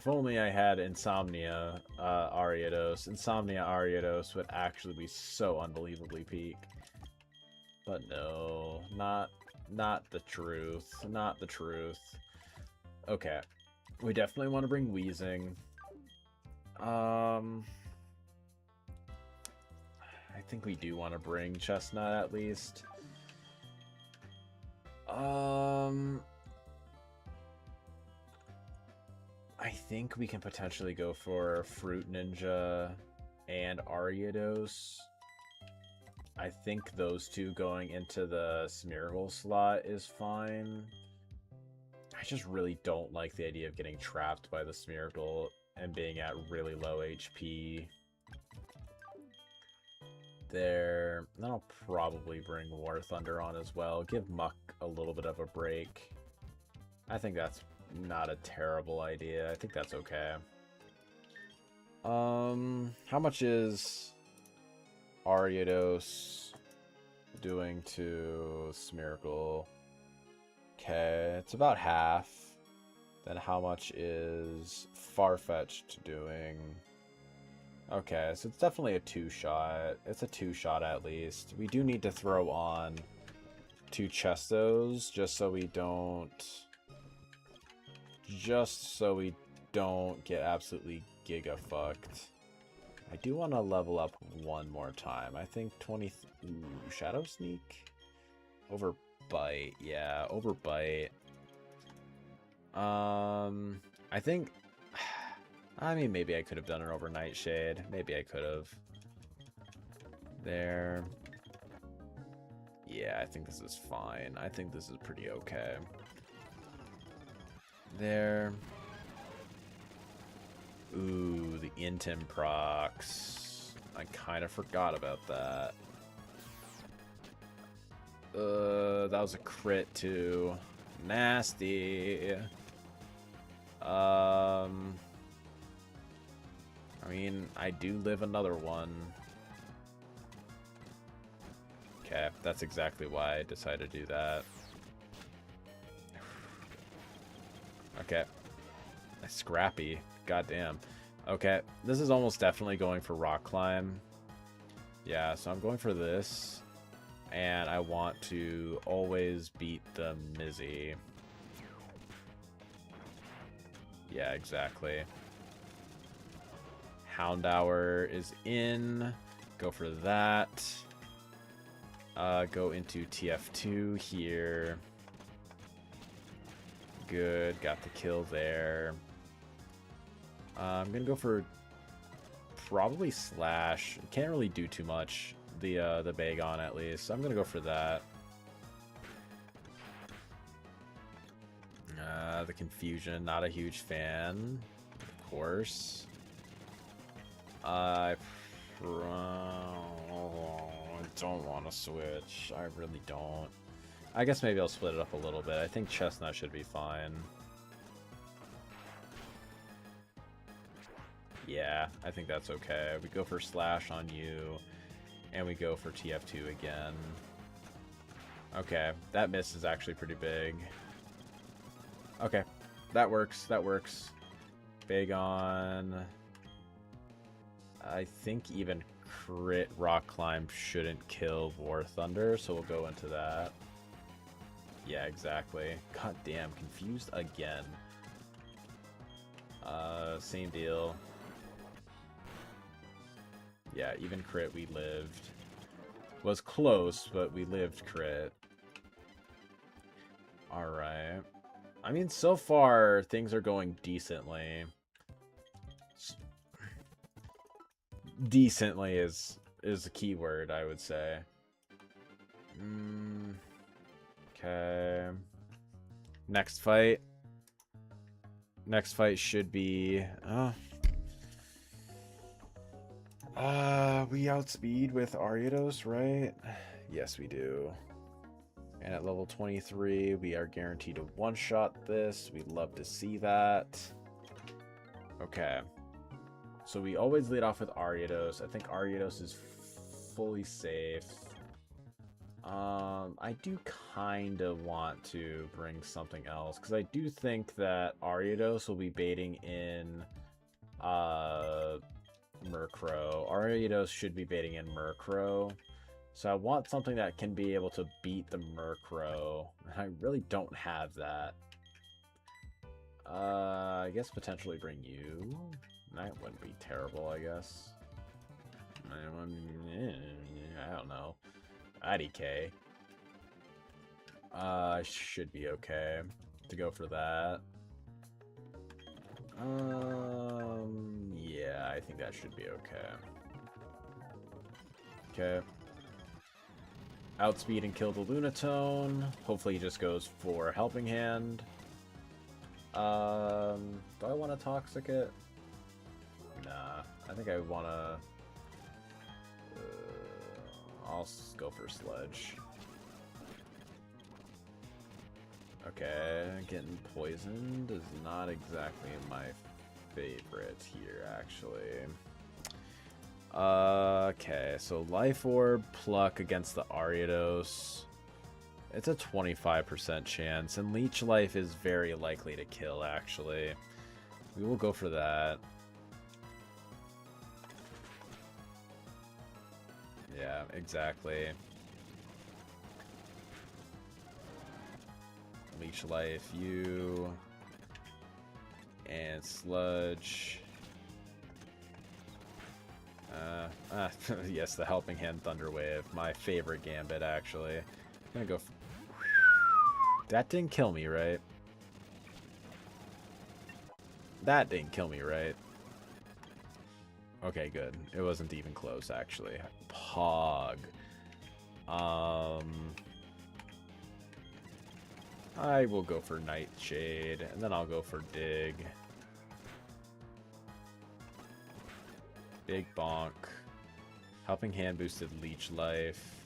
A: only I had Insomnia Ariados. Insomnia Ariados would actually be so unbelievably peak. But no, not the truth. Not the truth. Okay. We definitely want to bring Wheezing. I think we do want to bring Chestnut at least. I think we can potentially go for Fruit Ninja and Ariados. I think those two going into the Smeargle slot is fine. I just really don't like the idea of getting trapped by the Smeargle and being at really low HP. There. Then I'll probably bring War Thunder on as well. Give Muck a little bit of a break. I think that's not a terrible idea. I think that's okay. How much is Ariados doing to Smeargle? Okay, it's about half. Then how much is Farfetch'd doing? Okay, so it's definitely a 2-shot. It's a 2-shot at least. We do need to throw on 2 Chestos just so we don't get absolutely giga fucked. I do want to level up one more time. I think 20... Ooh, Shadow Sneak? Overbite. Yeah, Overbite. I think... I mean, maybe I could have done an Overnight Shade. Maybe I could have. There. Yeah, I think this is fine. I think this is pretty okay. There. Ooh, the Intim procs. I kind of forgot about that. That was a crit too. Nasty. I mean, I do live another one. Okay, that's exactly why I decided to do that. Okay. Scrappy. Goddamn. Okay, this is almost definitely going for Rock Climb. Yeah, so I'm going for this. And I want to always beat the Mizzy. Yeah, exactly. Houndour is in. Go for that. Go into TF2 here. Good. Got the kill there. I'm going to go for probably Slash. Can't really do too much. The Bagon at least. So I'm going to go for that. The Confusion. Not a huge fan. Of course. I don't want to switch. I really don't. I guess maybe I'll split it up a little bit. I think Chestnut should be fine. Yeah, I think that's okay. We go for Slash on you, and we go for TF2 again. Okay, that miss is actually pretty big. Okay, that works. That works. Bagon. I think even crit Rock Climb shouldn't kill War Thunder, so we'll go into that. Yeah, exactly. God damn, confused again. Same deal. Yeah, even crit we lived. Was close, but we lived crit. Alright. I mean, so far, things are going decently. Decently is a key word, I would say. Okay. Next fight. Next fight should be... we outspeed with Ariados, right? Yes, we do. And at level 23, we are guaranteed to one-shot this. We'd love to see that. Okay. So we always lead off with Ariados. I think Ariados is fully safe. I do kind of want to bring something else, because I do think that Ariados will be baiting in Murkrow. Ariados should be baiting in Murkrow. So I want something that can be able to beat the Murkrow. I really don't have that. I guess potentially bring you. That wouldn't be terrible, I guess. I don't know. IDK. Should be okay to go for that. Yeah, I think that should be okay. Okay. Outspeed and kill the Lunatone. Hopefully he just goes for Helping Hand. Do I want to Toxic it? Nah, I think I want to... I'll go for Sledge. Okay, getting poisoned is not exactly my favorite here, actually. Okay, so Life Orb, Pluck against the Ariados. It's a 25% chance, and Leech Life is very likely to kill, actually. We will go for that. Yeah, exactly. Leech life, you. And sludge. Yes, the Helping Hand Thunder Wave. My favorite gambit, actually. I'm gonna go... That didn't kill me, right? That didn't kill me, right? Okay, good. It wasn't even close, actually. Pog. I will go for Nightshade, and then I'll go for Dig. Big bonk. Helping Hand boosted Leech Life.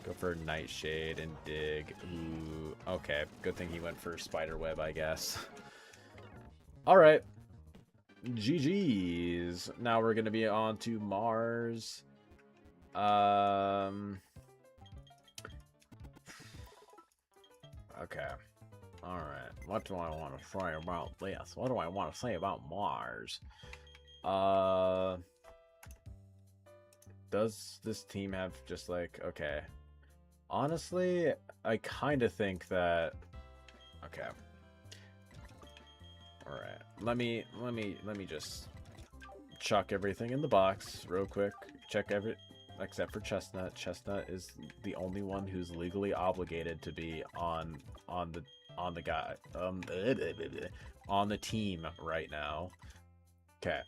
A: Go for Nightshade and Dig. Ooh, okay. Good thing he went for Spiderweb, I guess. Alright. GG's. Now we're going to be on to Mars. Okay. Alright. What do I want to say about this? What do I want to say about Mars? Does this team have just like... Okay. Honestly, I kind of think that... Okay. Alright. Let me just chuck everything in the box real quick. Check except for Chestnut. Chestnut is the only one who's legally obligated to be on the team right now. Okay.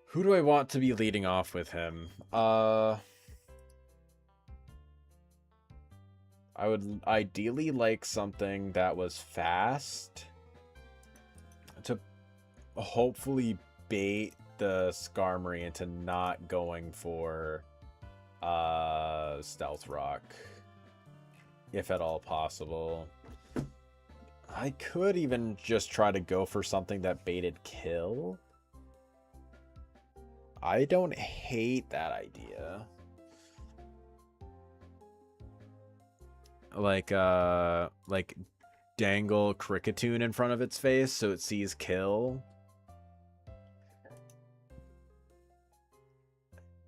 A: Who do I want to be leading off with him? I would ideally like something that was fast to hopefully bait the Skarmory into not going for Stealth Rock, if at all possible. I could even just try to go for something that baited Kill. I don't hate that idea. Like dangle Kricketune in front of its face so it sees Kill.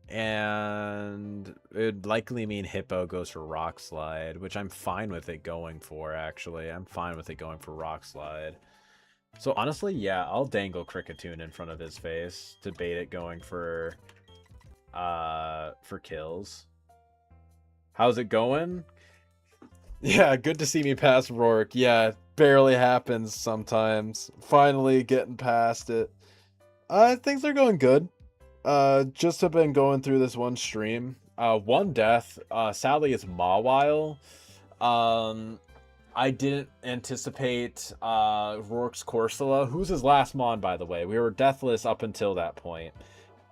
A: And it'd likely mean Hippo goes for Rock Slide, which I'm fine with it going for, actually. I'm fine with it going for Rock Slide. So honestly, yeah, I'll dangle Kricketune in front of his face to bait it going for kills. How's it going? Yeah, good to see me pass Rourke. Yeah, it barely happens sometimes. Finally getting past it. Things are going good. Just have been going through this one stream. One death. Sadly, it's Mawile. I didn't anticipate Rourke's Corsola, who's his last mon, by the way. We were deathless up until that point.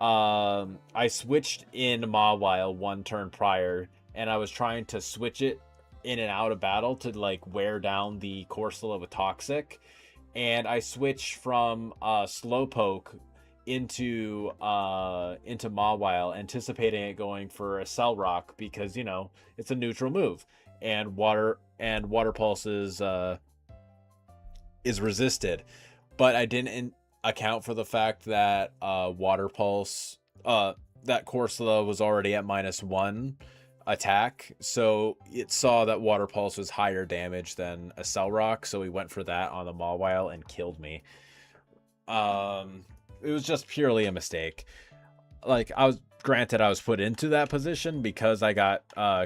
A: I switched in Mawile one turn prior, and I was trying to switch it in and out of battle to like wear down the Corsola with Toxic, and I switched from Slowpoke into Mawile, anticipating it going for a Cell Rock because, you know, it's a neutral move, and Water Pulse is resisted. But I didn't account for the fact that Water Pulse, that Corsola was already at -1 attack, so it saw that Water Pulse was higher damage than a Cell Rock, so he went for that on the Mawile and killed me. It was just purely a mistake. Like, I was put into that position because I got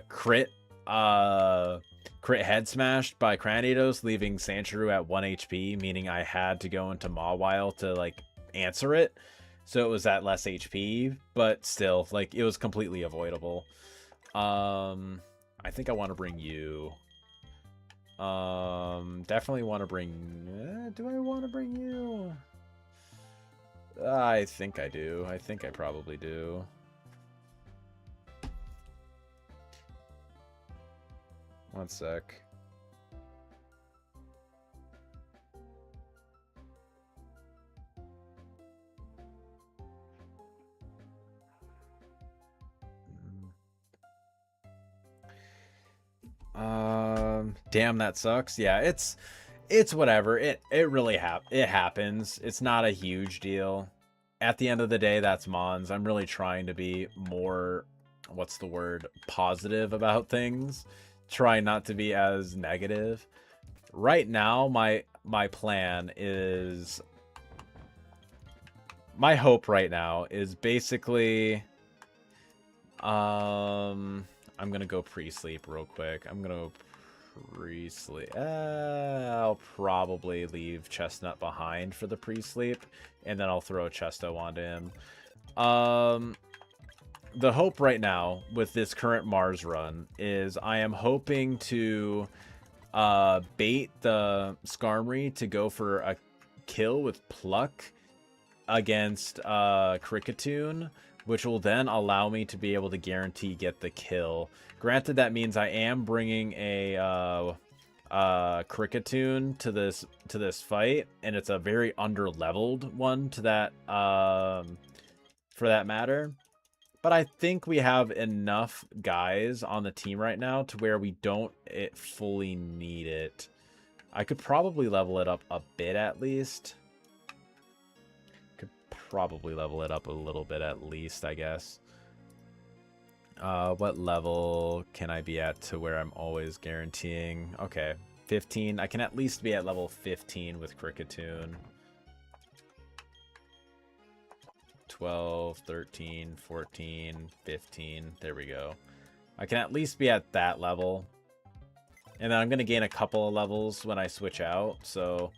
A: crit head smashed by Cranidos, leaving Sandshrew at 1 HP, meaning I had to go into Mawile to like answer it. So it was at less HP, but still, like, it was completely avoidable. I think I want to bring you. Definitely want to bring... do I want to bring you? I think I do. I think I probably do. One sec. Damn, that sucks. Yeah, it's whatever. It really happens. It's not a huge deal. at the end of the day, that's Mons. I'm really trying to be more, what's the word, positive about things. Try not to be as negative. Right now, my plan is, my hope right now is basically, I'm gonna go pre-sleep real quick. I'm gonna go pre-sleep. I'll probably leave Chestnut behind for the pre-sleep, and then I'll throw Chesto onto him. The hope right now with this current Mars run is I am hoping to bait the Skarmory to go for a kill with Pluck against Kricketune, which will then allow me to be able to guarantee get the kill. Granted, that means I am bringing a Kricketune to this fight, and it's a very under-leveled one to that for that matter. But I think we have enough guys on the team right now to where we don't fully need it. I could probably level it up a bit at least. Could probably level it up a little bit at least, I guess. What level can I be at to where I'm always guaranteeing? Okay, 15. I can at least be at level 15 with Kricketune. 12, 13, 14, 15. There we go. I can at least be at that level. And then I'm going to gain a couple of levels when I switch out. So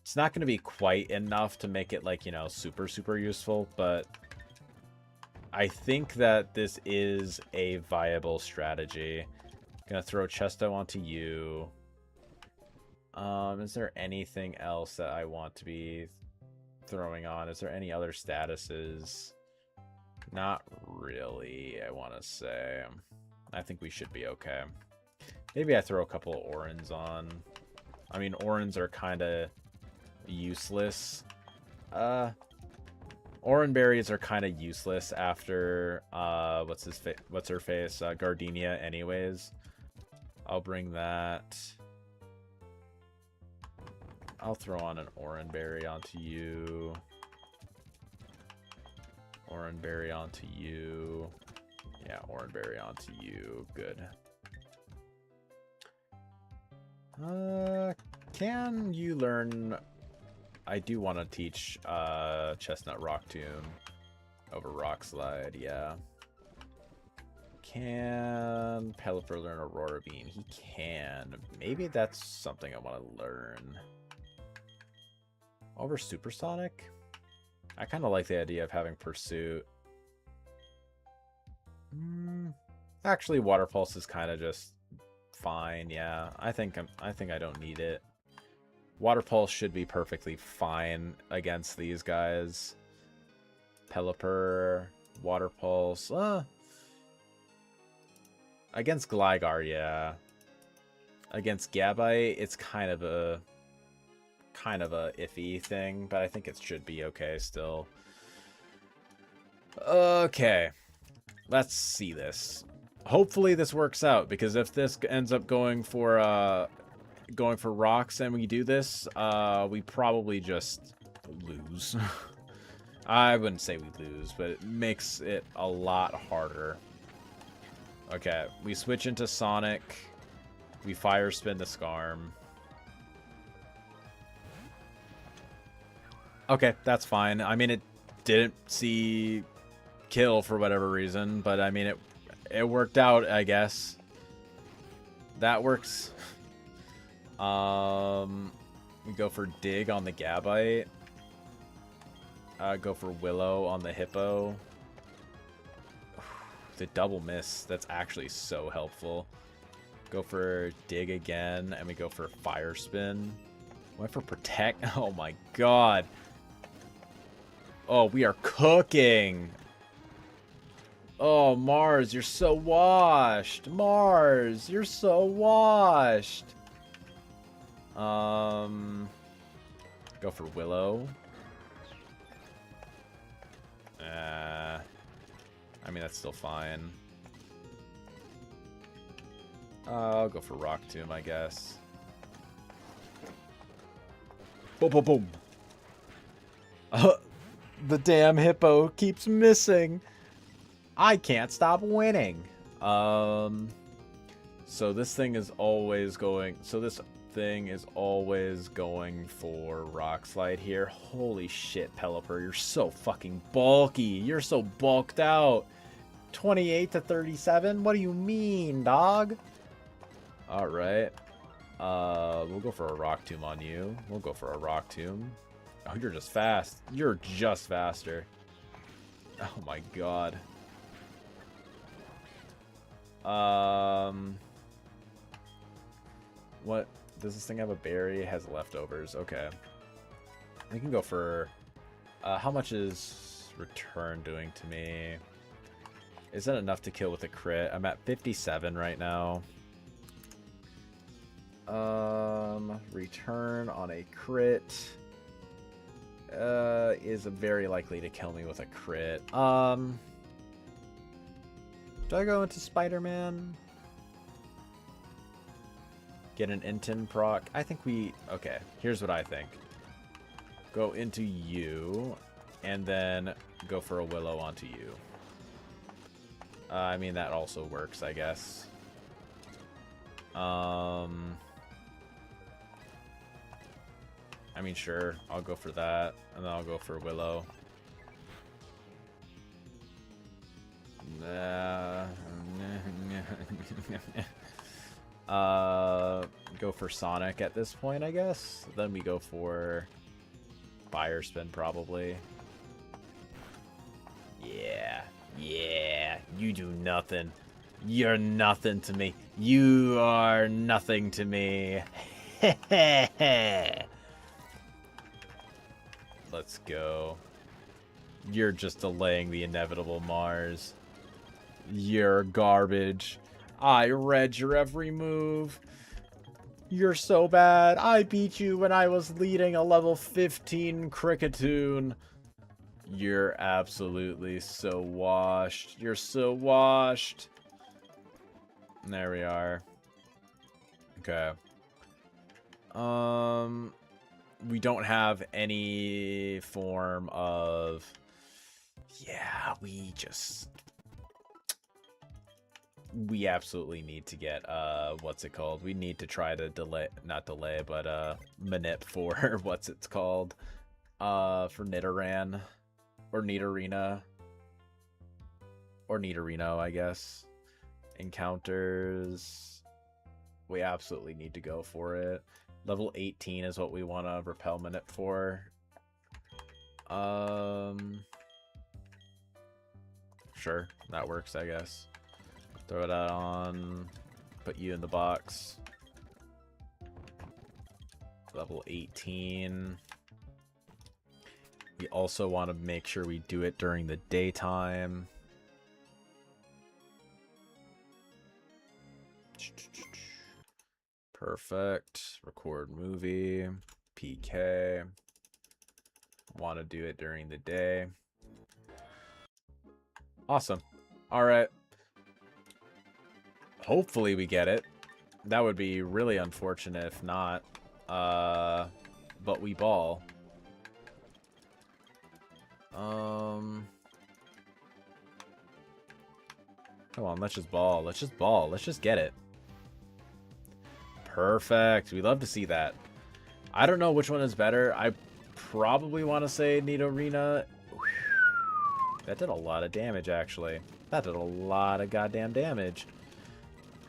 A: it's not going to be quite enough to make it, like, you know, super, super useful. But I think that this is a viable strategy. Going to throw Chesto onto you. Is there anything else that I want to be throwing on? Is there any other statuses? Not really, I want to say. I think we should be okay. Maybe I throw a couple of Orans on. I mean, Orans are kind of useless. Oran berries are kind of useless after what's her face, Gardenia anyways. I'll bring that. I'll throw on an Oran berry onto you. Oran berry onto you. Yeah, Oran berry onto you. Good. Can you learn... I do want to teach Chestnut Rock Tomb over Rock Slide, yeah. Can Pelipper learn Aurora Beam? He can. Maybe that's something I want to learn. Over Supersonic? I kind of like the idea of having Pursuit. Actually, Water Pulse is kind of just fine, yeah. I think I don't need it. Water Pulse should be perfectly fine against these guys. Pelipper, Water Pulse. Against Gligar, yeah. Against Gabite, it's kind of a iffy thing, but I think it should be okay still. Okay. Let's see this. Hopefully this works out, because if this ends up going for rocks and we do this, we probably just lose. I wouldn't say we lose, but it makes it a lot harder. Okay, we switch into Sonic. We Fire Spin the Skarm. Okay, that's fine. I mean, it didn't see kill for whatever reason, but I mean, it worked out, I guess. That works. We go for Dig on the Gabite. Go for Willow on the Hippo. The double miss, that's actually so helpful. Go for Dig again, and we go for Fire Spin. Went for Protect. Oh my god. Oh, we are cooking. Oh, Mars, you're so washed. Mars, you're so washed. Go for Willow. I mean, that's still fine. I'll go for Rock Tomb, I guess. Boom, boom, boom. The damn hippo keeps missing. I can't stop winning. So this thing is always going... So this thing is always going for Rock Slide here. Holy shit, Pelipper. You're so fucking bulky. You're so bulked out. 28 to 37? What do you mean, dog? Alright. We'll go for a Rock Tomb on you. We'll go for a Rock Tomb. Oh, you're just fast. You're just faster. Oh my god. What? Does this thing have a berry? It has leftovers. Okay. We can go for... how much is Return doing to me? Is that enough to kill with a crit? I'm at 57 right now. Return on a crit is very likely to kill me with a crit. Do I go into Spider-Man? Get an Intin proc? I think we... Okay, here's what I think. Go into you, and then go for a Willow onto you. I mean, that also works, I guess. I mean, sure. I'll go for that, and then I'll go for Willow. Go for Sonic at this point, I guess. Then we go for Fire Spin, probably. Yeah. Yeah. You do nothing. You're nothing to me. You are nothing to me. Let's go. You're just delaying the inevitable, Mars. You're garbage. I read your every move. You're so bad. I beat you when I was leading a level 15 Cricketoon. You're absolutely so washed. You're so washed. There we are. Okay. We don't have any form of... Yeah, we absolutely need to get, what's it called? We need to try to not delay, but, manip for, what's it's called? For Nidoran. Or Nidorina. Or Nidorino, I guess. Encounters. We absolutely need to go for it. Level 18 is what we want to repel manip for. Sure, that works, I guess. Throw that on. Put you in the box. Level 18. We also want to make sure we do it during the daytime. Perfect. Record movie. PK. Want to do it during the day. Awesome. Alright. Hopefully we get it. That would be really unfortunate if not. But we ball. Come on, let's just ball. Let's just ball. Let's just get it. Perfect. We love to see that. I don't know which one is better. I probably want to say Nidorina. That did a lot of damage, actually. That did a lot of goddamn damage.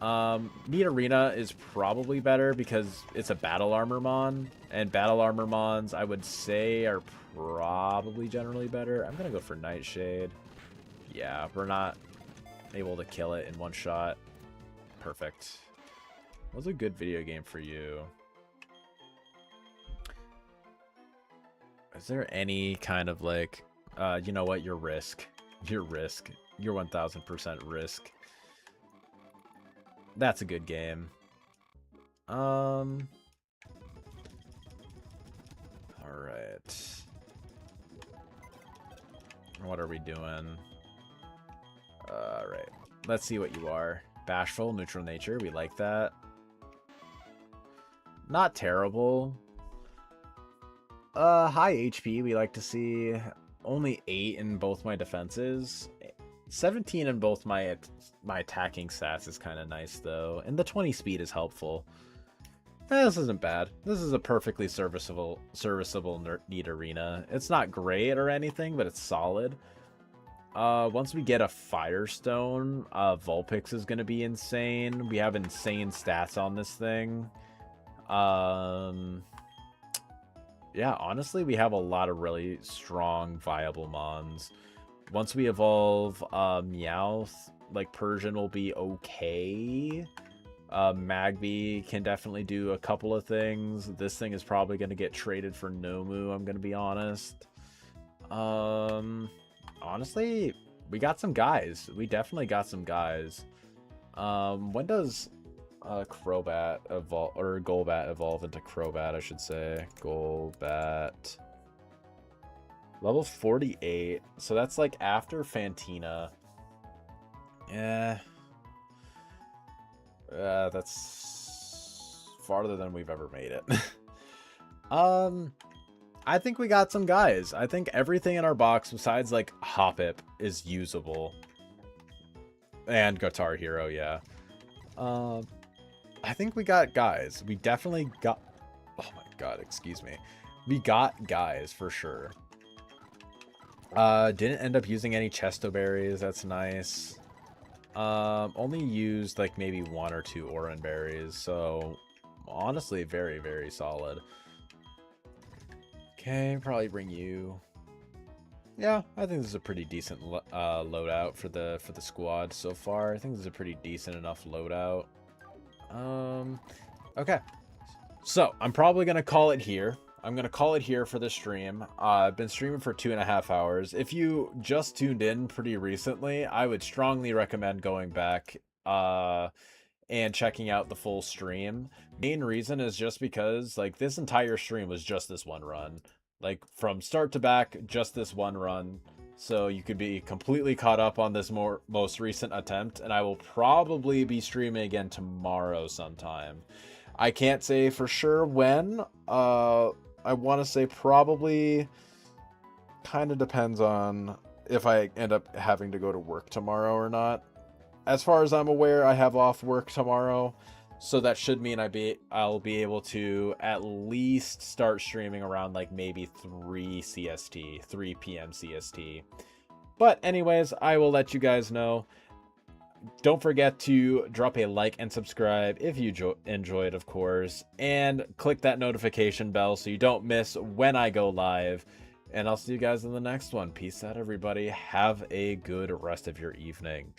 A: Nidorina is probably better because it's a battle armor mon. And battle armor mons, I would say, are probably generally better. I'm going to go for Nightshade. Yeah, we're not able to kill it in one shot. Perfect. What's a good video game for you? Is there any kind of like, you know what, your Risk. Your Risk. Your 1000% Risk. That's a good game. Alright. What are we doing? Alright. Let's see what you are. Bashful, neutral nature. We like that. Not terrible. High HP. We like to see. only 8 in both my defenses. 17 in both my attacking stats is kind of nice though, and the 20 speed is helpful. This isn't bad. This is a perfectly serviceable neat arena. It's not great or anything, but it's solid. Once we get a Firestone, Vulpix is going to be insane. We have insane stats on this thing. Yeah, honestly, we have a lot of really strong, viable mons. Once we evolve Meowth, like Persian will be okay. Magby can definitely do a couple of things. This thing is probably going to get traded for Nomu, I'm going to be honest. Honestly, we got some guys. We definitely got some guys. When does Crobat evolve, or Golbat evolve into Crobat, I should say. Golbat. Level 48. So that's like after Fantina. Yeah. That's farther than we've ever made it. I think we got some guys. I think everything in our box besides like Hoppip is usable. And Guitar Hero, yeah. I think we got guys. We definitely got... Oh my god, excuse me. We got guys for sure. Didn't end up using any Chesto Berries. That's nice. Only used like maybe 1 or 2 Oran Berries. So honestly, very, very solid. Okay, probably bring you. Yeah, I think this is a pretty decent loadout for the squad so far. I think this is a pretty decent enough loadout. Okay. So, I'm probably going to call it here. I'm going to call it here for the stream. I've been streaming for 2.5 hours. If you just tuned in pretty recently, I would strongly recommend going back and checking out the full stream. Main reason is just because, like, this entire stream was just this one run. Like, from start to back, just this one run. So you could be completely caught up on this most recent attempt, and I will probably be streaming again tomorrow sometime. I can't say for sure when. I want to say probably kind of depends on if I end up having to go to work tomorrow or not. As far as I'm aware, I have off work tomorrow, so that should mean I'll be able to at least start streaming around like maybe 3 p.m. CST. But anyways, I will let you guys know. Don't forget to drop a like and subscribe if you enjoyed, of course, and click that notification bell so you don't miss when I go live. And I'll see you guys in the next one. Peace out, everybody. Have a good rest of your evening.